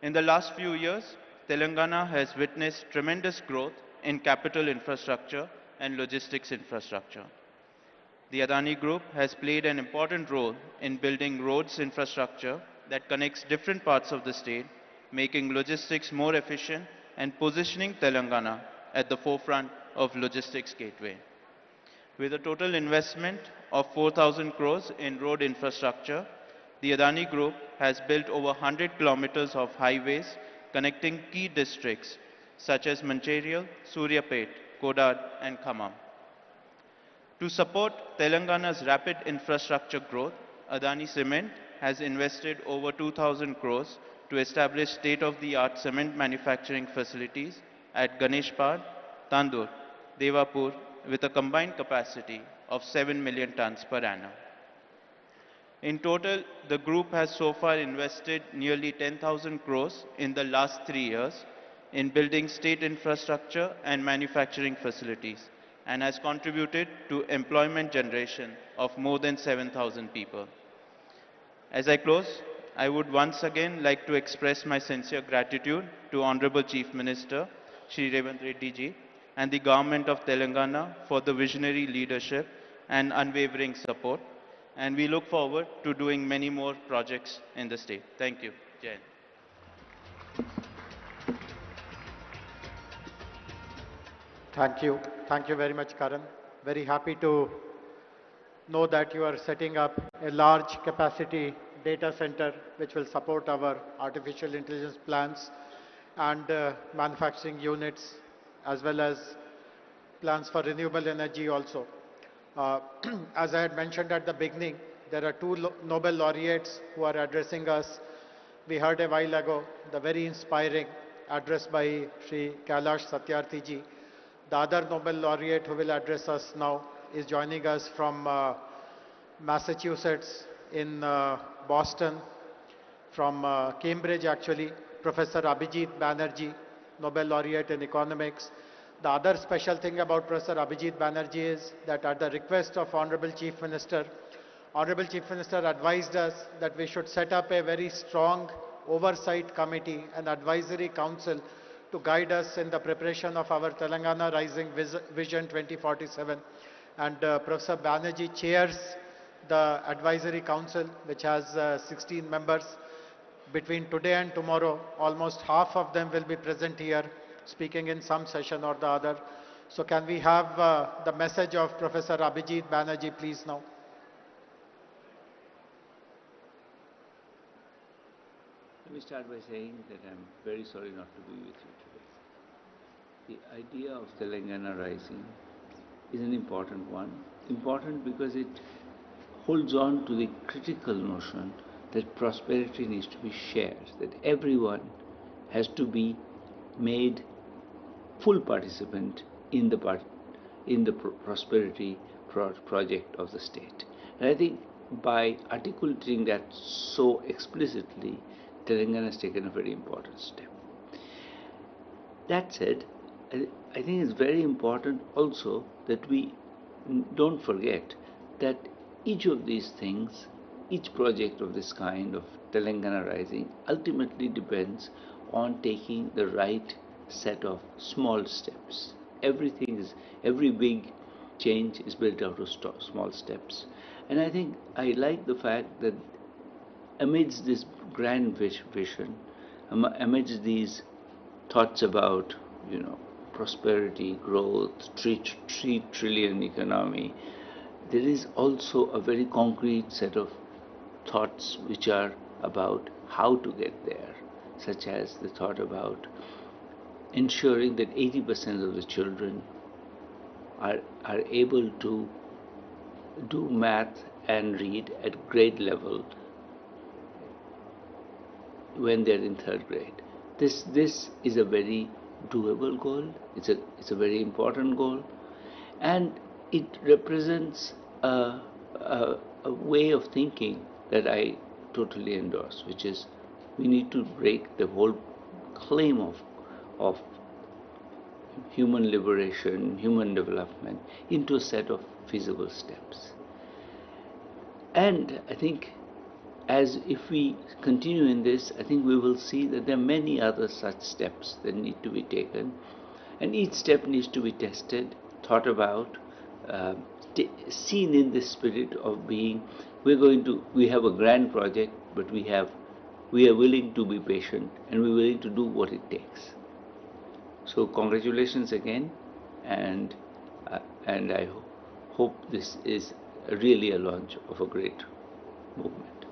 In the last few years, Telangana has witnessed tremendous growth in capital infrastructure and logistics infrastructure. The Adani Group has played an important role in building roads infrastructure that connects different parts of the state, making logistics more efficient and positioning Telangana at the forefront of logistics gateway. With a total investment of 4,000 crores in road infrastructure, the Adani Group has built over 100 kilometers of highways connecting key districts such as Mancherial, Suryapet, Kodad and Khammam. To support Telangana's rapid infrastructure growth, Adani Cement has invested over 2,000 crores to establish state-of-the-art cement manufacturing facilities at Ganeshpad, Tandur, Devapur with a combined capacity of 7 million tons per annum. In total, the group has so far invested nearly 10,000 crores in the last 3 years in building state infrastructure and manufacturing facilities and has contributed to employment generation of more than 7,000 people. As I close, I would once again like to express my sincere gratitude to Honorable Chief Minister Shri Revanth Reddy ji and the Government of Telangana for the visionary leadership and unwavering support. And we look forward to doing many more projects in the state. Thank you. Jai Hind. Thank you. Thank you very much, Karan. Very happy to know that you are setting up a large capacity data center which will support our artificial intelligence plans and manufacturing units as well as plans for renewable energy also. Uh, as I had mentioned at the beginning, there are two Nobel laureates who are addressing us. We heard a while ago the very inspiring address by Sri Kailash Satyarthi ji. The other Nobel laureate who will address us now is joining us from Massachusetts in Boston, from Cambridge actually, Professor Abhijit Banerjee, Nobel laureate in economics. The other special thing about Professor Abhijit Banerjee is that at the request of Honorable Chief Minister advised us that we should set up a very strong oversight committee, an advisory council to guide us in the preparation of our Telangana Rising Vision 2047. And Professor Banerjee chairs the advisory council, which has 16 members. Between today and tomorrow, almost half of them will be present here, speaking in some session or the other. So can we have the message of Professor Abhijit Banerjee, please, now? Let me start by saying that I'm very sorry not to be with you today. The idea of Telangana Rising is an important one. Important because it holds on to the critical notion that prosperity needs to be shared, that everyone has to be made full participant in the prosperity project of the state. And I think by articulating that so explicitly, Telangana has taken a very important step. That said, I think it's very important also that we don't forget that each of these things, each project of this kind of Telangana Rising ultimately depends on taking the right set of small steps. Every big change is built out of small steps. And I think I like the fact that amidst this grand vision, amidst these thoughts about, prosperity, growth, 3 trillion economy, there is also a very concrete set of thoughts which are about how to get there, such as the thought about ensuring that 80% of the children are able to do math and read at grade level when they're in 3rd grade. This is a very doable goal. It's a very important goal, and it represents a way of thinking that I totally endorse, which is we need to break the whole claim of human liberation, human development into a set of feasible steps. And I think as if we continue in this, I think we will see that there are many other such steps that need to be taken. And each step needs to be tested, thought about, seen in the spirit of being, we have a grand project, but we are willing to be patient and we're willing to do what it takes. So congratulations again, and I hope this is really a launch of a great movement.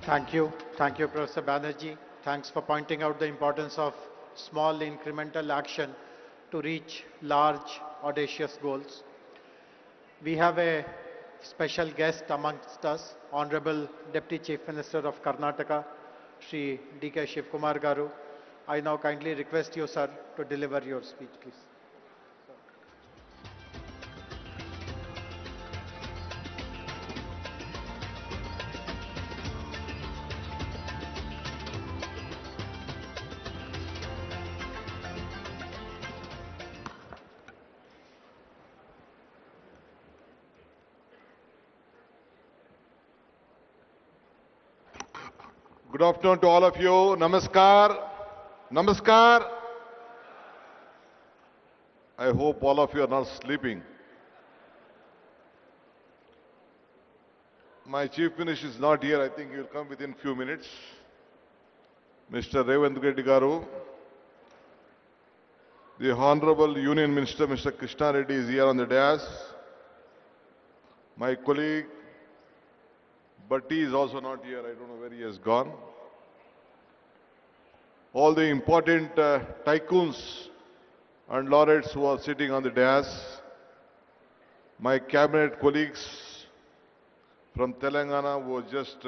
Thank you, Professor Banerjee. Thanks for pointing out the importance of small incremental action to reach large, audacious goals. We have a special guest amongst us, Honorable Deputy Chief Minister of Karnataka, Shri D.K. Shivkumar Garu. I now kindly request you, sir, to deliver your speech, please. Good afternoon to all of you. Namaskar. Namaskar. I hope all of you are not sleeping. My Chief Minister is not here. I think he will come within few minutes. Mr. Revant Reddy Garu, the Honorable Union Minister, Mr. Krishna Reddy, is here on the dais. My colleague, Bhatti, is also not here. I don't know where he has gone. All the important tycoons and laureates who are sitting on the dais, my cabinet colleagues from Telangana who are just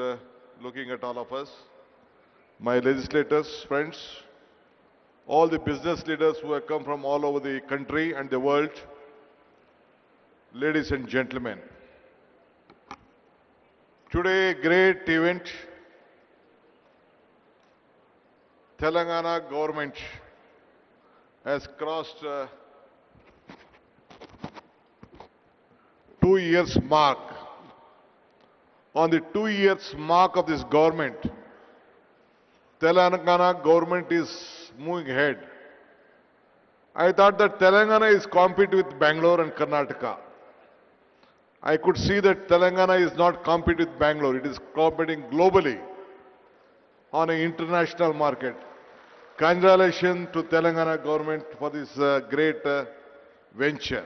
looking at all of us, my legislators, friends, all the business leaders who have come from all over the country and the world, ladies and gentlemen. Today, a great event. Telangana government has crossed 2 years mark. On the 2 years mark of this government, Telangana government is moving ahead. I thought that Telangana is competing with Bangalore and Karnataka. I could see that Telangana is not competing with Bangalore. It is competing globally on an international market. Congratulations to Telangana government for this great venture.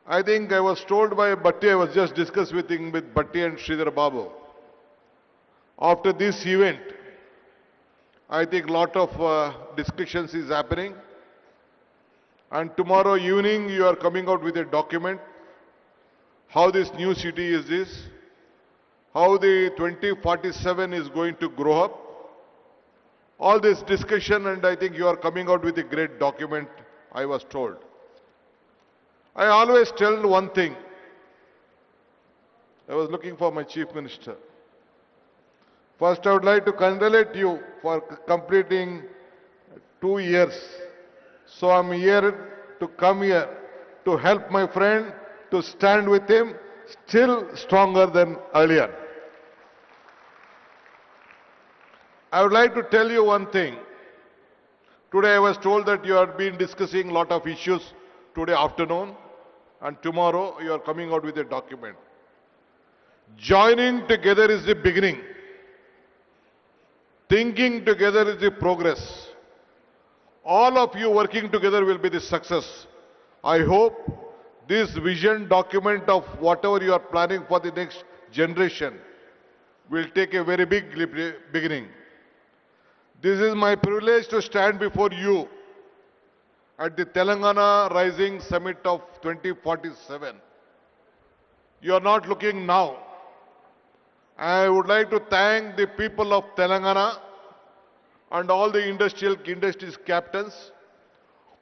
I think I was told by Bhatti, I was just discussing with Bhatti and Sridhar Babu. After this event, I think lot of discussions is happening. And tomorrow evening you are coming out with a document. How this new city is this? How the 2047 is going to grow up? All this discussion, and I think you are coming out with a great document, I was told. I always tell one thing. I was looking for my Chief Minister. First, I would like to congratulate you for completing 2 years. So I'm here to come here to help my friend, to stand with him, still stronger than earlier. I would like to tell you one thing. Today I was told that you have been discussing a lot of issues today afternoon, and tomorrow you are coming out with a document. Joining together is the beginning. Thinking together is the progress. All of you working together will be the success. I hope this vision document of whatever you are planning for the next generation will take a very big beginning. This is my privilege to stand before you at the Telangana Rising Summit of 2047. You are not looking now. I would like to thank the people of Telangana and all the industries captains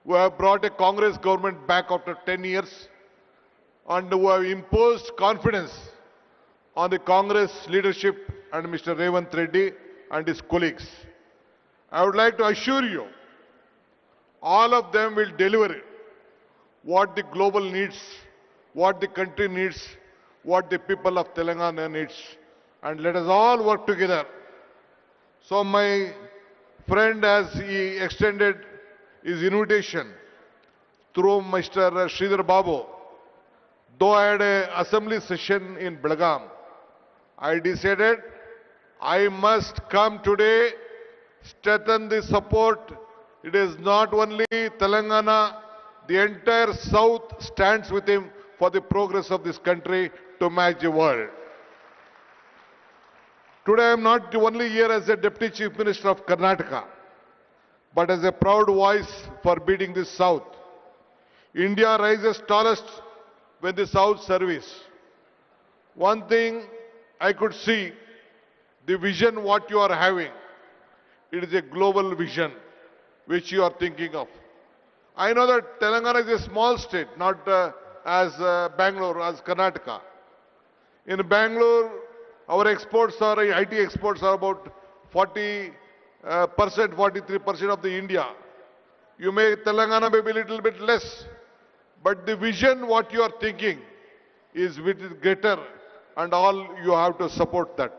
who have brought a Congress government back after 10 years and who have imposed confidence on the Congress leadership and Mr. Revant Reddy and his colleagues. I would like to assure you, all of them will deliver what the global needs, what the country needs, what the people of Telangana needs. And let us all work together. So my friend, as he extended his invitation through Mr. Sridhar Babu, though I had an assembly session in Belgaum, I decided I must come today, strengthen the support. It is not only Telangana, the entire South stands with him for the progress of this country to match the world. Today I am not only here as a Deputy Chief Minister of Karnataka, but as a proud voice for beating the South. India rises tallest when the South service. One thing I could see, the vision what you are having, it is a global vision which you are thinking of. I know that Telangana is a small state, not as Bangalore, as Karnataka. In Bangalore, our exports are, IT exports are about 40%, 43% of the India. You may, Telangana may be a little bit less, but the vision what you are thinking is greater, and all you have to support that.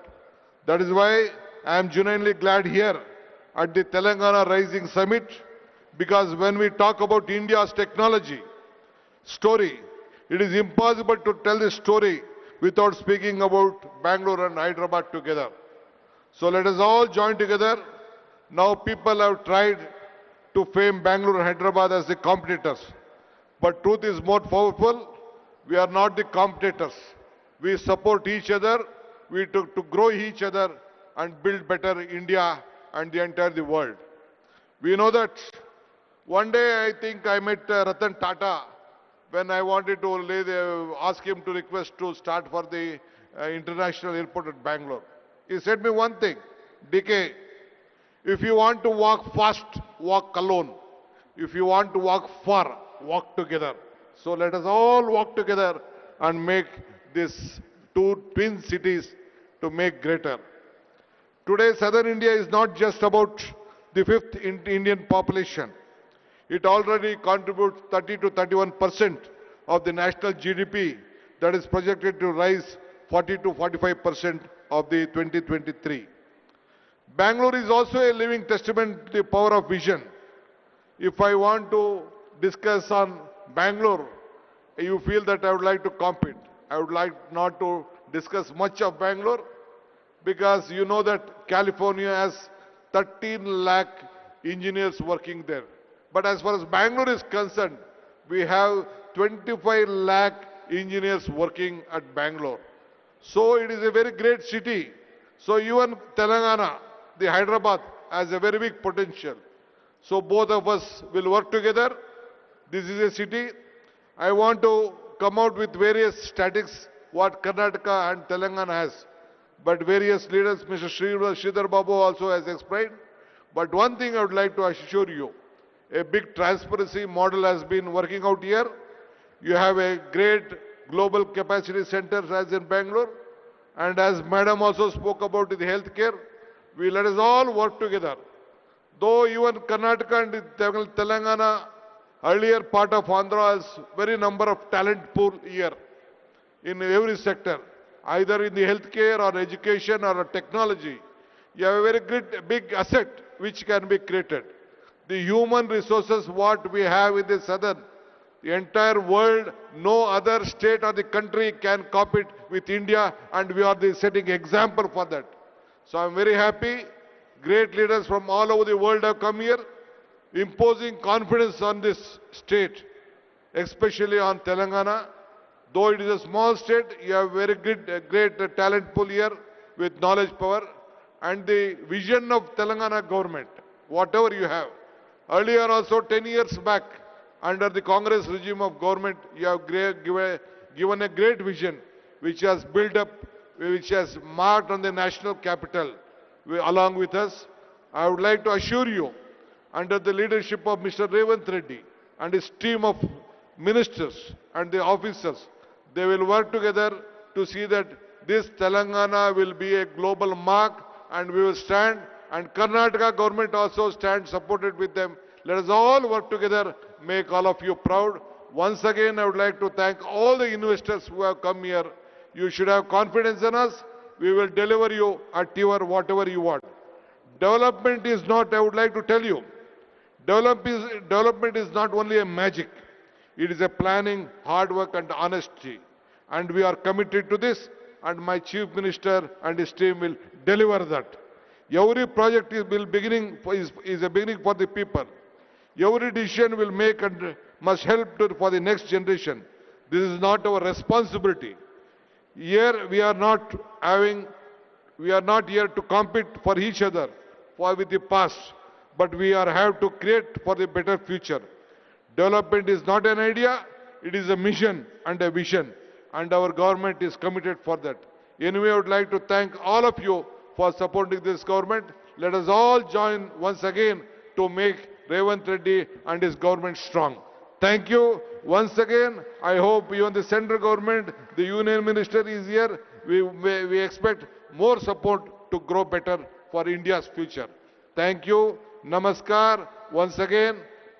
That is why I am genuinely glad here at the Telangana Rising Summit, because when we talk about India's technology story, it is impossible to tell the story without speaking about Bangalore and Hyderabad together. So let us all join together. Now people have tried to frame Bangalore and Hyderabad as the competitors. But truth is more powerful. We are not the competitors. We support each other. We to grow each other and build better India and the entire world. We know that one day I think I met Ratan Tata when I wanted to ask him to request to start for the international airport at Bangalore. He said me one thing, DK, if you want to walk fast, walk alone. If you want to walk far, walk together. So let us all walk together and make these two twin cities to make greater. Today, Southern India is not just about the fifth Indian population. It already contributes 30 to 31% of the national GDP that is projected to rise 40 to 45% of the 2023. Bangalore is also a living testament to the power of vision. If I want to discuss on Bangalore, you feel that I would like to compete. I would like not to discuss much of Bangalore because you know that California has 13 lakh engineers working there. But as far as Bangalore is concerned, we have 25 lakh engineers working at Bangalore. So it is a very great city. So even Telangana, the Hyderabad, has a very big potential. So both of us will work together. This is a city. I want to come out with various statistics what Karnataka and Telangana has. But various leaders, Mr. Sridhar Babu also has explained. But one thing I would like to assure you, a big transparency model has been working out here. You have a great global capacity center as in Bangalore. And as Madam also spoke about the healthcare, we let us all work together. Though even Karnataka and Telangana, earlier part of Andhra has very number of talent pool here in every sector, either in the healthcare or education or technology. You have a very good big asset which can be created. The human resources what we have in the southern, the entire world, no other state or the country can compete with India, and we are the setting example for that. So I'm very happy. Great leaders from all over the world have come here, imposing confidence on this state, especially on Telangana. Though it is a small state, you have very great talent pool here with knowledge power and the vision of Telangana government, whatever you have. Earlier also 10 years back, under the Congress regime of government, you have given a great vision which has built up, which has marked on the national capital along with us. I would like to assure you, under the leadership of Mr. Revant Reddy and his team of ministers and the officers, they will work together to see that this Telangana will be a global mark, and we will stand, and Karnataka government also stands supported with them. Let us all work together, make all of you proud. Once again, I would like to thank all the investors who have come here. You should have confidence in us. We will deliver you at your whatever you want. Development is not, I would like to tell you, development is not only a magic. It is a planning, hard work and honesty. And we are committed to this, and my Chief Minister and his team will deliver that. Every project is a beginning for the people. Every decision will make and must help for the next generation. This is not our responsibility. Here we are not here to compete for each other with the past, but have to create for the better future. Development is not an idea, it is a mission and a vision, and our government is committed for that. Anyway, I would like to thank all of you for supporting this government. Let us all join once again to make Revant Reddy and his government strong. Thank you once again. I hope even the central government, the union minister is here. We expect more support to grow better for India's future. Thank you. Namaskar. Once again,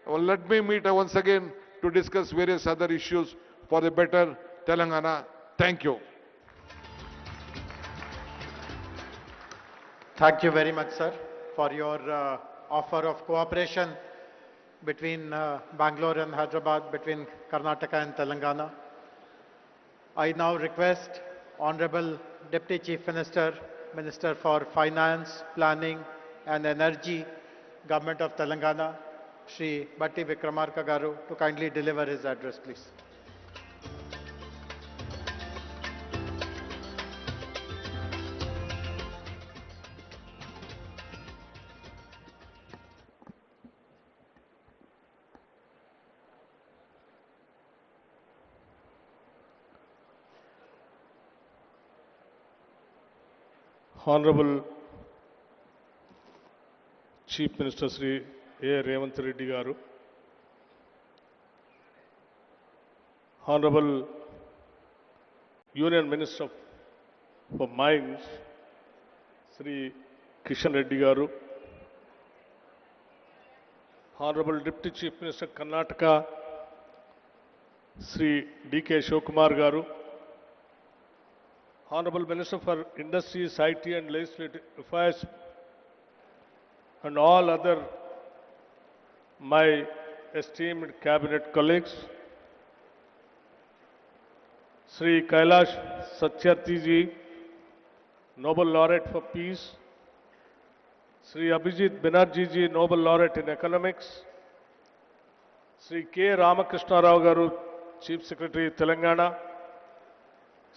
let me meet once again to discuss various other issues for the better Telangana. Thank you. Thank you very much, sir, for your offer of cooperation between Bangalore and Hyderabad, between Karnataka and Telangana. I now request Honorable Deputy Chief Minister, Minister for Finance, Planning and Energy, Government of Telangana, Shri Batti Vikramarka Garu, to kindly deliver his address, please. Honorable Chief Minister Sri A. Revant Reddy Garu, Honorable Union Minister for Mines Sri Kishan Reddy Garu, Honorable Deputy Chief Minister Karnataka Sri D.K. Shivakumar Garu, Honorable Minister for Industries, IT and Legislative Affairs, and all other my esteemed cabinet colleagues, Sri Kailash Satyarthi ji, Nobel Laureate for Peace, Sri Abhijit Banerjee ji, Nobel Laureate in Economics, Sri K. Ramakrishna Rao Garu, Chief Secretary Telangana,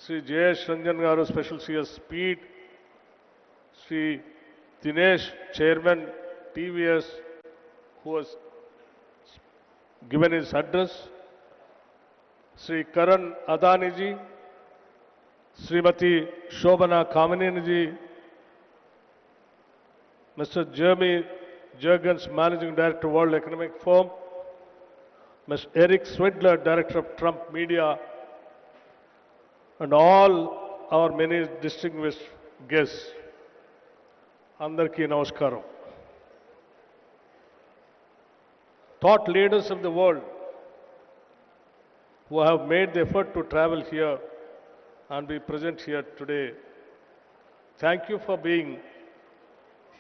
Sri Jayesh Ranjan Garu, Special CS Speed, Sri Dinesh, Chairman TVS, who has given his address, Sri Karan Adani ji, Srimati Shobana Kamineni ji, Mr. Jeremy Jurgens, Managing Director, World Economic Forum, Mr. Eric Swidler, Director of Trump Media, and all our many distinguished guests. Andarki Namaskaram. Thought leaders of the world who have made the effort to travel here and be present here today, thank you for being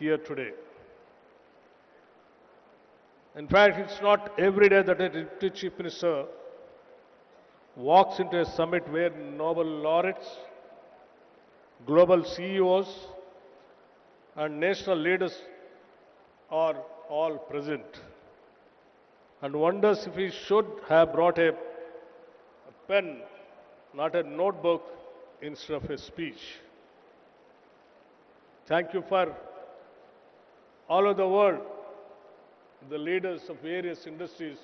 here today. In fact, it's not every day that a Deputy Chief Minister walks into a summit where Nobel laureates, global CEOs, and national leaders are all present, and wonders if he should have brought a pen, not a notebook, instead of a speech. Thank you for all over the world, the leaders of various industries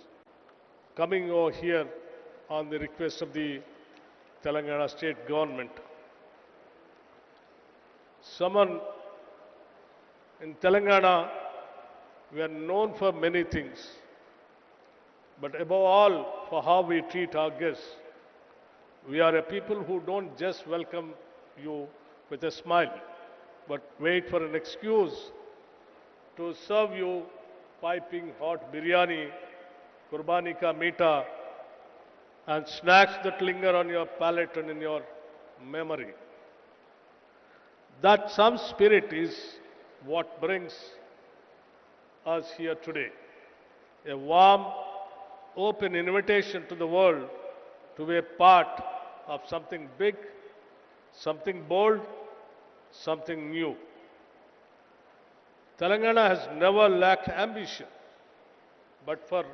coming over here on the request of the Telangana state government. Someone in Telangana, we are known for many things, but above all for how we treat our guests. We are a people who don't just welcome you with a smile, but wait for an excuse to serve you piping hot biryani, kurbani ka meeta, and snacks that linger on your palate and in your memory. That some spirit is what brings us here today. A warm, open invitation to the world to be a part of something big, something bold, something new. Telangana has never lacked ambition, but for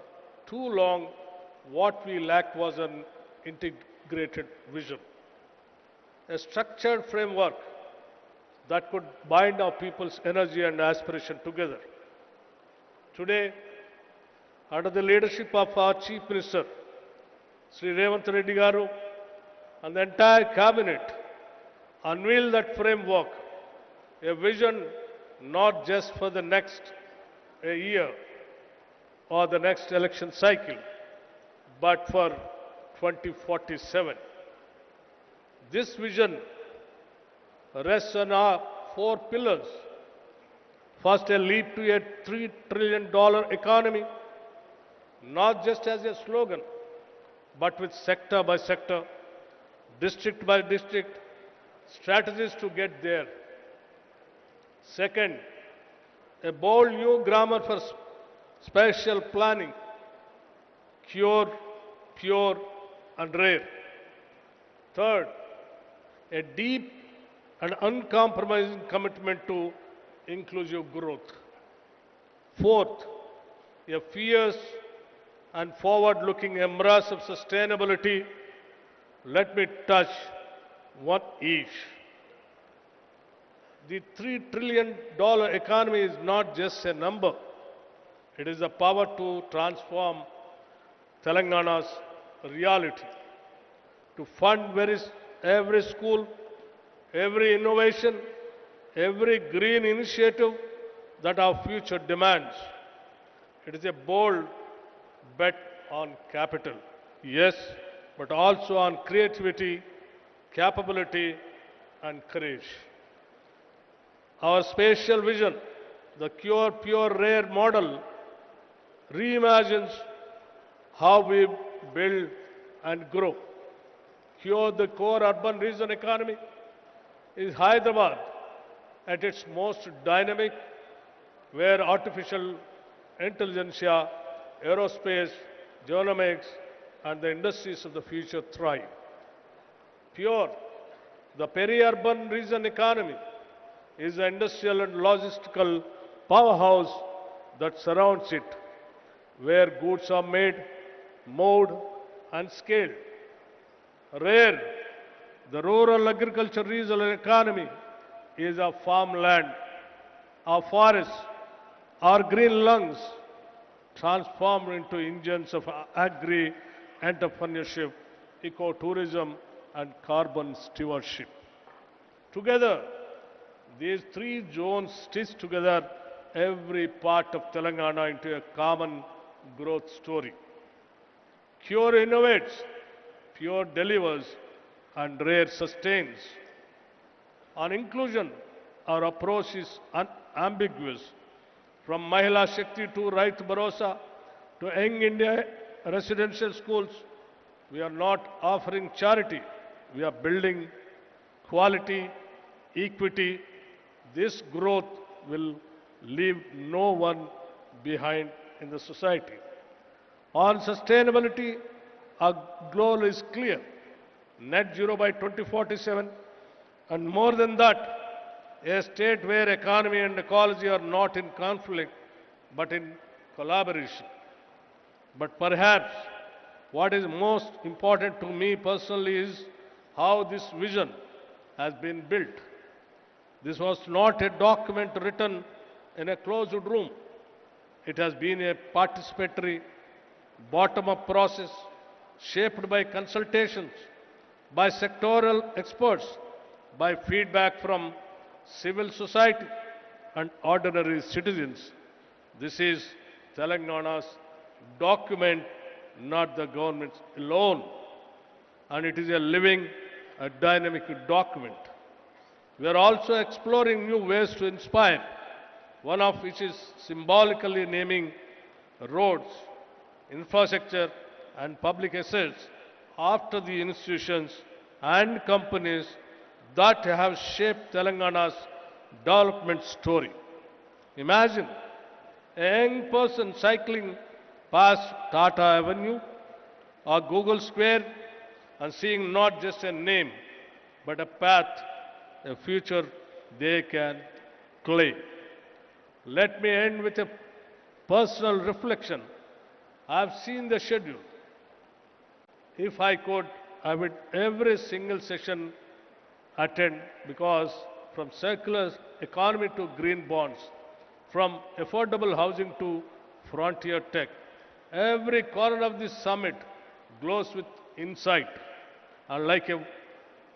too long, what we lacked was an integrated vision, a structured framework that could bind our people's energy and aspiration together. Today, under the leadership of our Chief Minister, Sri Revanth Reddy Garu, and the entire cabinet, unveil that framework, a vision not just for the next year or the next election cycle, but for 2047. This vision rests on our four pillars. First, a leap to a $3 trillion economy, not just as a slogan, but with sector by sector, district by district, strategies to get there. Second, a bold new grammar for spatial planning, cure, pure, and rare. Third, a deep and uncompromising commitment to inclusive growth. Fourth, a fierce and forward-looking embrace of sustainability. Let me touch one each. The $3 trillion economy is not just a number. It is the power to transform Telangana's reality, to fund every school, every innovation, every green initiative that our future demands. It is a bold bet on capital, yes, but also on creativity, capability, and courage. Our spatial vision, the Cure, Pure, Rare model, reimagines how we build and grow. Cure, the core urban region economy, is Hyderabad at its most dynamic, where artificial intelligentsia, aerospace, genomics, and the industries of the future thrive. Pure, the peri-urban region economy, is the industrial and logistical powerhouse that surrounds it, where goods are made, moved, and scaled. Rare, the rural agriculture regional economy, is our farmland, our forests, our green lungs, transformed into engines of agri-entrepreneurship, ecotourism, and carbon stewardship. Together, these three zones stitch together every part of Telangana into a common growth story. Cure innovates, Pure delivers, and Rare sustains. On inclusion, our approach is unambiguous. From Mahila Shakti to Right Bharosa to Young India residential schools, we are not offering charity. We are building quality, equity. This growth will leave no one behind in the society. On sustainability, our goal is clear. Net zero by 2047, and more than that, a state where economy and ecology are not in conflict, but in collaboration. But perhaps what is most important to me personally is how this vision has been built. This was not a document written in a closed room. It has been a participatory, bottom-up process shaped by consultations, by sectoral experts, by feedback from civil society and ordinary citizens. This is Telangana's document, not the government's alone. And it is a living, a dynamic document. We are also exploring new ways to inspire, one of which is symbolically naming roads, infrastructure, and public assets after the institutions and companies that have shaped Telangana's development story. Imagine a young person cycling past Tata Avenue or Google Square and seeing not just a name, but a path, a future they can claim. Let me end with a personal reflection. I have seen the schedule. If I could, I would every single session attend, because from circular economy to green bonds, from affordable housing to frontier tech, every corner of this summit glows with insight. And like I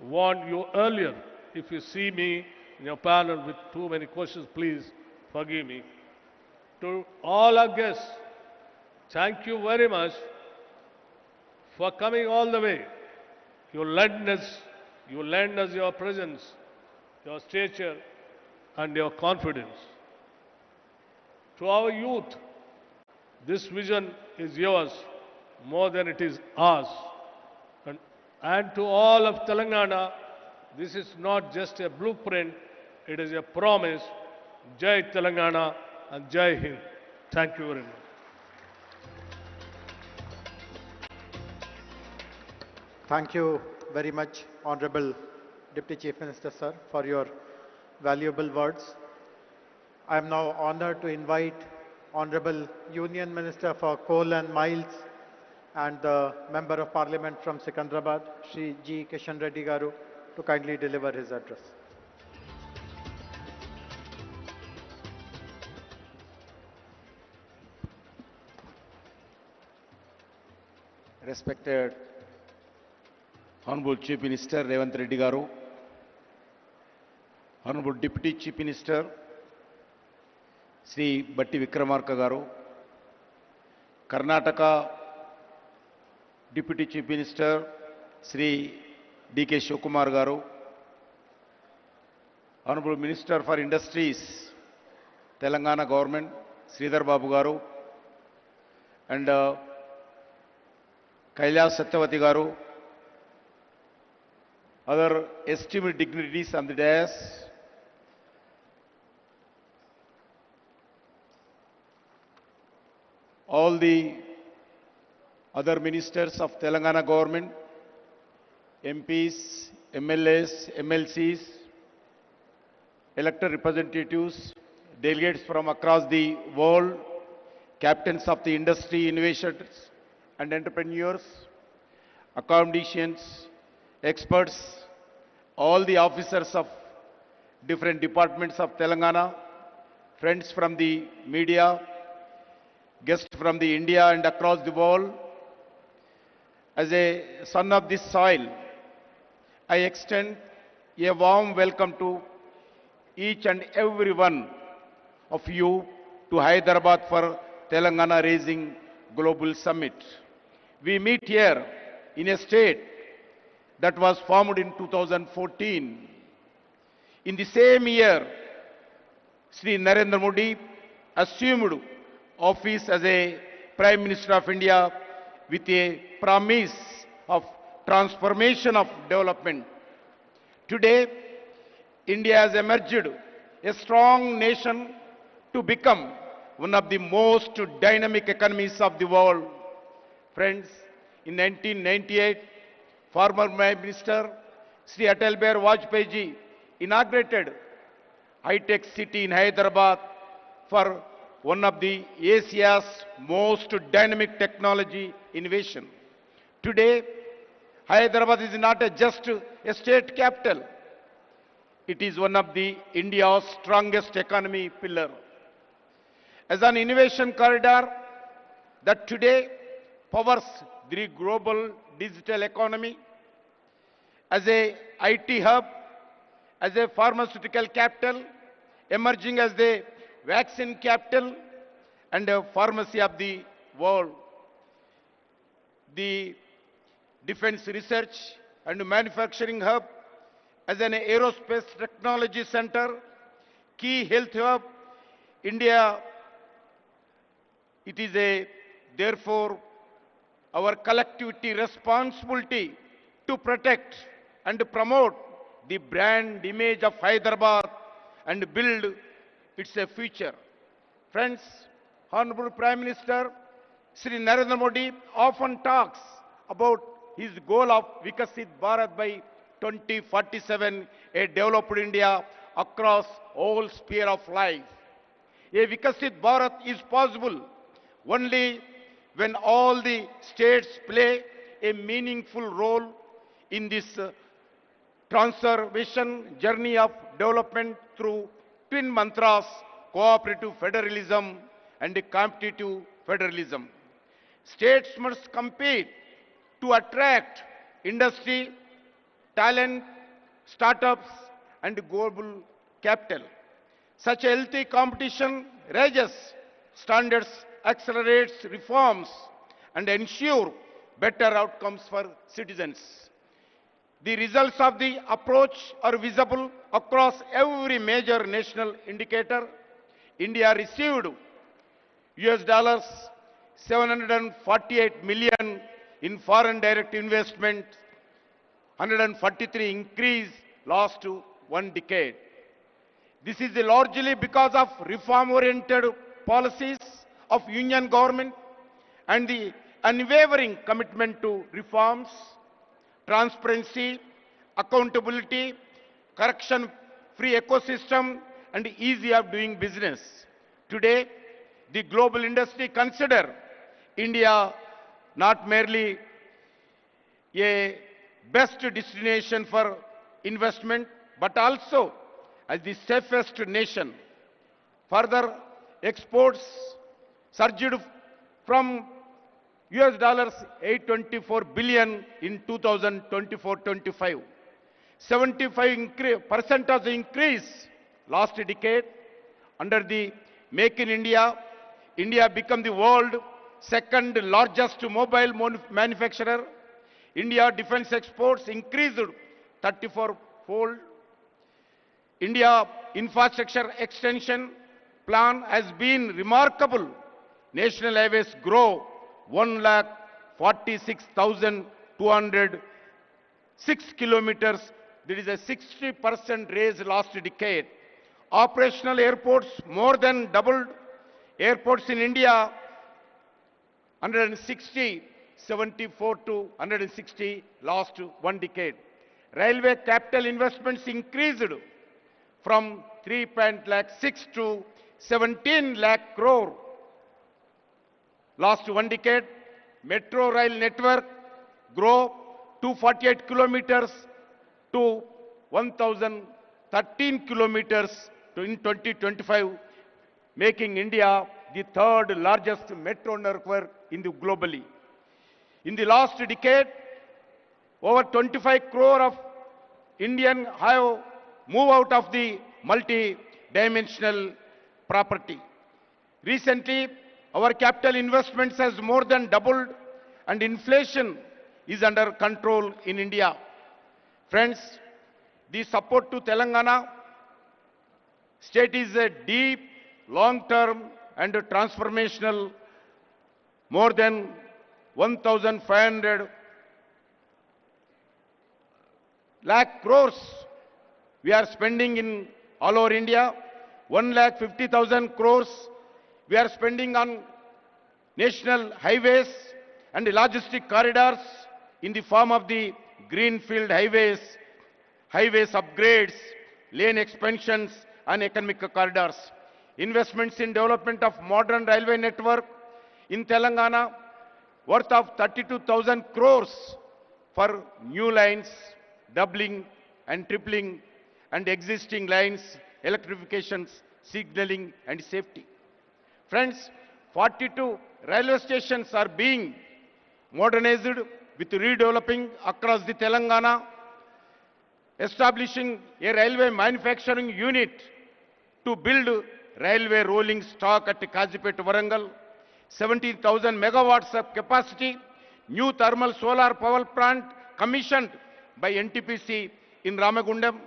warned you earlier, if you see me in your panel with too many questions, please forgive me. To all our guests, thank you very much for coming all the way. You lend us your presence, your stature, and your confidence. To our youth, this vision is yours more than it is ours. And to all of Telangana, this is not just a blueprint, it is a promise. Jai Telangana and Jai Hind. Thank you very much. Thank you very much, Honorable Deputy Chief Minister, sir, for your valuable words. I am now honored to invite Honorable Union Minister for Coal and Mines and the Member of Parliament from Secunderabad, Shri G. Kishan Reddy Garu, to kindly deliver his address. Respected Honorable Chief Minister Revanth Reddy Garu, Honorable Deputy Chief Minister Sri Batti Vikramarka Garu, Karnataka Deputy Chief Minister Sri D.K. Shivakumar Garu, Honorable Minister for Industries, Telangana Government, Sridhar Babu Garu, and Kailas Satyavati Garu, other esteemed dignitaries on the dais, all the other ministers of Telangana government, MPs, MLAs, MLCs, elected representatives, delegates from across the world, captains of the industry, innovators and entrepreneurs, academicians, experts, all the officers of different departments of Telangana, friends from the media, guests from the India and across the world. As a son of this soil, I extend a warm welcome to each and every one of you to Hyderabad for Telangana Raising Global Summit. We meet here in a state that was formed in 2014. In the same year, Sri Narendra Modi assumed office as a Prime Minister of India with a promise of transformation of development. Today, India has emerged a strong nation to become one of the most dynamic economies of the world. Friends, in 1998, former Prime Minister Sri Atal Bihari Vajpayee ji inaugurated high-tech city in Hyderabad for one of the Asia's most dynamic technology innovation. Today, Hyderabad is not just a state capital. It is one of the India's strongest economy pillar. As an innovation corridor that today powers the global digital economy, as a IT hub, as a pharmaceutical capital, emerging as the vaccine capital and a pharmacy of the world. The defense research and manufacturing hub, as an aerospace technology center, key health hub, India, it is therefore our collectivity responsibility to protect and promote the brand image of Hyderabad and build its future. Friends, Honorable Prime Minister Sri Narendra Modi often talks about his goal of Vikasit Bharat by 2047, a developed India across all sphere of life. A Vikasit Bharat is possible only when all the states play a meaningful role in this transformation journey of development through twin mantras, cooperative federalism and competitive federalism. States must compete to attract industry, talent, startups and global capital. Such a healthy competition raises standards, accelerates reforms and ensure better outcomes for citizens. The results of the approach are visible across every major national indicator. India received US $748 million in foreign direct investment, 143 increase last one decade. This is largely because of reform-oriented policies of union government and the unwavering commitment to reforms, transparency, accountability, corruption-free ecosystem, and ease of doing business. Today, the global industry consider India not merely a best destination for investment, but also as the safest nation. Further, exports surged from US $824 billion in 2024-25. 75% of the increase last decade. Under the Make in India, India became the world second largest mobile manufacturer. India defense exports increased 34-fold. India infrastructure extension plan has been remarkable. National highways grow 1,46,206 kilometers. There is a 60% raise last decade. Operational airports more than doubled. Airports in India 160, 74 to 160 last one decade. Railway capital investments increased from 3.6 to 17 lakh crore last one decade. Metro rail network grow 248 kilometers to 1,013 kilometers in 2025, making India the third largest metro network in the globally. In the last decade, over 25 crore of Indian have moved out of the multi-dimensional property. Recently, our capital investments has more than doubled and inflation is under control in India. Friends, the support to Telangana state is a deep, long-term and transformational. More than 1,500 lakh crores we are spending in all over India. 1,50,000 crores we are spending on national highways and logistic corridors in the form of the greenfield highways, highways upgrades, lane expansions and economic corridors. Investments in development of modern railway network in Telangana worth of 32,000 crores for new lines, doubling and tripling and existing lines, electrifications, signaling and safety. Friends, 42 railway stations are being modernized with redeveloping across the Telangana, establishing a railway manufacturing unit to build railway rolling stock at Kazipet, Warangal, 17,000 megawatts of capacity, new thermal solar power plant commissioned by NTPC in Ramagundam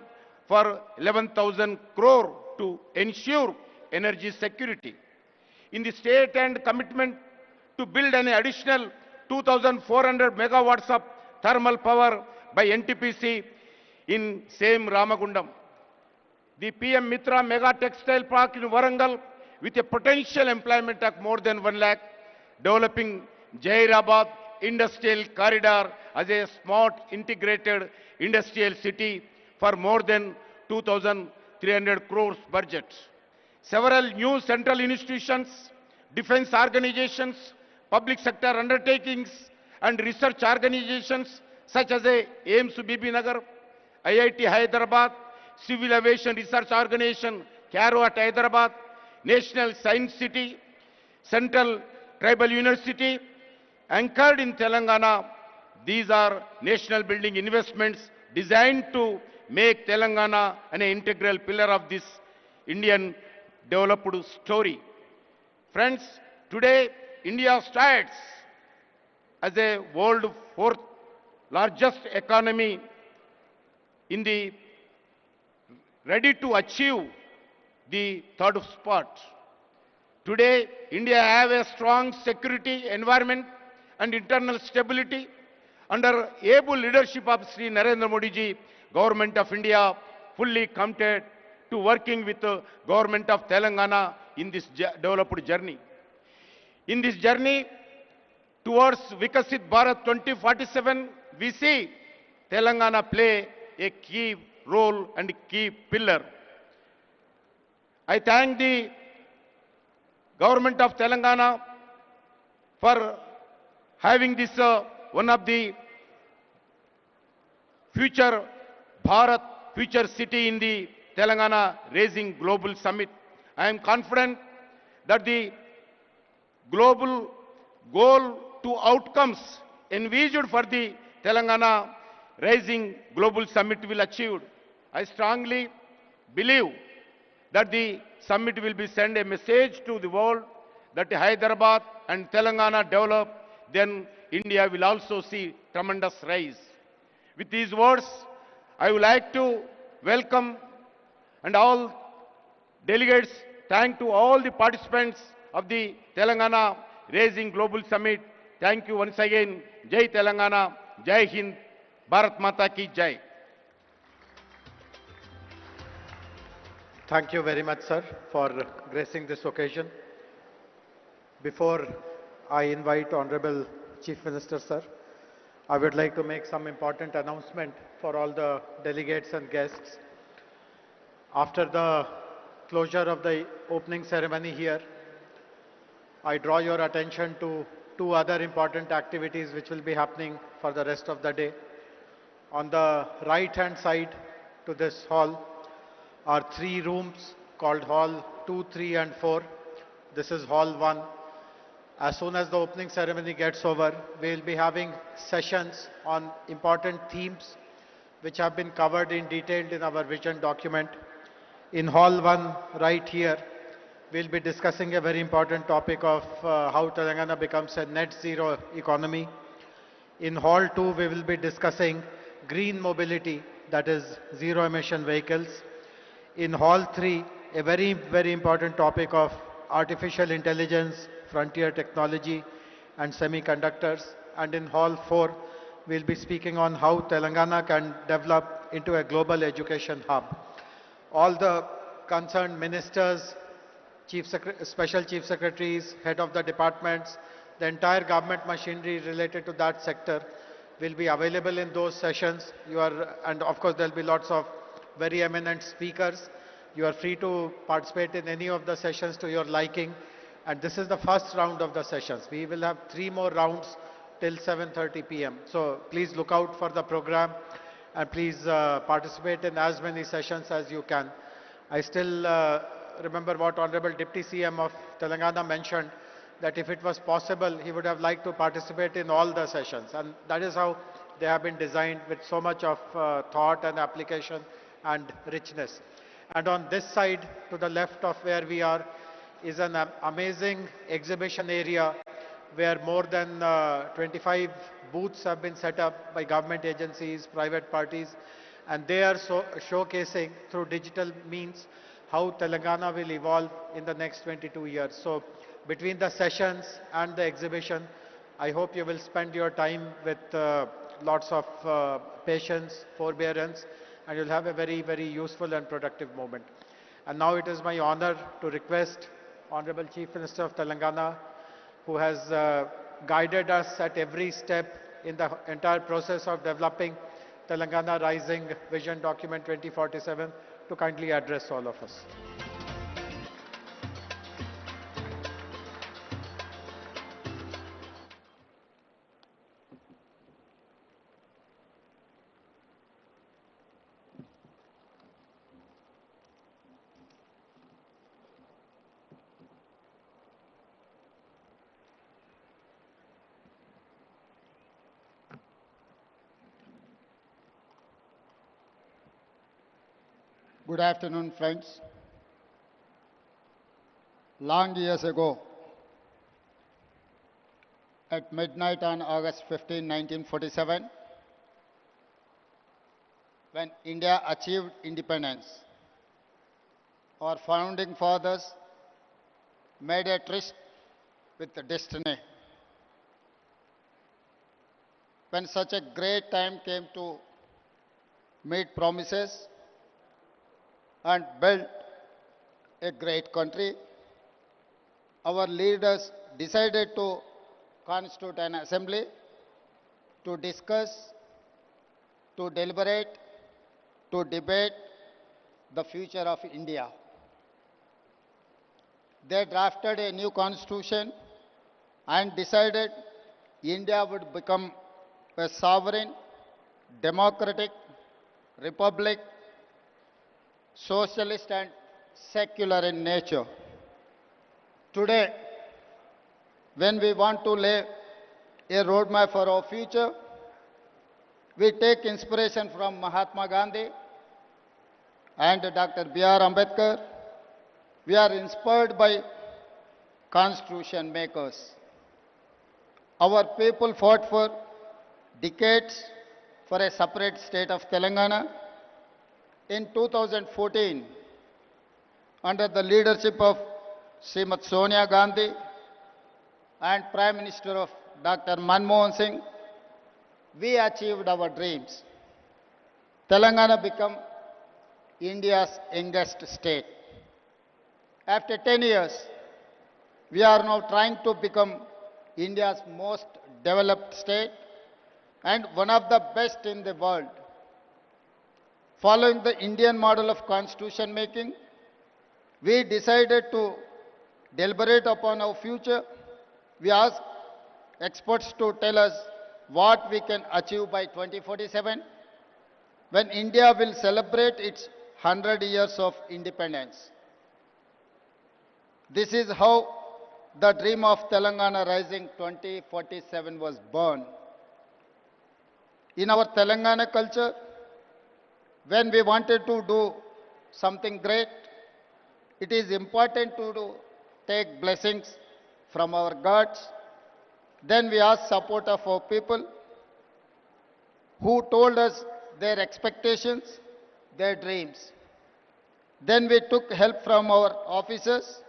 for 11,000 crore to ensure energy security. In the state and commitment to build an additional 2,400 megawatts of thermal power by NTPC in same Ramagundam. The PM Mitra Mega Textile Park in Warangal with a potential employment of more than 1 lakh, developing Jairabad Industrial Corridor as a smart integrated industrial city for more than 2,300 crores budget. Several new central institutions, defense organizations, public sector undertakings and research organizations such as AIMS Bibinagar, IIT Hyderabad, Civil Aviation Research Organization, CARO at Hyderabad, National Science City, Central Tribal University, anchored in Telangana. These are national building investments designed to make Telangana an integral pillar of this Indian developed story. Friends, today India stands as a world fourth largest economy in the ready to achieve the third spot. Today, India have a strong security environment and internal stability. Under able leadership of Sri Narendra Modi ji, Government of India fully committed to working with the Government of Telangana in this developed journey. In this journey towards Vikasit Bharat 2047, we see Telangana play a key role and key pillar. I thank the Government of Telangana for having this one of the future Bharat, future city in the Telangana Raising Global Summit. I am confident that the global goal to outcomes envisaged for the Telangana Rising Global Summit will achieved. I strongly believe that the summit will be send a message to the world that Hyderabad and Telangana develop, then India will also see tremendous rise. With these words, I would like to welcome and all delegates, thank to all the participants of the Telangana Raising Global Summit. Thank you once again. Jai Telangana, Jai Hind, Bharat Mata ki Jai. Thank you very much, sir, for gracing this occasion. Before I invite Honorable Chief Minister, sir, I would like to make some important announcement for all the delegates and guests. After the closure of the opening ceremony here, I draw your attention to two other important activities which will be happening for the rest of the day. On the right-hand side to this hall are three rooms called Hall 2, 3 and 4. This is Hall 1. As soon as the opening ceremony gets over, we will be having sessions on important themes which have been covered in detail in our vision document. In Hall 1, right here, we'll be discussing a very important topic of how Telangana becomes a net zero economy. In Hall 2, we will be discussing green mobility, that is zero emission vehicles. In Hall 3, a very, very important topic of artificial intelligence, frontier technology and semiconductors. And in Hall 4, we'll be speaking on how Telangana can develop into a global education hub. All the concerned ministers, special chief secretaries, head of the departments, the entire government machinery related to that sector will be available in those sessions. And of course there'll be lots of very eminent speakers. You are free to participate in any of the sessions to your liking. And this is the first round of the sessions. We will have 3 more rounds till 7:30 p.m. So please look out for the program and please participate in as many sessions as you can. I still remember what Honorable Deputy CM of Telangana mentioned, that if it was possible, he would have liked to participate in all the sessions. And that is how they have been designed, with so much of thought and application and richness. And on this side, to the left of where we are, is an amazing exhibition area where more than 25 booths have been set up by government agencies, private parties, and they are showcasing through digital means how Telangana will evolve in the next 22 years. So between the sessions and the exhibition, I hope you will spend your time with lots of patience, forbearance, and you'll have a very, very useful and productive moment. And now it is my honor to request Honorable Chief Minister of Telangana, who has guided us at every step in the entire process of developing Telangana Rising Vision Document 2047, to kindly address all of us. Good afternoon, friends. Long years ago, at midnight on August 15, 1947, when India achieved independence, our founding fathers made a tryst with destiny. When such a great time came to meet promises and build a great country, our leaders decided to constitute an assembly to discuss, to deliberate, to debate the future of India. They drafted a new constitution and decided India would become a sovereign, democratic republic, socialist and secular in nature. Today, when we want to lay a roadmap for our future, we take inspiration from Mahatma Gandhi and Dr. B.R. Ambedkar. We are inspired by constitution makers. Our people fought for decades for a separate state of Telangana. In 2014, under the leadership of Srimati Sonia Gandhi and Prime Minister of Dr. Manmohan Singh, we achieved our dreams. Telangana became India's youngest state. After 10 years, we are now trying to become India's most developed state and one of the best in the world. Following the Indian model of constitution making, we decided to deliberate upon our future. We asked experts to tell us what we can achieve by 2047, when India will celebrate its 100 years of independence. This is how the dream of Telangana Rising 2047 was born. In our Telangana culture, when we wanted to do something great, it is important to take blessings from our gods. Then we asked support of our people who told us their expectations, their dreams. Then we took help from our officers.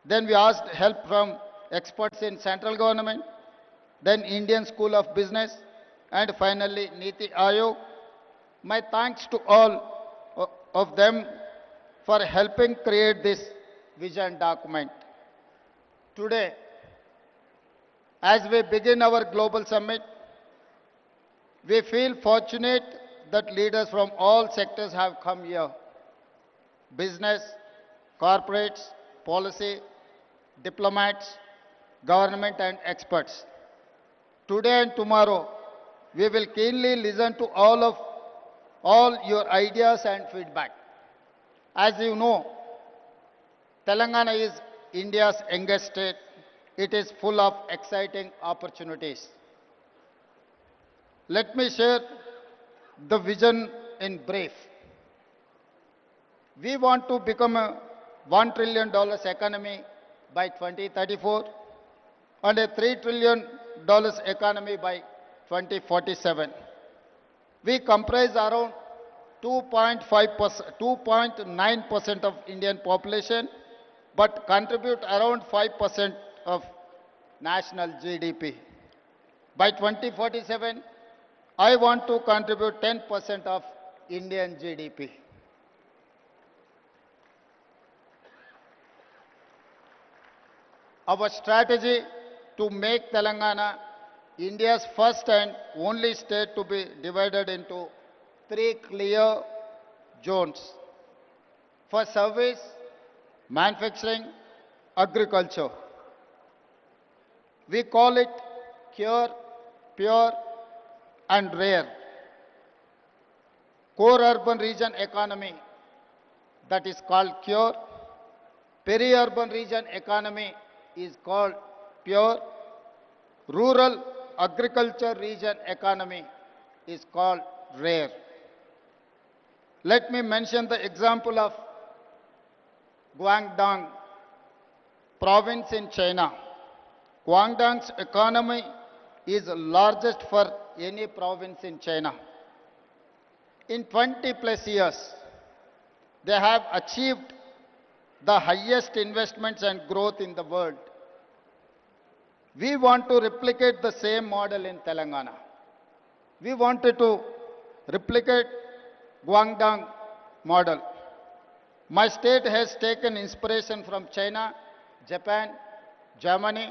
Then we asked help from experts in central government, then Indian School of Business, and finally Niti Aayog. My thanks to all of them for helping create this vision document. Today, as we begin our global summit, we feel fortunate that leaders from all sectors have come here. Business, corporates, policy, diplomats, government and experts. Today and tomorrow, we will keenly listen to all your ideas and feedback. As you know, Telangana is India's youngest state. It is full of exciting opportunities. Let me share the vision in brief. We want to become a $1 trillion economy by 2034 and a $3 trillion economy by 2047. We comprise around 2.9% of Indian population, but contribute around 5% of national GDP. By 2047, I want to contribute 10% of Indian GDP. our strategy to make Telangana India's first and only state to be divided into three clear zones for service, manufacturing, agriculture. We call it Cure, Pure and Rare. Core urban region economy, that is called Cure. Peri-urban region economy is called Pure. Rural agriculture region economy is called Rare. Let me mention the example of Guangdong province in China. Guangdong's economy is largest for any province in China. In 20 plus years, they have achieved the highest investments and growth in the world. We want to replicate the same model in Telangana. We wanted to replicate Guangdong model. My state has taken inspiration from China, Japan, Germany,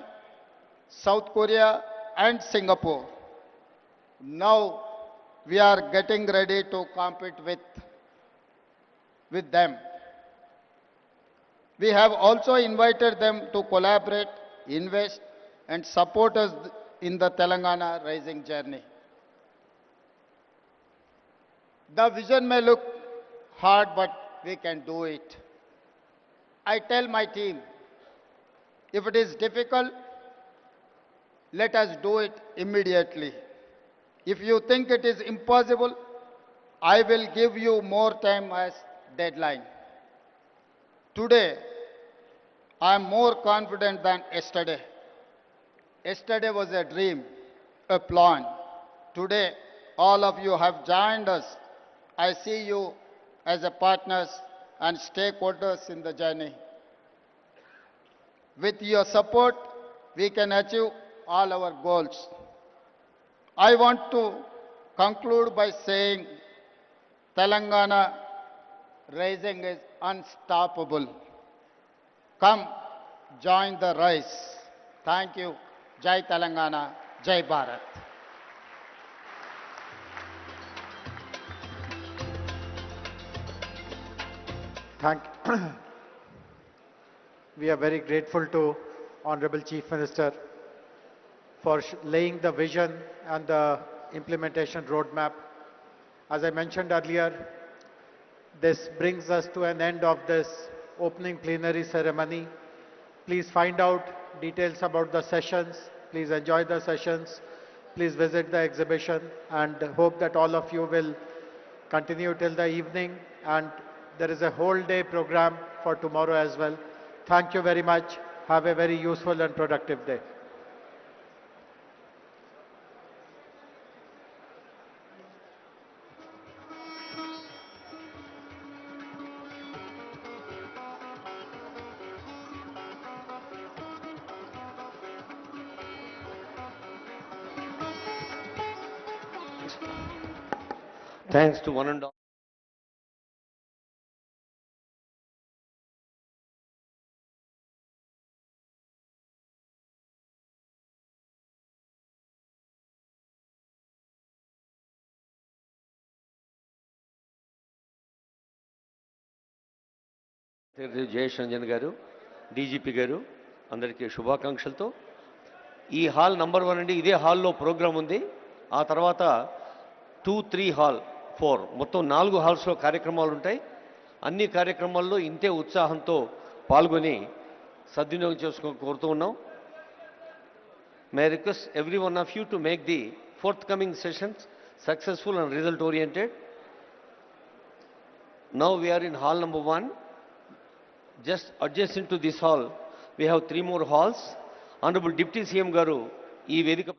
South Korea and Singapore. Now we are getting ready to compete with them. We have also invited them to collaborate, invest and support us in the Telangana rising journey. The vision may look hard, but we can do it. I tell my team, if it is difficult, let us do it immediately. If you think it is impossible, I will give you more time as deadline. Today, I am more confident than yesterday. Yesterday was a dream, a plan. Today, all of you have joined us. I see you as a partners and stakeholders in the journey. With your support, we can achieve all our goals. I want to conclude by saying Telangana rising is unstoppable. Come, join the rise. Thank you. Jai Telangana, Jai Bharat. We are very grateful to Honorable Chief Minister for laying the vision and the implementation roadmap. As I mentioned earlier, this brings us to an end of this opening plenary ceremony. Please find out details about the sessions. Please enjoy the sessions. Please visit the exhibition and hope that all of you will continue till the evening, and there is a whole day program for tomorrow as well. Thank you very much. Have a very useful and productive day. Thanks to one and all. Jayesh Ranjan గారు, DGP గారు, అందరికీ శుభాకాంక్షలతో ఈ hall number 1 అండి. ఇదే హాల్లో programme ఉంది. ఆ తర్వాత 2, 3 హాల్ 4 మొత్తం 4 హాల్స్లో కార్యక్రమాలు ఉంటాయి. అన్ని కార్యక్రమాల్లో ఇంతే ఉత్సాహంతో పాల్గొని సద్వినియోగం చేసుకోవాలని కోరుతూ ఉన్నాం. May I request every one of you to make the forthcoming sessions successful and result oriented. Now we are in hall number 1. Just adjacent to this hall, we have 3 more halls. Honorable Deputy CM Garu, ఈ వేదిక